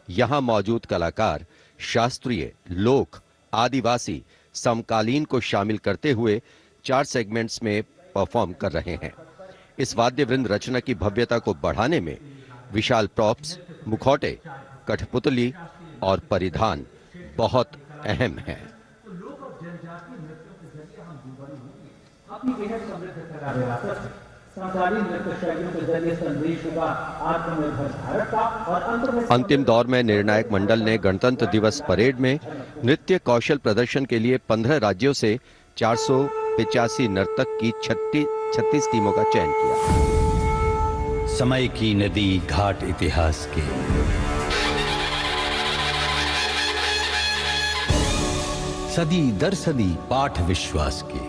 यहां मौजूद कलाकार शास्त्रीय, लोक, आदिवासी, समकालीन को शामिल करते हुए 4 सेगमेंट्स में परफॉर्म कर रहे हैं। इस वाद्य वृंद रचना की भव्यता को बढ़ाने में विशाल प्रॉप्स, मुखौटे, कठपुतली और परिधान बहुत अहम हैं। अंतिम दौर में निर्णायक मंडल ने गणतंत्र दिवस परेड में नृत्य कौशल प्रदर्शन के लिए 15 राज्यों से 485 नर्तक की 36 टीमों का चयन किया। समय की नदी घाट इतिहास के, सदी दर सदी पाठ विश्वास के,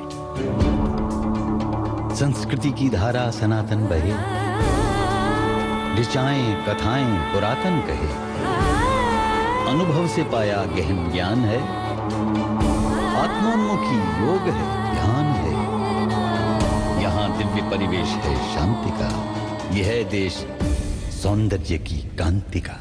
संस्कृति की धारा सनातन बहे, ऋचाएं कथाएं पुरातन कहे, अनुभव से पाया गहन ज्ञान है, आत्मोन्मुखी योग है, ध्यान है, यहाँ दिव्य परिवेश है शांति का, यह है देश सौंदर्य की कांति का।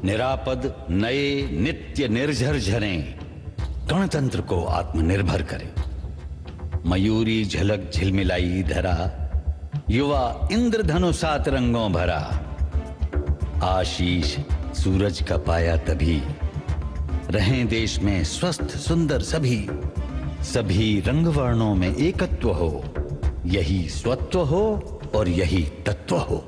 निरापद नए नित्य निर्झर झरें गणतंत्र को आत्मनिर्भर करें। मयूरी झलक झिलमिलाई धरा, युवा इंद्रधनुषात रंगों भरा। आशीष सूरज का पाया तभी, रहें देश में स्वस्थ सुंदर सभी। सभी रंग वर्णों में एकत्व हो, यही स्वत्व हो और यही तत्व हो।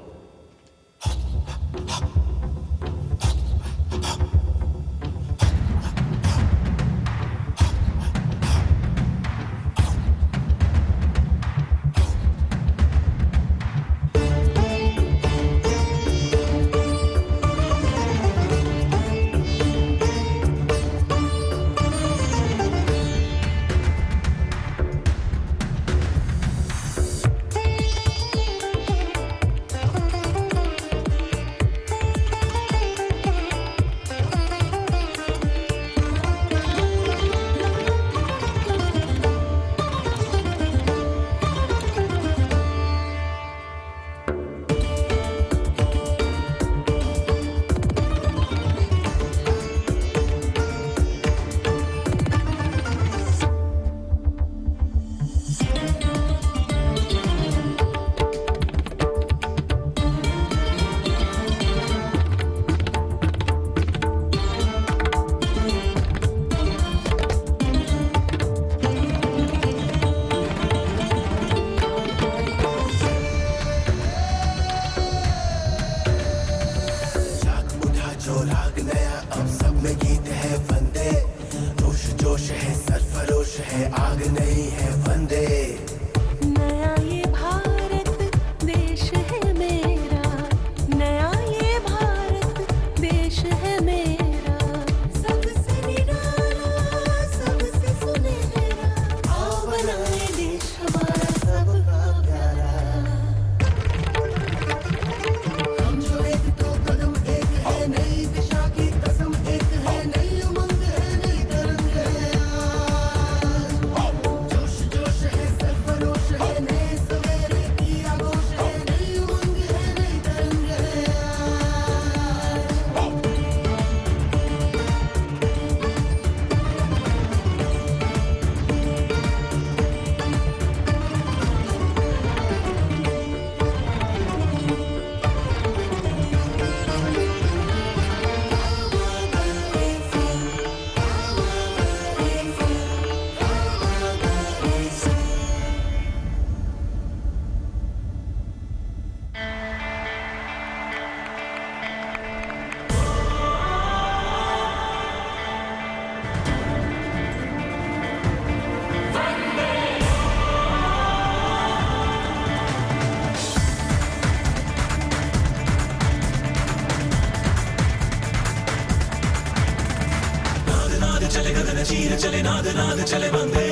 चीर चले नाद नाद चले बंदे,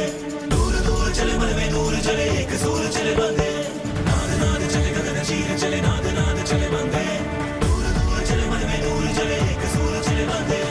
दूर दूर चले मन में नूर चले एक सूर चले बंदे। नाद नाद चले गगन चीर चले नाद नाद चले बंदे, दूर दूर चले मन में नूर चले एक सूर चले बंदे।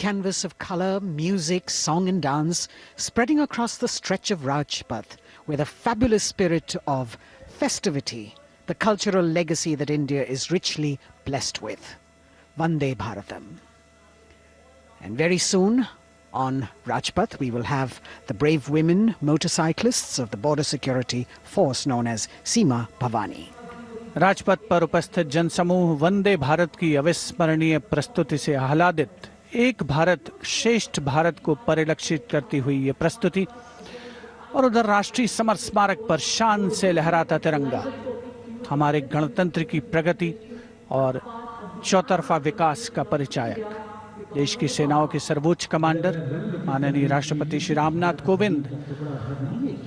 canvas of color, music, song and dance spreading across the stretch of Rajpath with a fabulous spirit of festivity, the cultural legacy that India is richly blessed with. Vande Bharatam. And very soon on Rajpath we will have the brave women motorcyclists of the border security force known as Seema Bhavani. Rajpath पर उपस्थित जनसमूह वंदे भारत की अविस्मरणीय प्रस्तुति से आह्लादित। एक भारत श्रेष्ठ भारत को परिलक्षित करती हुई ये प्रस्तुति और उधर राष्ट्रीय समर स्मारक पर शान से लहराता तिरंगा हमारे गणतंत्र की प्रगति और चौतरफा विकास का परिचायक। देश की सेनाओं के सर्वोच्च कमांडर माननीय राष्ट्रपति श्री रामनाथ कोविंद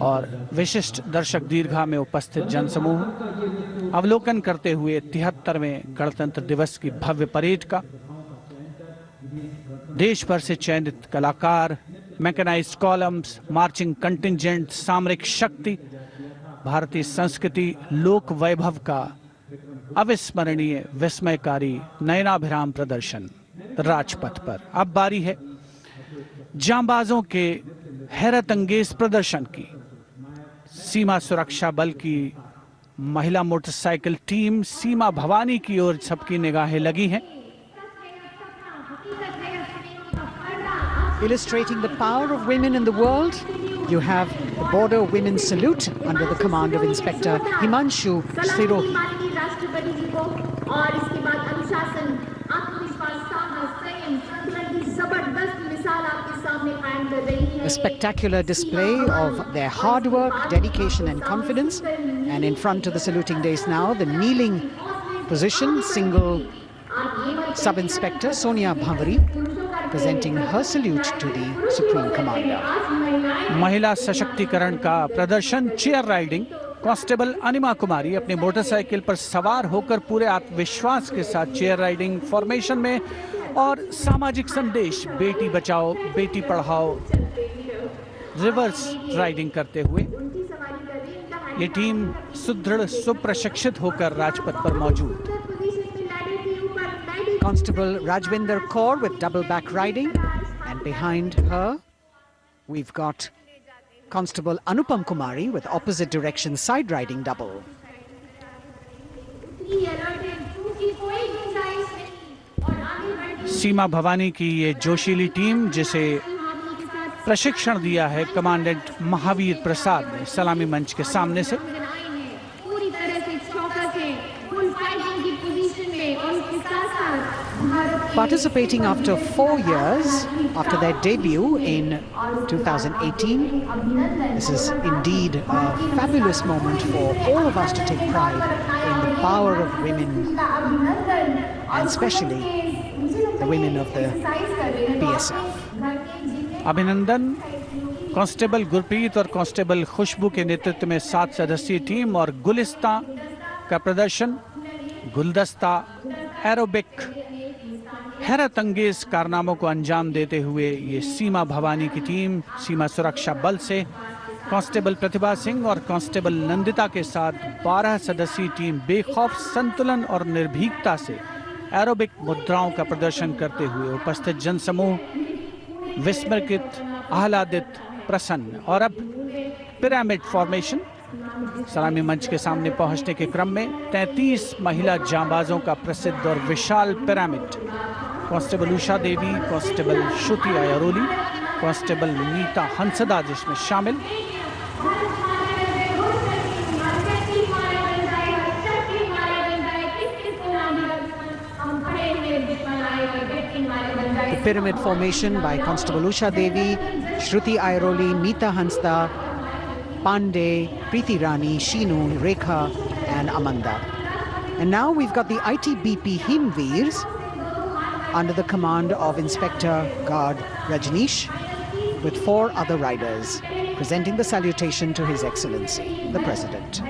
और विशिष्ट दर्शक दीर्घा में उपस्थित जनसमूह अवलोकन करते हुए 73वें गणतंत्र दिवस की भव्य परेड का। देश भर से चयनित कलाकार, मैकेनाइज्ड कॉलम्स, मार्चिंग कंटिंजेंट, सामरिक शक्ति, भारतीय संस्कृति, लोक वैभव का अविस्मरणीय विस्मयकारी नयनाभिराम प्रदर्शन राजपथ पर। अब बारी है जांबाजों के हैरत अंगेज प्रदर्शन की। सीमा सुरक्षा बल की महिला मोटरसाइकिल टीम सीमा भवानी की ओर सबकी निगाहें लगी हैं। Illustrating the power of women in the world, you have the Border Women's Salute under the command of Inspector Himanshu Sirohi. A spectacular display of their hard work, dedication and confidence. And in front of the saluting days now, the kneeling position, single Sub-Inspector Sonia Bhavari presenting her salute to the Supreme Commander. महिला सशक्तिकरण का प्रदर्शन chair riding. Constable अनिमा कुमारी अपनी motorcycle पर सवार होकर पूरे आत्मविश्वास के साथ चेयर राइडिंग फॉर्मेशन में और सामाजिक संदेश बेटी बचाओ बेटी पढ़ाओ रिवर्स राइडिंग करते हुए ये टीम सुदृढ़ सुप्रशिक्षित होकर राजपथ पर मौजूद। Constable Rajvinder Kaur with double back riding, and behind her we've got Constable Anupam Kumari with opposite direction side riding double. सीमा भवानी की ये जोशीली टीम जिसे प्रशिक्षण दिया है कमांडेंट महावीर प्रसाद ने सलामी मंच के सामने से। Participating after 4 years after their debut in 2018, this is indeed a fabulous moment for all of us to take pride in the power of women and especially the women of the BSF. अभिनंदन constable Gurpreet और constable खुशबू के नेतृत्व में 7 सदस्यीय team और गुलिस्ता का प्रदर्शन, गुलदस्ता, एरोबिक, हैरत अंगेज कारनामों को अंजाम देते हुए ये सीमा भवानी की टीम सीमा सुरक्षा बल से कांस्टेबल प्रतिभा सिंह और कांस्टेबल नंदिता के साथ 12 सदस्यीय टीम बेखौफ संतुलन और निर्भीकता से एरोबिक मुद्राओं का प्रदर्शन करते हुए उपस्थित जनसमूह विस्मृत, आह्लादित, प्रसन्न। और अब पिरामिड फॉर्मेशन। सलामी मंच के सामने पहुंचने के क्रम में 33 महिला जांबाजों का प्रसिद्ध और विशाल पिरामिड कांस्टेबल उषा देवी, कांस्टेबल श्रुति आयरोली, कांस्टेबल नीता हंसदा जिसमें शामिल। The pyramid formation by Constable Usha Devi, Shruti Airoli, Meeta Hansda, Pandey, Preeti Rani, Sheenu, Rekha and Amanda. And now we've got the ITBP Himveers under the command of Inspector Guard Rajneesh with 4 other riders presenting the salutation to His Excellency, the President.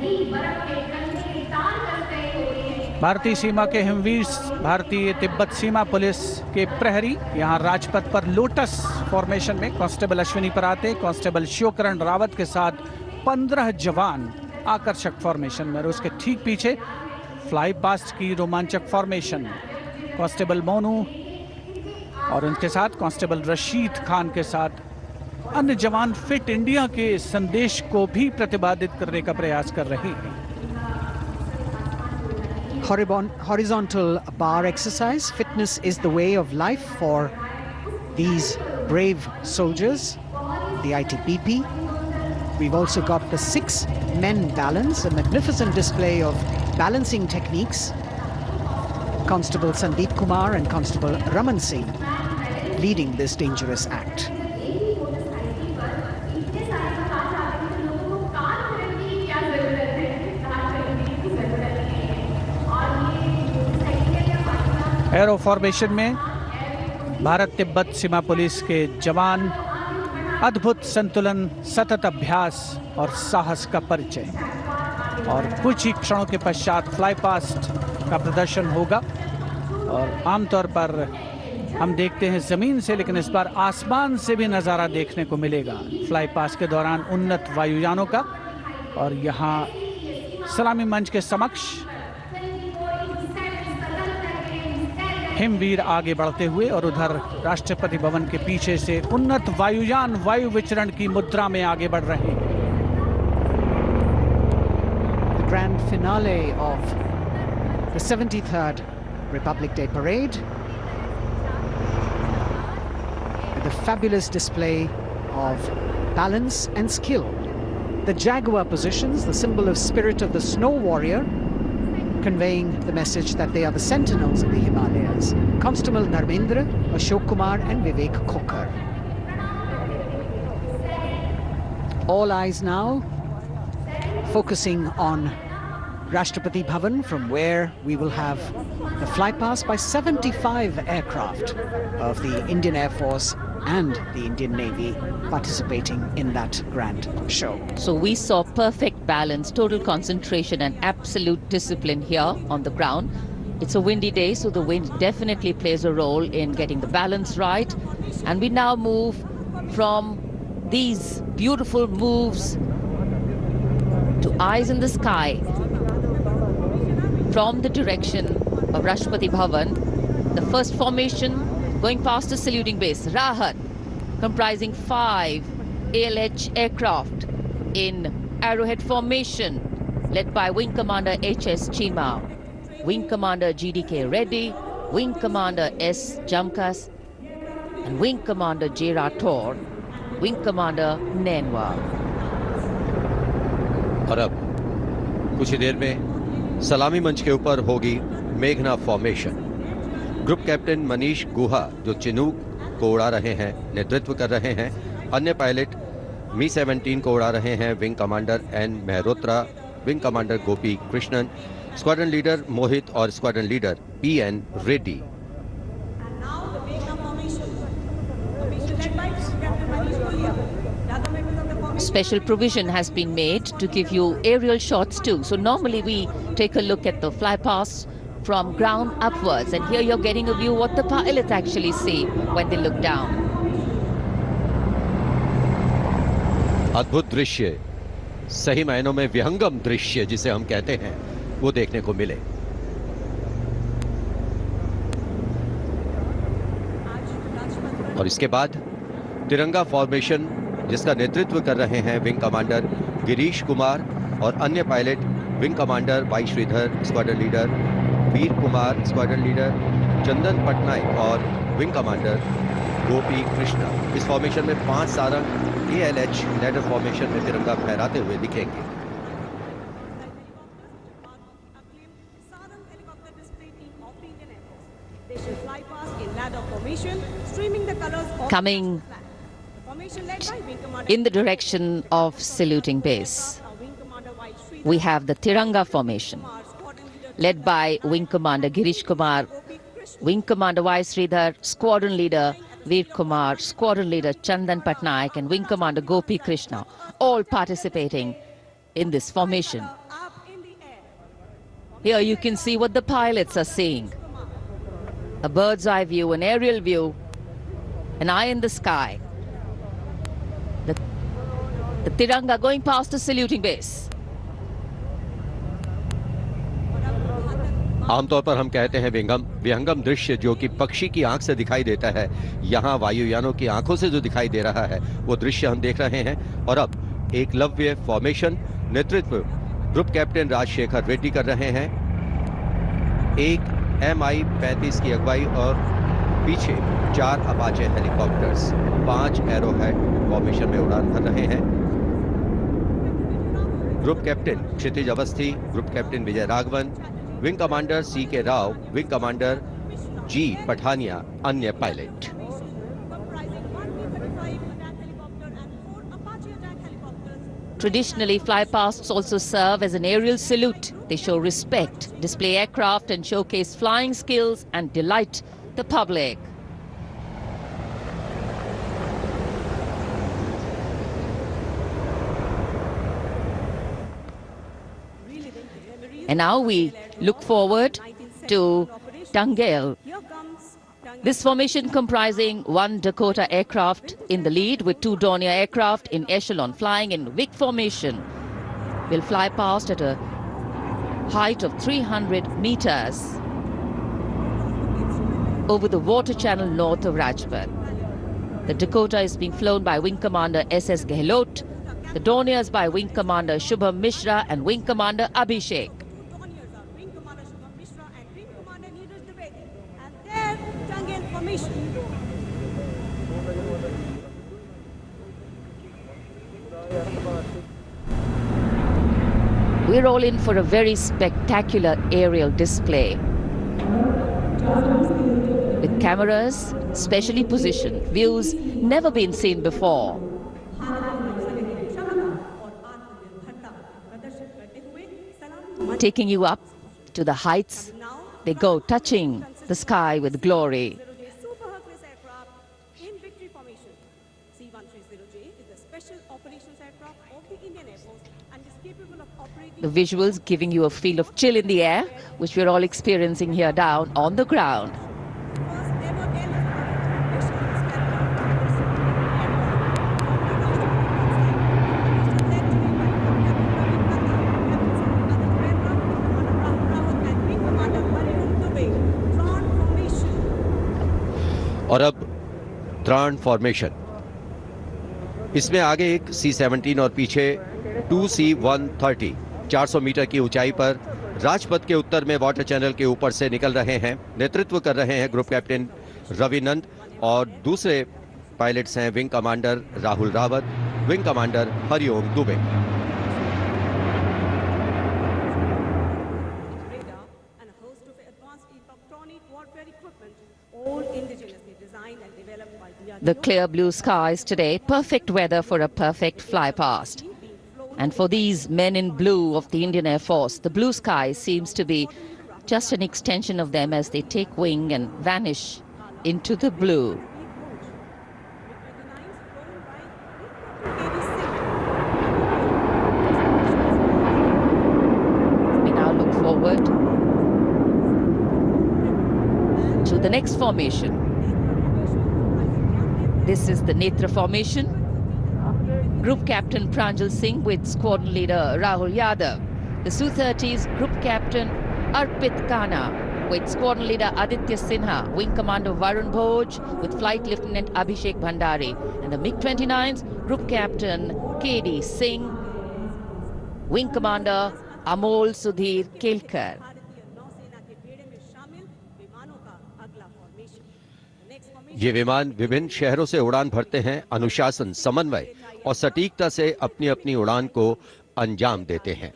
भारतीय सीमा के हिमवीर, भारतीय तिब्बत सीमा police के प्रहरी यहाँ राजपथ पर lotus formation में constable Ashwini पराते, constable Shivkaran Rawat के साथ 15 जवान आकर्षक फॉर्मेशन में और उसके ठीक पीछे फ्लाई पास्ट की रोमांचक फॉर्मेशन। कांस्टेबल मोनू और उनके साथ कांस्टेबल रशीद खान के साथ अन्य जवान फिट इंडिया के संदेश को भी प्रतिपादित करने का प्रयास कर रहे हैं। Horizontal bar exercise. Fitness is the way of life for these brave soldiers, the ITBP. We've also got the 6 men balance, a magnificent display of balancing techniques. Constable Sandeep Kumar and Constable Raman Singh leading this dangerous act. Arrow formation में भारत तिब्बत सीमा police के जवान अद्भुत संतुलन, सतत अभ्यास और साहस का परिचय। और कुछ ही क्षणों के पश्चात फ्लाई पास्ट का प्रदर्शन होगा। और आमतौर पर हम देखते हैं जमीन से, लेकिन इस बार आसमान से भी नज़ारा देखने को मिलेगा फ्लाई पास्ट के दौरान उन्नत वायुयानों का। और यहाँ सलामी मंच के समक्ष हिमवीर आगे बढ़ते हुए और उधर राष्ट्रपति भवन के पीछे से उन्नत वायुयान वायु विचरण की मुद्रा में आगे बढ़ रहे हैं। The grand finale of the 73rd Republic Day Parade with a fabulous display of balance and skill. The Jaguar positions, the symbol of spirit of the snow warrior, conveying the message that they are the sentinels of the Himalayas. Constable Narmendra, Ashok Kumar and Vivek Khokar. All eyes now focusing on Rashtrapati Bhavan, from where we will have the flypast by 75 aircraft of the Indian Air Force and the Indian Navy participating in that grand show. So we saw perfect balance, total concentration and absolute discipline here on the ground. It's a windy day, so the wind definitely plays a role in getting the balance right. And we now move from these beautiful moves to eyes in the sky from the direction of Rashtrapati Bhavan. The first formation going past the saluting base, Rahat, comprising 5 ALH aircraft in arrowhead formation, led by Wing Commander H.S. Chima, Wing Commander G.D.K. Reddy, Wing Commander S. Jamkas, and Wing Commander J. Rathore, Wing Commander Nenwa. और अब कुछ ही देर में सलामी मंच के ऊपर होगी मेघना फॉर्मेशन। ग्रुप कैप्टन मनीष गुहा जो चिनूक को उड़ा रहे हैं, नेतृत्व कर रहे हैं। अन्य पायलट मी-17 को उड़ा रहे हैं wing commander N Mehrotra, wing commander Gopi Krishnan, squadron leader Mohit और squadron leader P N. Reddy. Special provision has been made to give you aerial shots too. So normally we take a look at the flypast from ground upwards, and here you're getting a view what the pilots actually see when they look down. अद्भुत दृश्य, सही मायनों में विहंगम दृश्य जिसे हम कहते हैं, वो देखने को मिले। और इसके बाद तिरंगा फॉर्मेशन जिसका नेतृत्व कर रहे हैं विंग कमांडर गिरीश कुमार और अन्य pilot wing commander Y Shridhar, squadron leader Veer Kumar, squadron leader Chandan Patnaik और विंग कमांडर गोपी कृष्णा। इस फॉर्मेशन में 5 सारंग ALH लैडर फॉर्मेशन में तिरंगा फहराते हुए दिखेंगे। Coming in the direction of saluting base, we have the Tiranga formation, led by Wing Commander Girish Kumar, Wing Commander Y. Sridhar, Squadron Leader Veer Kumar, Squadron Leader Chandan Patnaik, and Wing Commander Gopi Krishna, all participating in this formation. Here you can see what the pilots are seeing. A bird's eye view, an aerial view, an eye in the sky. The Tiranga going past the saluting base. आमतौर पर हम कहते हैं विहंगम दृश्य जो कि पक्षी की आंख से दिखाई देता है, यहाँ वायुयानों की आंखों से जो दिखाई दे रहा है वो दृश्य हम देख रहे हैं। और अब एकलव्य फॉर्मेशन, नेतृत्व ग्रुप कैप्टन राजशेखर रेड्डी कर रहे हैं। एक MI-35 की अगुवाई और पीछे 4 अपाचे हेलीकॉप्टर्स 5 एरोहेड फॉर्मेशन में उड़ान भर रहे हैं। Group captain Kshitij Awasthi, group captain Vijay Raghavan, wing commander CK Rao, wing commander G Pathania, अन्य pilot. Traditionally, flypasts also serve as an aerial salute. They show respect, display aircraft and showcase flying skills and delight the public. And now we look forward to Tangel. This formation comprising 1 Dakota aircraft in the lead with 2 Dornier aircraft in echelon flying in Vic formation will fly past at a height of 300 meters over the water channel north of Rajpath. The Dakota is being flown by Wing Commander SS Gehlot, the Dorniers by Wing Commander Shubham Mishra and Wing Commander Abhishek. We're all in for a very spectacular aerial display with cameras specially positioned, views never been seen before. Taking you up to the heights, they go, touching the sky with glory. The visuals giving you a feel of chill in the air, which we're all experiencing here down on the ground. और अब त्राण formation, इसमें आगे एक C-17 और पीछे 2 C-130 400 metre की ऊंचाई पर राजपथ के उत्तर में वाटर चैनल के ऊपर से निकल रहे हैं। नेतृत्व कर रहे हैं ग्रुप कैप्टन रविनंद और दूसरे पायलट्स हैं wing commander Rahul Rawat, wing commander Hariom Dubey. The clear blue skies today, perfect weather for a perfect fly past. And for these men in blue of the Indian Air Force, the blue sky seems to be just an extension of them as they take wing and vanish into the blue. We now look forward to the next formation. This is the Netra formation. Group Captain Pranjal Singh with Squadron Leader Rahul Yadav. The Su-30's Group Captain Arpit Khanna with Squadron Leader Aditya Sinha. Wing Commander Varun Bhoj with Flight Lieutenant Abhishek Bhandari. And the MiG-29's Group Captain KD Singh. Wing Commander Amol Sudhir Kelkar. ये विमान विभिन्न शहरों से उड़ान भरते हैं, अनुशासन, समन्वय और सटीकता से अपनी अपनी उड़ान को अंजाम देते हैं।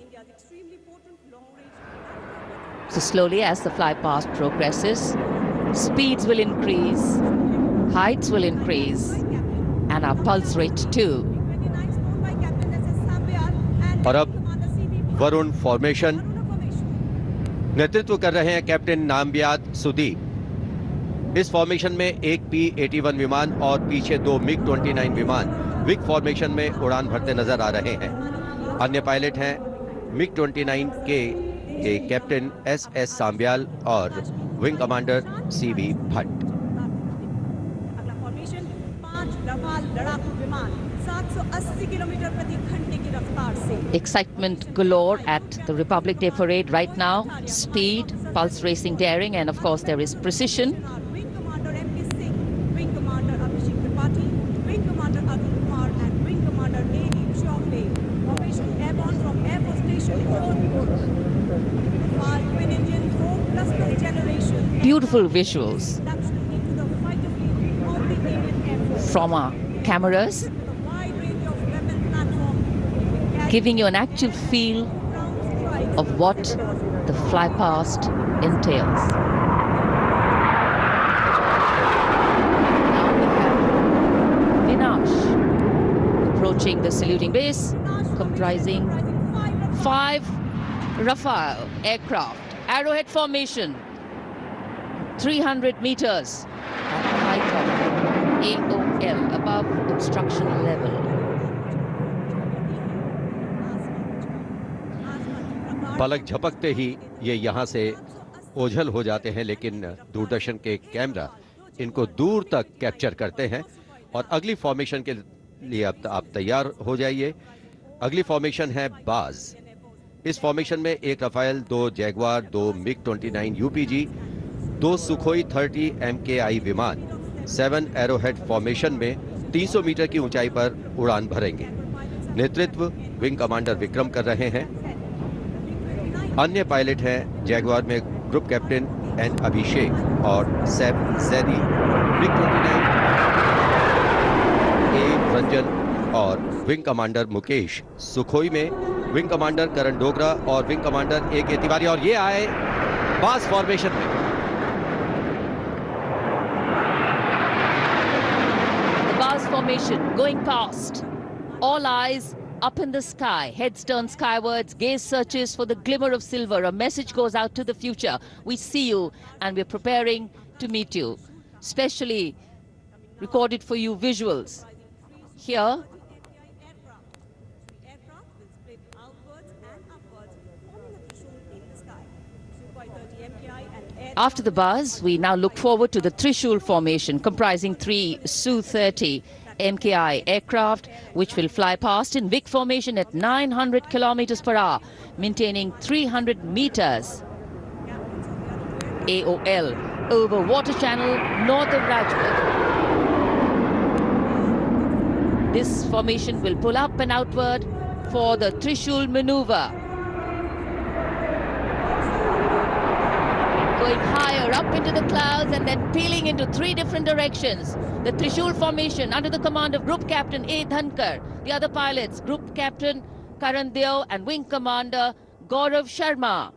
So slowly as the fly past progresses, speeds will increase, heights will increase, and our pulse rate too. और अब वरुण फॉर्मेशन, नेतृत्व कर रहे हैं कैप्टन नामबियात सुदीप। इस फॉर्मेशन में एक P-81 विमान और पीछे 2 MiG-29 विमान विग फॉर्मेशन में उड़ान भरते नजर आ रहे हैं। अन्य पायलट हैं MiG-29 के कैप्टन SS सांब्याल और विंग कमांडर CV भट्ट। अगला फॉर्मेशन 5 रफाल लड़ाकू विमान 780 किलोमीटर प्रति घंटे की Excitement galore at the Republic Day parade right now. Speed, pulse racing daring, and of course there is precision. Wing Commander MP Singh, Wing Commander Abhishek Tripathi, Wing Commander Atul Kumar, and Wing Commander DD Punjabi. Formation airborne from Air Force Station Jodhpur. 5 twin engine 4++ generation. Beautiful visuals from our cameras, giving you an actual feel of what the fly past entails. Now we have Vinash approaching the saluting base, comprising 5 Rafale aircraft, arrowhead formation, 300 meters at the height of AOL, above obstruction level. पलक झपकते ही ये यहाँ से ओझल हो जाते हैं, लेकिन दूरदर्शन के कैमरा इनको दूर तक कैप्चर करते हैं। और अगली फॉर्मेशन के लिए अब आप तैयार हो जाइए। अगली फॉर्मेशन है बाज। इस फॉर्मेशन में 1 रफाल, 2 जैगवार, 2 मिग-29 यूपीजी, 2 सुखोई 30 MKI विमान 7 एरोहेड फॉर्मेशन में 300 मीटर की ऊंचाई पर उड़ान भरेंगे। नेतृत्व विंग कमांडर विक्रम कर रहे हैं। अन्य पायलट हैं जैगवार में ग्रुप कैप्टन एन अभिषेक और सैफ जैदी, मिग-29 ए रंजन और विंग कमांडर मुकेश, सुखोई में विंग कमांडर करण डोगरा और विंग कमांडर ए के तिवारी। और ये आए बास फॉर्मेशन में। The Baz formation going past. All eyes up in the sky, heads turned skywards, gaze searches for the glimmer of silver. A message goes out to the future. We see you and we're preparing to meet you. Specially recorded for you visuals. Here, after the buzz, we now look forward to the Trishul formation, comprising 3 Su-30 MKI aircraft, which will fly past in Vic formation at 900 kilometers per hour, maintaining 300 meters AOL over water channel north of Rajput. This formation will pull up and outward for the Trishul maneuver. Going higher up into the clouds and then peeling into 3 different directions. The Trishul formation under the command of Group Captain A. Dhankar. The other pilots, Group Captain Karan Deo and Wing Commander Gaurav Sharma.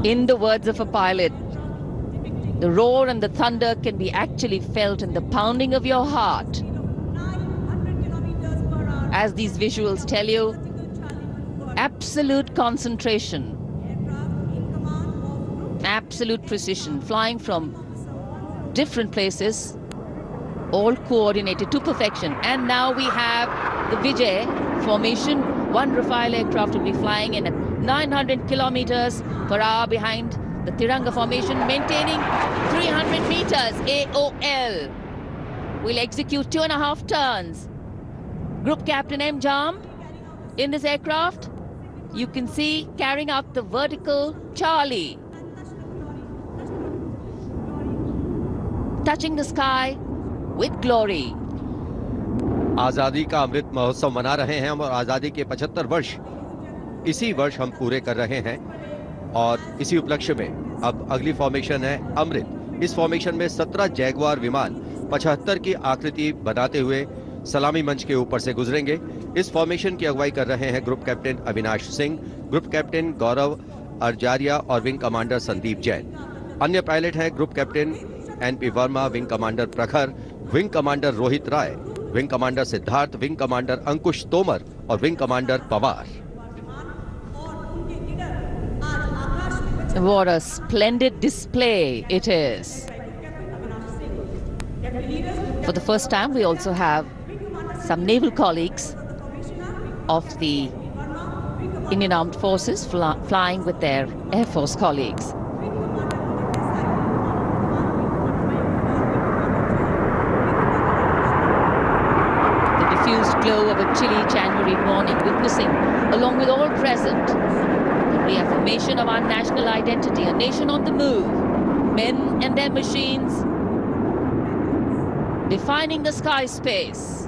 In the words of a pilot, the roar and the thunder can be actually felt in the pounding of your heart. As these visuals tell you, absolute concentration, absolute precision, flying from different places, all coordinated to perfection. And now we have the Vijay formation. 1 Rafale aircraft will be flying in at 900 kilometers per hour behind the Tiranga formation, maintaining 300 meters AOL. We'll execute 2.5 turns. Group Captain M. Jam in this aircraft, you can see carrying out the vertical Charlie. Touching the sky with glory. आजादी का अमृत महोत्सव मना रहे हैं हम, और आजादी के 75 वर्ष इसी वर्ष हम पूरे कर रहे हैं। और इसी उपलक्ष्य में अब अगली फॉर्मेशन है अमृत। इस फॉर्मेशन में 17 जैगवार विमान 75 की आकृति बनाते हुए सलामी मंच के ऊपर से गुजरेंगे। इस फॉर्मेशन की अगुवाई कर रहे हैं group captain Avinash Singh, group captain Gaurav Arjaria और विंग कमांडर संदीप जैन। अन्य पायलट हैं group captain NP Verma, wing commander Prakhar, wing commander Rohit Rai, wing commander Siddharth, wing commander Ankush Tomar और wing commander Pawar. What a splendid display it is. For the first time, we also have some naval colleagues of the Indian Armed Forces flying with their Air Force colleagues. The diffused glow of a chilly January morning, witnessing, along with all present, the reaffirmation of our national identity, a nation on the move, men and their machines, defining the sky space.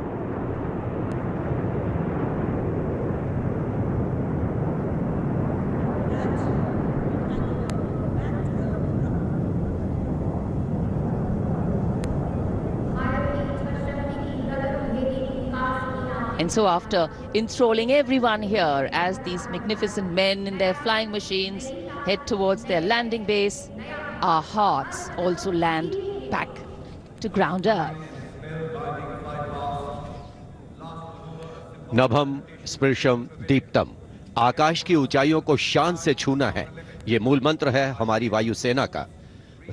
And so after enthralling everyone here as these magnificent men in their flying machines head towards their landing base, our hearts also land back to ground earth. नभम स्पर्शम Deeptam, आकाश की ऊंचाइयों को शान से छूना है, ये मूल मंत्र है हमारी वायुसेना का।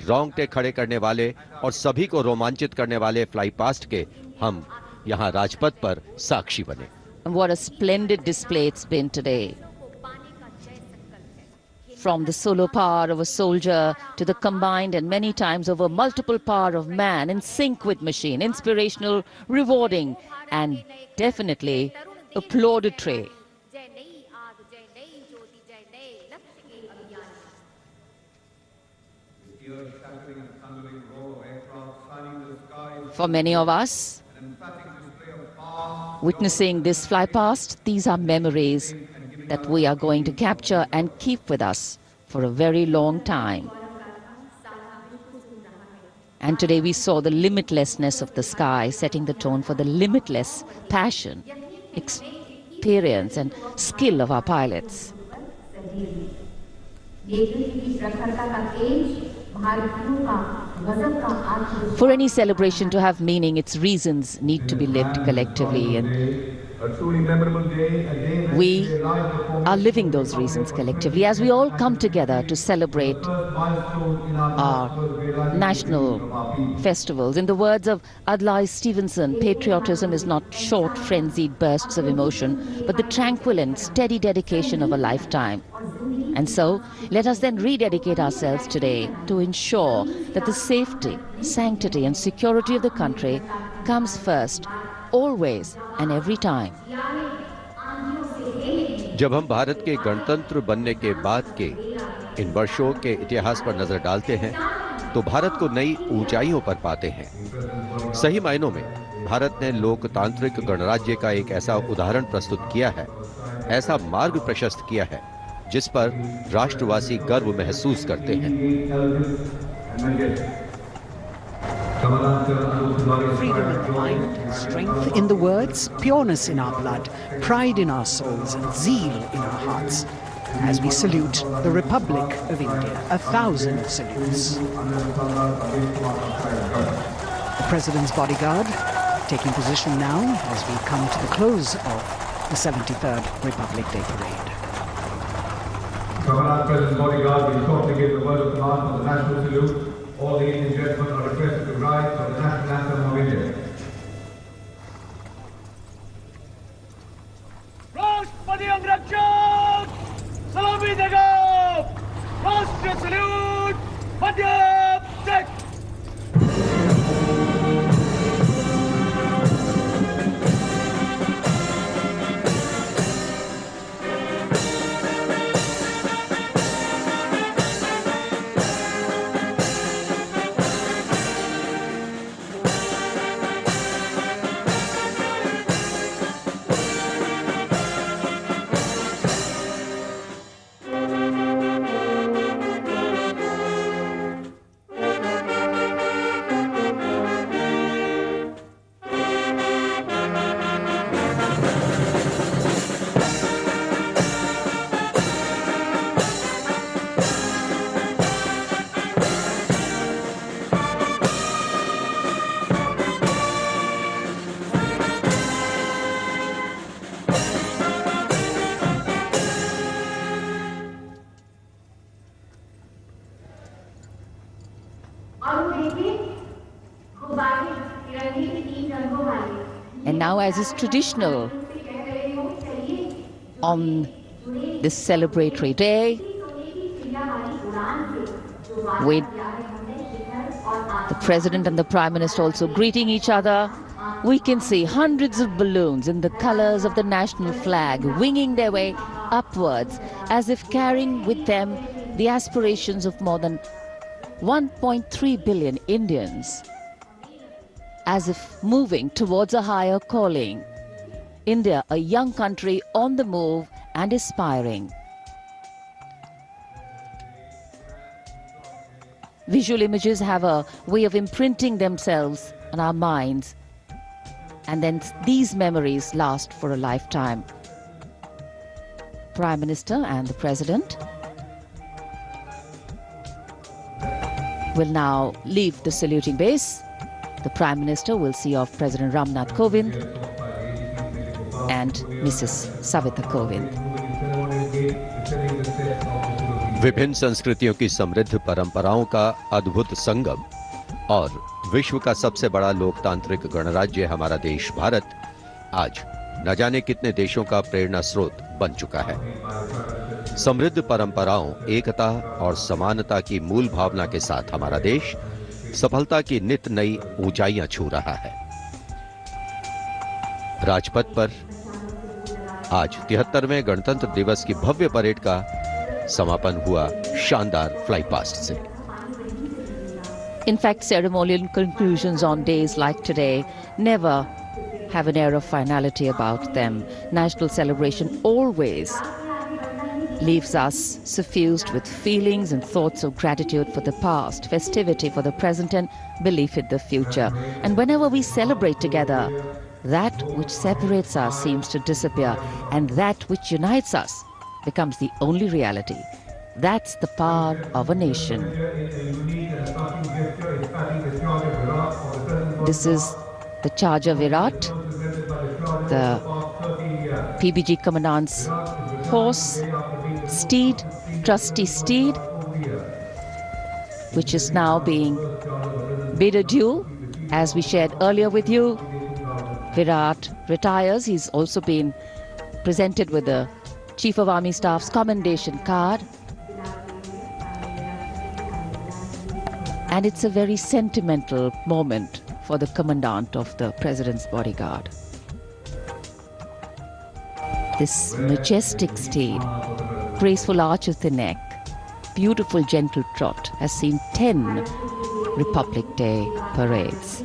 रोंगटे खड़े करने वाले और सभी को रोमांचित करने वाले फ्लाई पास्ट के हम यहाँ राजपथ पर साक्षी बने। And what a splendid display it's been today. From the solo power of a soldier to the combined and many times over multiple power of man, in sync with machine, inspirational, rewarding, and definitely applaudatory. For many of us, witnessing this fly past, these are memories that we are going to capture and keep with us for a very long time. And today we saw the limitlessness of the sky, setting the tone for the limitless passion, experience and skill of our pilots. For any celebration to have meaning, its reasons need to be lived collectively, and we are living those reasons collectively as we all come together to celebrate our national festivals. In the words of Adlai Stevenson, patriotism is not short, frenzied bursts of emotion, but the tranquil and steady dedication of a lifetime. And so, let us then rededicate ourselves today to ensure that the safety, sanctity and security of the country comes first, always and every time. जब हम भारत के गणतंत्र बनने के बाद के इन वर्षों के इतिहास पर नजर डालते हैं, तो भारत को नई ऊंचाइयों पर पाते हैं। सही मायनों में भारत ने लोकतांत्रिक गणराज्य का एक ऐसा उदाहरण प्रस्तुत किया है, ऐसा मार्ग प्रशस्त किया है, जिस पर राष्ट्रवासी गर्व महसूस करते हैं। Freedom in the mind, strength in the words, pureness in our blood, pride in our souls, and zeal in our hearts. As we salute the Republic of India, 1,000 salutes. The President's bodyguard taking position now as we come to the close of the 73rd Republic Day Parade. Commander President's bodyguard will shortly give the word of command for the national salute. All the Indian gentlemen are requested to rise for the national anthem of India. राष्ट्रपति अंगरक्षक सलामी देगा। राष्ट्रीय salute Madhya Pradesh. And now, as is traditional on this celebratory day with the President and the Prime Minister also greeting each other. We can see hundreds of balloons in the colors of the national flag winging their way upwards as if carrying with them the aspirations of more than 1.3 billion Indians, as if moving towards a higher calling. India, a young country on the move and aspiring. Visual images have a way of imprinting themselves on our minds, and then these memories last for a lifetime. Prime Minister and the President will now leave the saluting base. The Prime Minister will see off President Ramnath Kovind and Mrs. Savita Kovind. विभिन्न संस्कृतियों की समृद्ध परंपराओं का अद्भुत संगम और विश्व का सबसे बड़ा लोकतांत्रिक गणराज्य हमारा देश भारत आज न जाने कितने देशों का प्रेरणा स्रोत बन चुका है। समृद्ध परंपराओं, एकता और समानता की मूल भावना के साथ हमारा देश सफलता की नित नई ऊंचाइयां छू रहा है। राजपथ पर आज 73वें गणतंत्र दिवस की भव्य परेड का समापन हुआ शानदार फ्लाई पास्ट से। In fact, ceremonial conclusions on days like today never have an air of finality about them. National celebration always leaves us suffused with feelings and thoughts of gratitude for the past, festivity for the present, and belief in the future. And whenever we celebrate together, that which separates us seems to disappear, and that which unites us becomes the only reality. That's the power of a nation. This is the charger Virat, the PBG Commandant's horse, steed, trusty steed, which is now being bid adieu. As we shared earlier with you, Virat retires. He's also been presented with the Chief of Army Staff's commendation card. And it's a very sentimental moment for the Commandant of the President's bodyguard. This majestic steed, graceful arch of the neck, beautiful gentle trot has seen 10 Republic Day parades.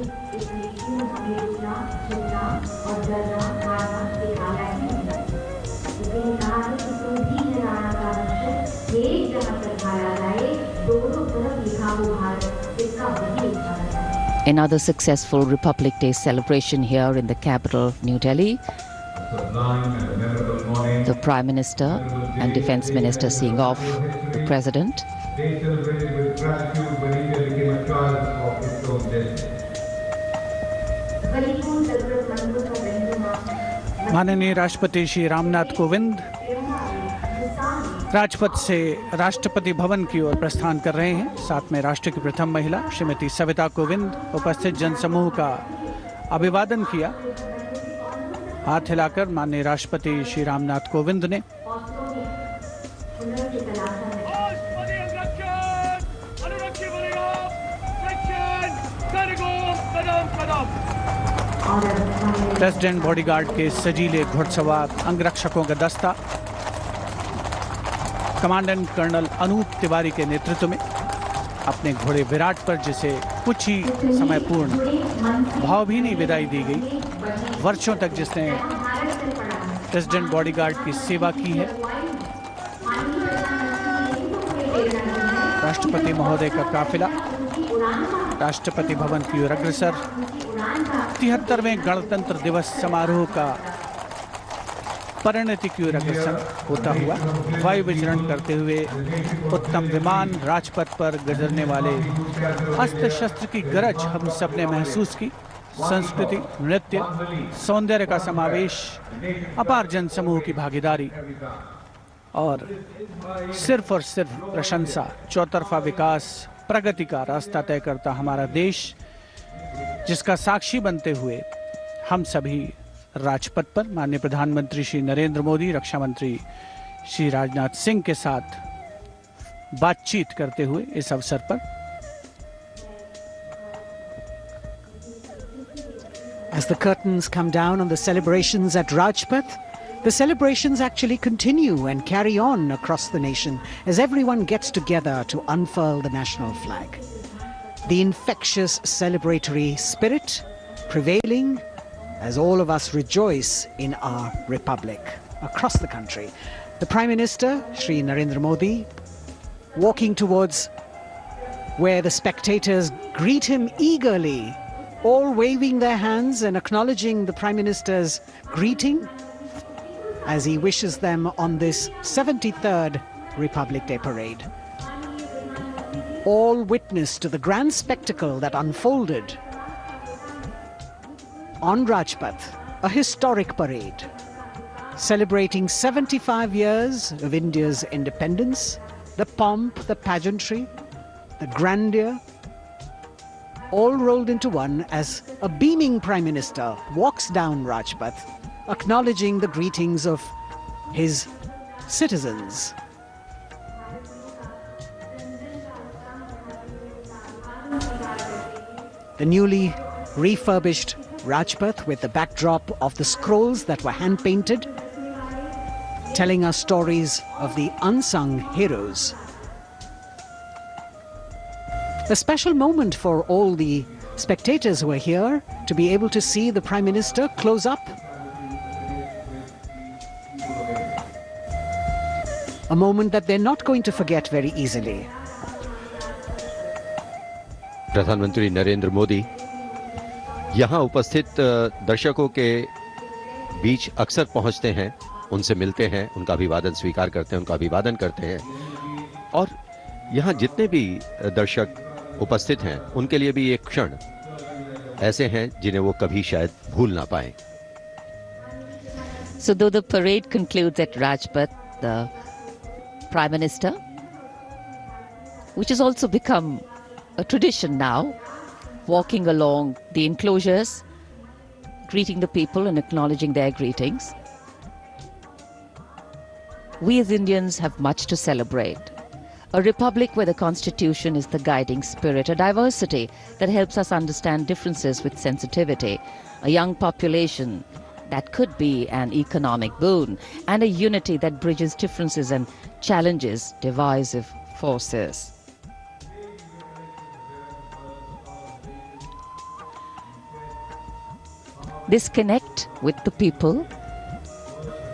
Another successful Republic Day celebration here in the capital, New Delhi. The Prime Minister and Defence Minister seeing off the President. माननीय राष्ट्रपति श्री रामनाथ कोविंद राजपथ से राष्ट्रपति भवन की ओर प्रस्थान कर रहे हैं। साथ में राष्ट्र की प्रथम महिला श्रीमती सविता कोविंद उपस्थित जनसमूह का अभिवादन किया। हाथ हिलाकर माननीय राष्ट्रपति श्री रामनाथ कोविंद ने प्रेसिडेंट बॉडीगार्ड के सजीले घुड़सवार अंगरक्षकों का दस्ता कमांडेंट कर्नल अनूप तिवारी के नेतृत्व में अपने घोड़े विराट पर, जिसे कुछ ही समय पूर्ण भावभीनी विदाई दी गई। वर्षों तक जिसने प्रेसिडेंट बॉडीगार्ड की सेवा की है, राष्ट्रपति महोदय का काफिला राष्ट्रपति भवन की ओर अग्रसर 73वें गणतंत्र दिवस समारोह का परिणति की ओर अग्रसर होता हुआ वायु विचरण करते हुए उत्तम विमान राजपथ पर गुजरने वाले अस्त्र शस्त्र की गरज हम सब ने महसूस की। संस्कृति, नृत्य, सौंदर्य का समावेश, अपार जनसमूह की भागीदारी और सिर्फ प्रशंसा, चौतरफा विकास, प्रगति का रास्ता तय करता हमारा देश, जिसका साक्षी बनते हुए हम सभी राजपथ पर माननीय प्रधानमंत्री श्री नरेंद्र मोदी, रक्षा मंत्री श्री राजनाथ सिंह के साथ बातचीत करते हुए इस अवसर पर। As the curtains come down on the celebrations at Rajpath, the celebrations actually continue and carry on across the nation as everyone gets together to unfurl the national flag. The infectious celebratory spirit prevailing as all of us rejoice in our republic across the country. The Prime Minister, Shri Narendra Modi, walking towards where the spectators greet him eagerly, all waving their hands and acknowledging the Prime Minister's greeting as he wishes them on this 73rd Republic Day parade. All witness to the grand spectacle that unfolded on Rajpath, a historic parade celebrating 75 years of India's independence, the pomp, the pageantry, the grandeur, all rolled into one as a beaming Prime Minister walks down Rajpath, acknowledging the greetings of his citizens. The newly refurbished Rajpath with the backdrop of the scrolls that were hand-painted, telling us stories of the unsung heroes. A special moment for all the spectators who are here to be able to see the Prime Minister close up. A moment that they're not going to forget very easily. प्रधानमंत्री नरेंद्र मोदी यहाँ उपस्थित दर्शकों के बीच अक्सर पहुंचते हैं, उनसे मिलते हैं, उनका अभिवादन स्वीकार करते हैं, उनका अभिवादन करते हैं, और यहाँ जितने भी दर्शक उपस्थित हैं उनके लिए भी एक क्षण ऐसे हैं जिन्हें वो कभी शायद भूल ना पाएं। So though the parade concludes at Rajpath, the Prime Minister, which has also become a tradition now, walking along the enclosures, greeting the people and acknowledging their greetings. We as Indians have much to celebrate. A republic where the constitution is the guiding spirit, a diversity that helps us understand differences with sensitivity, a young population that could be an economic boon, and a unity that bridges differences and challenges divisive forces. This connect with the people,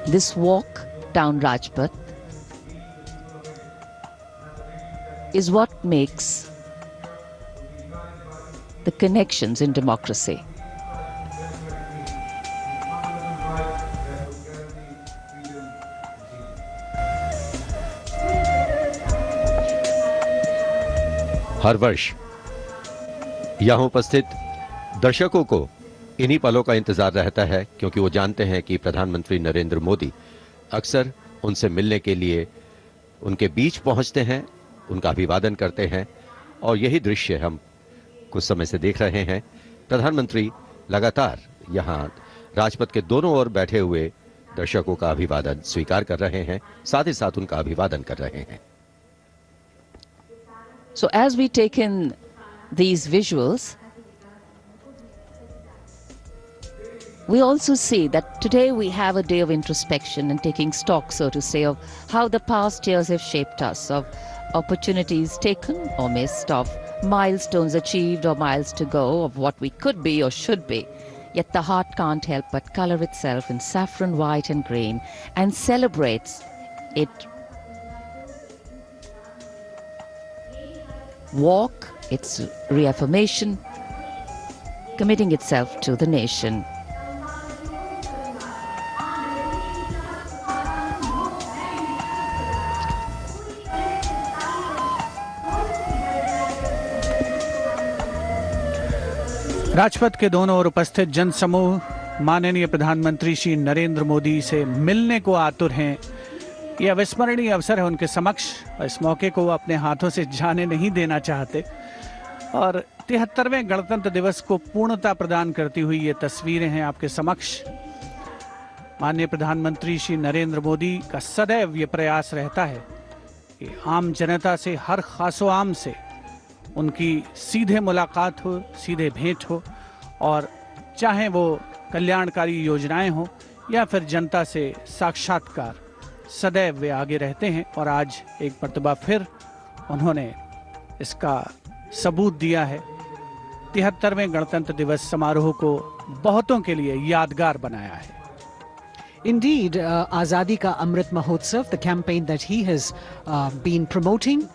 this walk down Rajpath, is what makes the connections in democracy. हर वर्ष यहाँ उपस्थित दर्शकों को इन्हीं पलों का इंतजार रहता है, क्योंकि वो जानते हैं कि प्रधानमंत्री नरेंद्र मोदी अक्सर उनसे मिलने के लिए उनके बीच पहुंचते हैं, उनका अभिवादन करते हैं, और यही दृश्य हम कुछ समय से देख रहे हैं। प्रधानमंत्री लगातार यहाँ राजपथ के दोनों ओर बैठे हुए दर्शकों का अभिवादन स्वीकार कर रहे हैं, साथ ही साथ उनका अभिवादन कर रहे हैं। So as we take in these visuals, we also see that today we have a day of introspection and taking stock, so to say, of how the past years have shaped us, of opportunities taken or missed, of milestones achieved or miles to go, of what we could be or should be. Yet the heart can't help but color itself in saffron, white and green and celebrates it. Walk, its reaffirmation, committing itself to the nation. Rajpath के दोनों ओर उपस्थित जनसमूह माननीय प्रधानमंत्री श्री नरेंद्र मोदी से मिलने को आतुर हैं। यह अविस्मरणीय अवसर है उनके समक्ष, इस मौके को वो अपने हाथों से जाने नहीं देना चाहते। और 73वें गणतंत्र दिवस को पूर्णता प्रदान करती हुई ये तस्वीरें हैं आपके समक्ष। माननीय प्रधानमंत्री श्री नरेंद्र मोदी का सदैव ये प्रयास रहता है कि आम जनता से, हर खासो आम से उनकी सीधे मुलाकात हो, सीधे भेंट हो, और चाहे वो कल्याणकारी योजनाएं हो या फिर जनता से साक्षात्कार, सदैव वे आगे रहते हैं। और आज एक मर्तबा फिर उन्होंने इसका सबूत दिया है। 73वें गणतंत्र दिवस समारोह को बहुतों के लिए यादगार बनाया है। Indeed, Azadi Ka Amrit Mahotsav, the campaign that he has been promoting,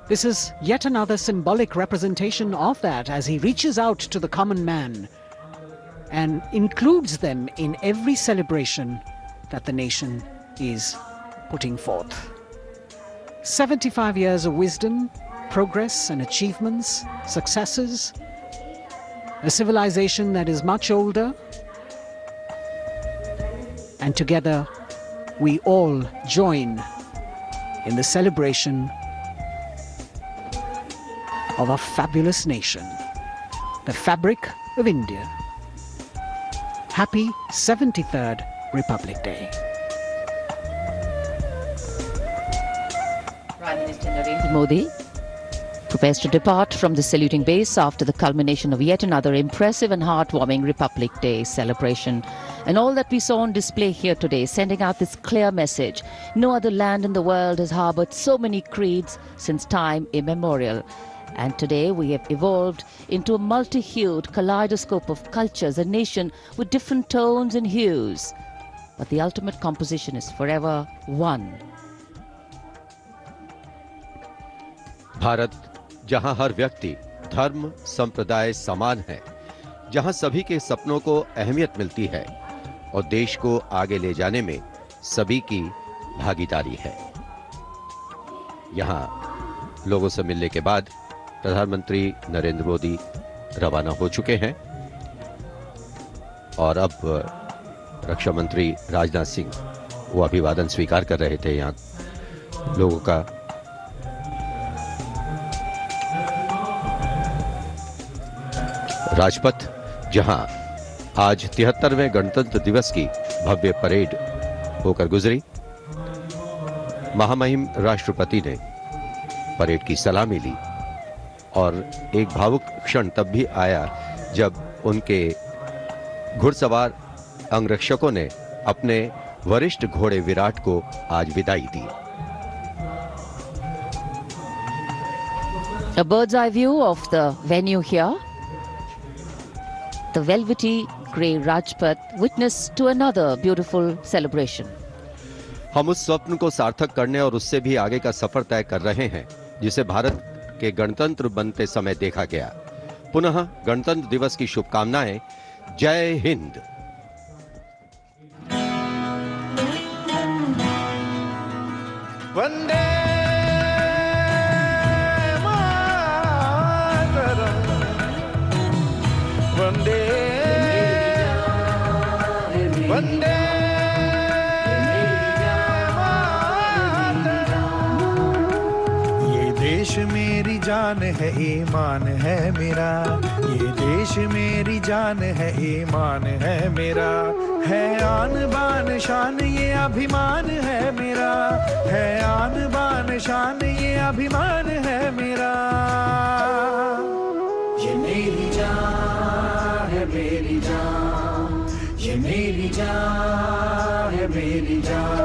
this is yet another symbolic representation of that as he reaches out to the common man and includes them in every celebration that the nation is putting forth. 75 years of wisdom, progress and achievements, successes, a civilization that is much older, and together we all join in the celebration of a fabulous nation, the fabric of India. Happy 73rd Republic Day. Prime Minister Narendra Modi prepares to depart from the saluting base after the culmination of yet another impressive and heartwarming Republic Day celebration. And all that we saw on display here today, sending out this clear message: no other land in the world has harbored so many creeds since time immemorial. And today we have evolved into a multi-hued kaleidoscope of cultures, a nation with different tones and hues. But the ultimate composition is forever one. Bharat, जहां हर व्यक्ति, धर्म, संप्रदाय समान है, जहां सभी के सपनों को अहमियत मिलती है और देश को आगे ले जाने में सभी की भागीदारी है। यहां लोगों से मिलने के बाद प्रधानमंत्री नरेंद्र मोदी रवाना हो चुके हैं और अब रक्षा मंत्री राजनाथ सिंह वो अभिवादन स्वीकार कर रहे थे यहां लोगों का। राजपथ, जहां आज 73वें गणतंत्र दिवस की भव्य परेड होकर गुजरी, महामहिम राष्ट्रपति ने परेड की सलामी ली और एक भावुक क्षण तब भी आया जब उनके घुड़सवार अंगरक्षकों ने अपने वरिष्ठ घोड़े विराट को आज विदाई दी। A bird's eye view of the venue here. The velvety grey Rajpath witness to another beautiful celebration. हम उस स्वप्न को सार्थक करने और उससे भी आगे का सफर तय कर रहे हैं जिसे भारत के गणतंत्र बनते समय देखा गया। पुनः गणतंत्र दिवस की शुभकामनाएं। जय हिंद। वंदे मातरम, वंदे वंदे देश मेरी जान है, ईमान है मेरा, ये देश मेरी जान है, ईमान है मेरा, है आन बान शान ये अभिमान है मेरा, है आन बान शान ये अभिमान है मेरा। ये मेरी जान है, मेरी जान, ये मेरी जान है, मेरी जान।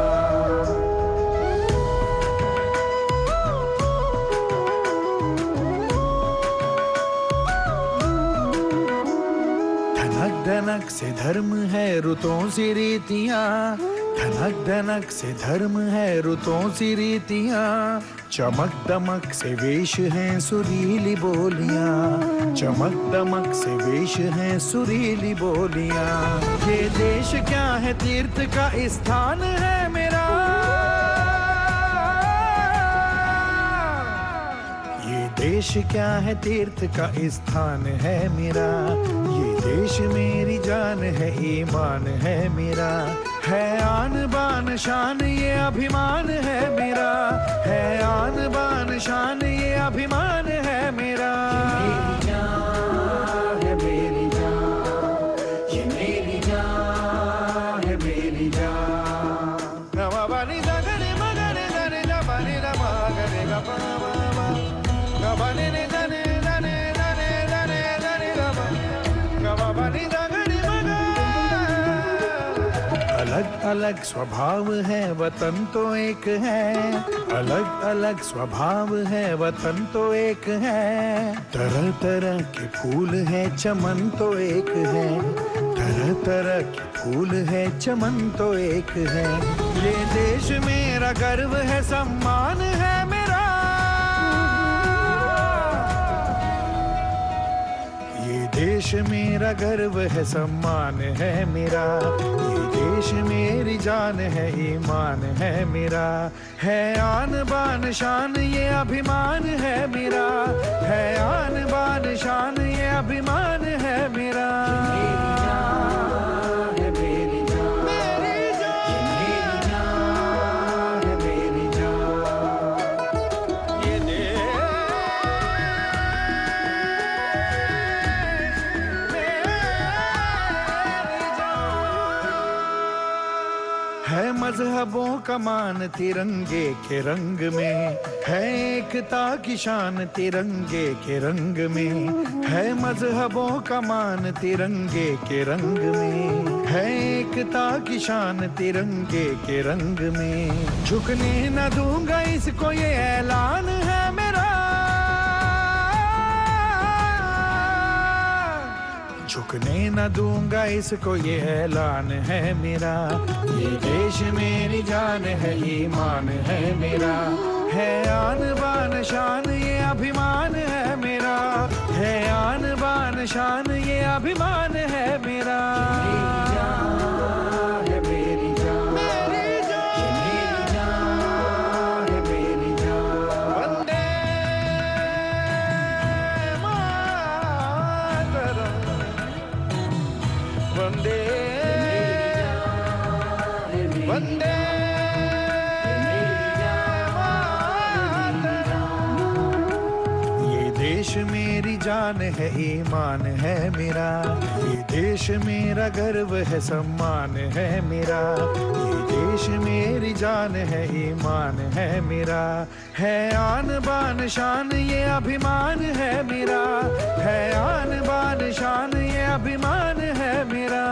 धनक से धर्म है रुतों सी रीतियाँ, धनक धनक से धर्म है रुतों सी रीतियाँ, चमक दमक से वेश हैं सुरीली बोलियाँ, चमक दमक से वेश हैं सुरीली बोलियाँ। ये देश क्या है तीर्थ का स्थान है मेरा, ये देश क्या है तीर्थ का स्थान है मेरा, ये देश मेरी जान है, ईमान है मेरा, है आन बान शान ये अभिमान है मेरा, है आन बान शान ये अभिमान है मेरा। ये मेरी जान है, मेरी जान, ये मेरी जान है, मेरी अलग स्वभाव है वतन तो एक है, अलग अलग स्वभाव है वतन तो एक है। तरह तरह के फूल है चमन तो एक है, तरह तरह के फूल है चमन तो एक है। ये देश मेरा गर्व है सम्मान है मेरा, ये देश मेरा गर्व है सम्मान है मेरा। ये देश मेरी जान है ईमान है मेरा, है आन बान शान ये अभिमान है मेरा, है आन बान शान ये अभिमान है मेरा। है मजहबों का मान तिरंगे के रंग में, है एकता की शान तिरंगे के रंग में। है मजहबों का मान तिरंगे के रंग में, है एकता की शान तिरंगे के रंग में। झुकने न दूंगा इसको ये ऐलान है मेरा, झुकने न दूंगा इसको ये ऐलान है मेरा। ये देश मेरी जान है ईमान है मेरा, है आन बान शान ये अभिमान है मेरा, है आन बान शान ये अभिमान है मेरा। वंदे वंदे ये देश मेरी जान है ईमान है मेरा, ये देश मेरा गर्व है सम्मान है मेरा। ये देश मेरी जान है ईमान है मेरा, है आन बान शान ये अभिमान है मेरा, है आन बान शान ये अभिमान है मेरा।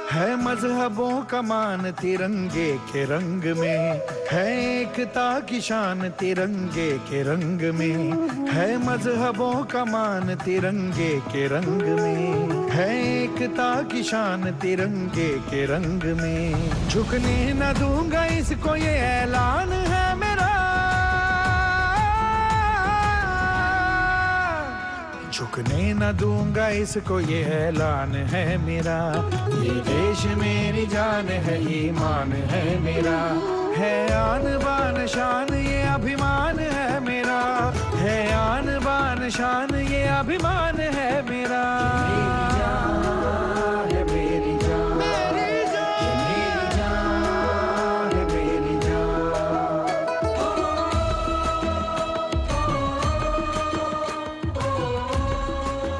है मजहबों का मान तिरंगे के रंग में, है एकता की शान तिरंगे के रंग में। है मजहबों का मान तिरंगे के रंग में, है एकता की शान तिरंगे के रंग में। झुकने न दूंगा इसको ये ऐलान है मेरा, झुकने न दूंगा इसको ये ऐलान है मेरा। ये देश मेरी जान है ईमान है मेरा, है आन बान शान ये अभिमान है मेरा, है आन बान शान ये अभिमान है मेरा।